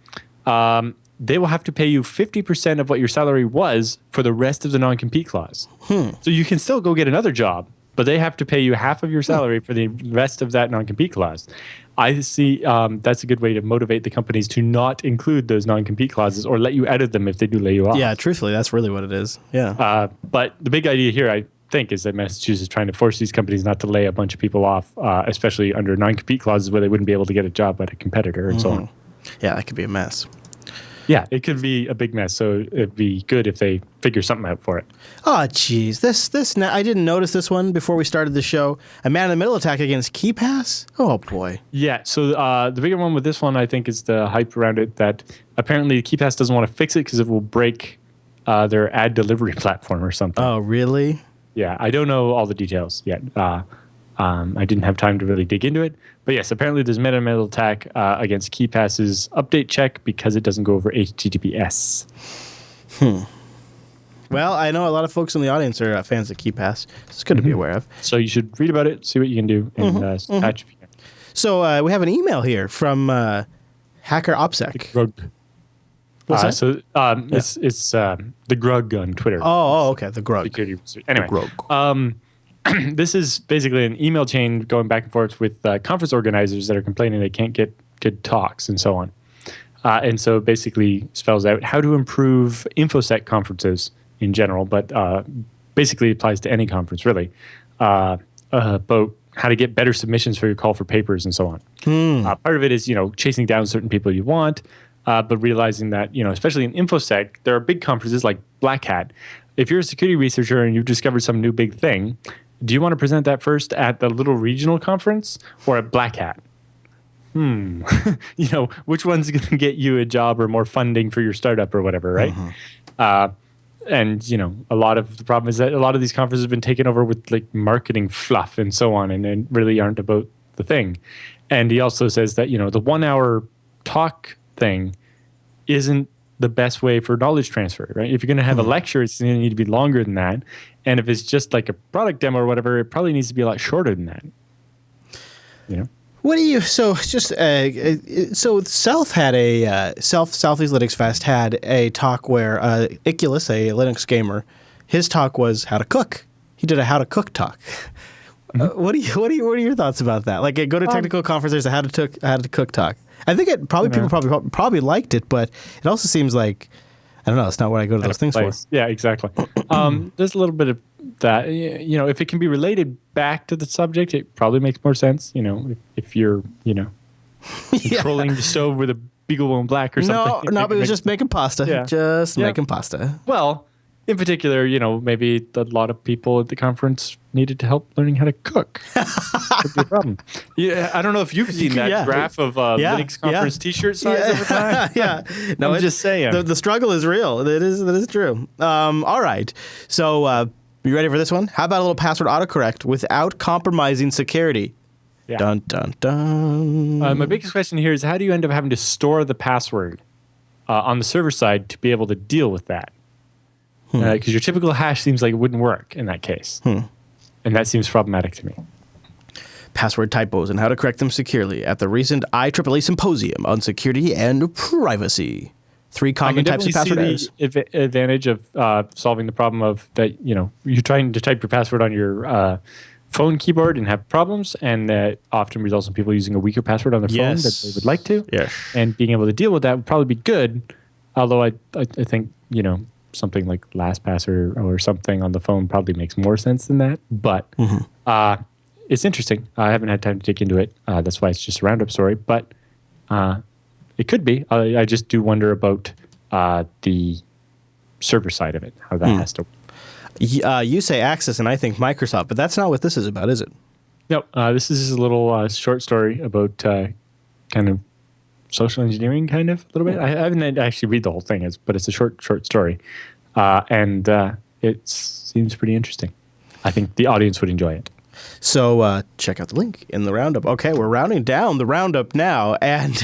they will have to pay you 50% of what your salary was for the rest of the non-compete clause. So you can still go get another job, but they have to pay you half of your salary for the rest of that non-compete clause. I see that's a good way to motivate the companies to not include those non-compete clauses or let you edit them if they do lay you off. Yeah, truthfully, that's really what it is. Yeah. But the big idea here, I think, is that Massachusetts is trying to force these companies not to lay a bunch of people off, especially under non-compete clauses where they wouldn't be able to get a job at a competitor and so on. Yeah, that could be a mess. Yeah, it could be a big mess. So it'd be good if they figure something out for it. Oh, geez. I didn't notice this one before we started the show. A man-in-the-middle attack against KeyPass? Oh, boy. Yeah, so the bigger one with this one, I think, is the hype around it that apparently KeyPass doesn't want to fix it because it will break their ad delivery platform or something. Oh, really? Yeah, I don't know all the details yet. I didn't have time to really dig into it. But yes, apparently there's a meta-middle attack against KeyPass's update check because it doesn't go over HTTPS. Well, I know a lot of folks in the audience are fans of KeyPass. It's good to be aware of. So you should read about it, see what you can do, and patch if you can. So we have an email here from Hacker OPSEC. Grug. What's that? So it's the Grug on Twitter. Oh, okay, the Grug. Security research. Anyway, The Grug. This is basically an email chain going back and forth with conference organizers that are complaining they can't get good talks and so on. And so it basically spells out how to improve InfoSec conferences in general, but basically applies to any conference, really, about how to get better submissions for your call for papers and so on. Part of it is, chasing down certain people you want, but realizing that, especially in InfoSec, there are big conferences like Black Hat. If you're a security researcher and you've discovered some new big thing, do you want to present that first at the little regional conference or at Black Hat? Which one's going to get you a job or more funding for your startup or whatever, right? And, a lot of the problem is that a lot of these conferences have been taken over with like marketing fluff and so on and really aren't about the thing. And he also says that, the 1 hour talk thing isn't the best way for knowledge transfer, right? If you're going to have a lecture, it's going to need to be longer than that. And if it's just like a product demo or whatever, it probably needs to be a lot shorter than that. What do you? So just Self had a Southeast Linux Fest had a talk where Iculus, a Linux gamer, his talk was how to cook. He did a how to cook talk. What are your thoughts about that? Like, go to technical conference, there's a how to cook talk. I think people probably liked it, but it also seems like, I don't know, it's not what I go to those things for. Yeah, exactly. There's a little bit of that. If it can be related back to the subject, it probably makes more sense. If you're, controlling the stove with a BeagleBone Black or something. No, but it was just making pasta. Yeah. Making pasta. Well, in particular, maybe a lot of people at the conference needed to help learning how to cook. Could be a problem. Yeah, I don't know if you've seen that graph of Linux conference T-shirt size over time. No, I'm just saying. The struggle is real. That is true. All right. So, you ready for this one? How about a little password autocorrect without compromising security? Yeah. Dun, dun, dun. My biggest question here is how do you end up having to store the password on the server side to be able to deal with that? Because your typical hash seems like it wouldn't work in that case. And that seems problematic to me. Password typos and how to correct them securely at the recent IEEE Symposium on Security and Privacy. 3 common types of password errors. The advantage of solving the problem of that, you're trying to type your password on your phone keyboard and have problems, and that often results in people using a weaker password on their phone that they would like to. Yes. And being able to deal with that would probably be good, although I think, something like LastPass or something on the phone probably makes more sense than that. But it's interesting. I haven't had time to dig into it. That's why it's just a roundup story. But it could be. I just do wonder about the server side of it, how that has to work. You say Access, and I think Microsoft, but that's not what this is about, is it? No, this is just a little short story about kind of social engineering, kind of, a little bit. I haven't actually read the whole thing, but it's a short story. And it seems pretty interesting. I think the audience would enjoy it. So check out the link in the roundup. Okay, we're rounding down the roundup now, and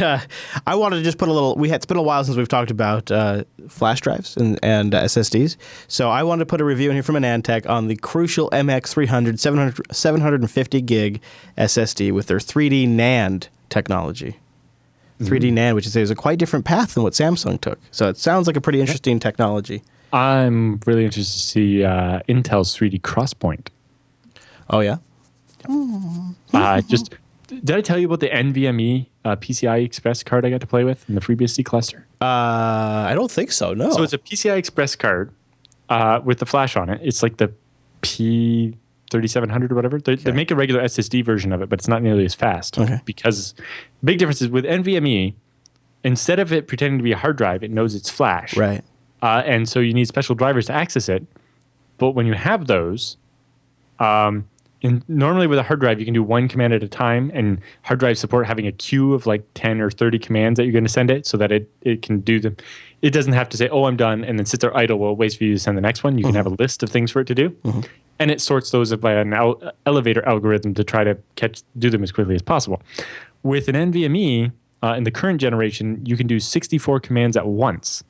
I wanted to just put a little. It's been a while since we've talked about flash drives and SSDs, so I wanted to put a review in here from Anantech on the Crucial MX300 750 gig SSD with their 3D NAND technology. 3D NAND, which is a quite different path than what Samsung took. So it sounds like a pretty interesting technology. I'm really interested to see Intel's 3D XPoint. Oh, yeah? Did I tell you about the NVMe PCI Express card I got to play with in the FreeBSD cluster? I don't think so, no. So it's a PCI Express card with the flash on it. It's like the P3700 or whatever. They make a regular SSD version of it, but it's not nearly as fast. Okay. Because the big difference is with NVMe, instead of it pretending to be a hard drive, it knows it's flash. Right. And so you need special drivers to access it. But when you have those, normally with a hard drive, you can do one command at a time, and hard drives support having a queue of like 10 or 30 commands that you're going to send it so that it can do them. It doesn't have to say, oh, I'm done, and then sit there idle while it waits for you to send the next one. You can have a list of things for it to do. And it sorts those by an elevator algorithm to try to do them as quickly as possible. With an NVMe, in the current generation, you can do 64 commands at once,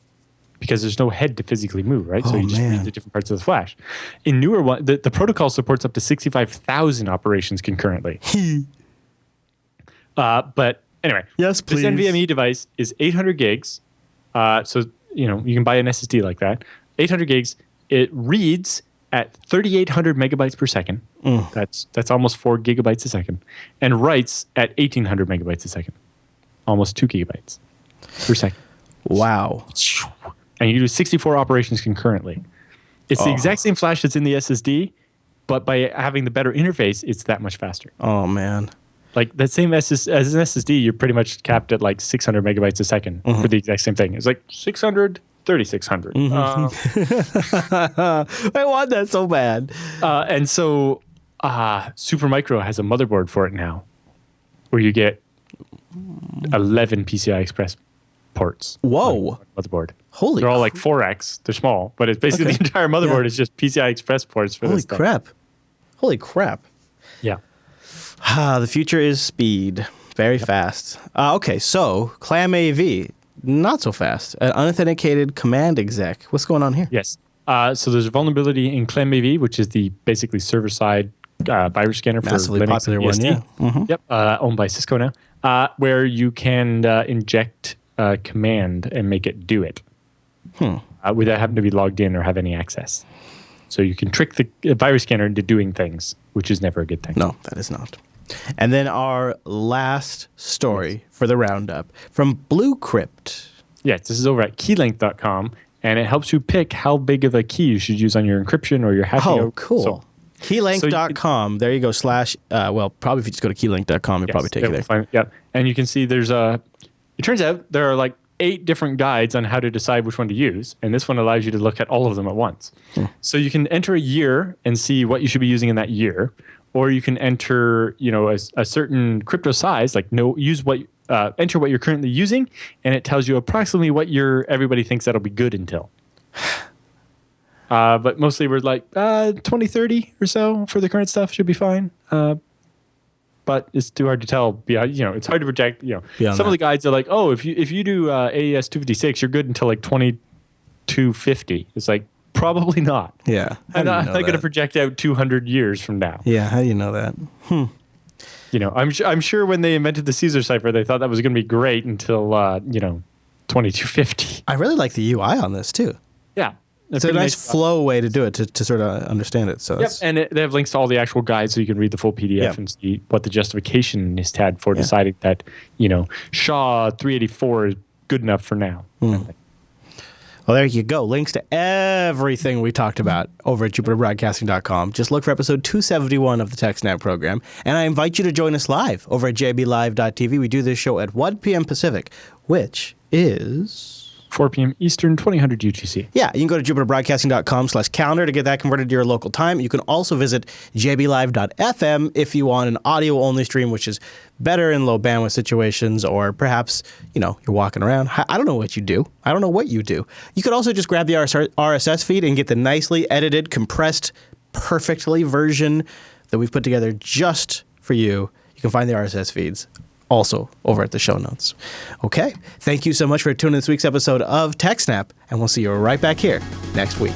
because there's no head to physically move, right? So you just read the different parts of the flash. In newer one, the protocol supports up to 65,000 operations concurrently. But anyway, yes, please. This NVMe device is 800 gigs. So you can buy an SSD like that. 800 gigs. It reads at 3,800 megabytes per second. That's almost 4 gigabytes a second, and writes at 1,800 megabytes a second, almost 2 gigabytes per second. Wow. And you do 64 operations concurrently. It's the exact same flash that's in the SSD, but by having the better interface, it's that much faster. Oh, man. Like that same as an SSD, you're pretty much capped at like 600 megabytes a second for the exact same thing. It's like 600, 3,600. I want that so bad. And so Supermicro has a motherboard for it now, where you get 11 PCI Express ports. Whoa. On motherboard. Holy They're all like 4X. They're small, but it's basically the entire motherboard is just PCI Express ports for this stuff. Holy crap. Yeah. The future is speed. Very fast. Okay, so ClamAV, not so fast. Unauthenticated command exec. What's going on here? Yes. So there's a vulnerability in ClamAV, which is the basically server-side virus scanner Massively for Linux popular and BSD. one, yeah. Yep. Owned by Cisco now, where you can inject a command and make it do it without having to be logged in or have any access. So you can trick the virus scanner into doing things, which is never a good thing. No, that is not. And then our last story for the roundup from Bluecrypt. Yes, this is over at keylength.com, and it helps you pick how big of a key you should use on your encryption or your hashing. Oh, cool. So, keylength.com. There you go. Probably if you just go to keylength.com, it'll probably take you there. Yeah. And you can see it turns out there are like 8 different guides on how to decide which one to use. And this one allows you to look at all of them at once. So you can enter a year and see what you should be using in that year. Or you can enter, a certain crypto size, like enter what you're currently using, and it tells you approximately what everybody thinks that'll be good until. But mostly we're like 20, 30 or so for the current stuff should be fine. But it's too hard to tell. It's hard to project. Some of the guides are like, oh, if you do AES 256, you're good until like 2250. It's like, probably not. Yeah. I'm not going to project out 200 years from now. Yeah. How do you know that? I'm sure when they invented the Caesar cipher, they thought that was going to be great until 2250. I really like the UI on this too. Yeah. It's a nice flow way to do it to sort of understand it. So and they have links to all the actual guides so you can read the full PDF and see what the justification is had for deciding that SHA 384 is good enough for now. Well, there you go. Links to everything we talked about over at jupiterbroadcasting.com. Just look for episode 271 of the TechSNAP program. And I invite you to join us live over at jblive.tv. We do this show at 1 p.m. Pacific, which is 4 p.m. Eastern, 2000 UTC. Yeah, you can go to jupiterbroadcasting.com/calendar to get that converted to your local time. You can also visit jblive.fm if you want an audio-only stream, which is better in low bandwidth situations, or perhaps, you're walking around. I don't know what you do. I don't know what you do. You could also just grab the RSS feed and get the nicely edited, compressed, perfectly version that we've put together just for you. You can find the RSS feeds also over at the show notes. Okay, thank you so much for tuning in this week's episode of TechSNAP, and we'll see you right back here next week.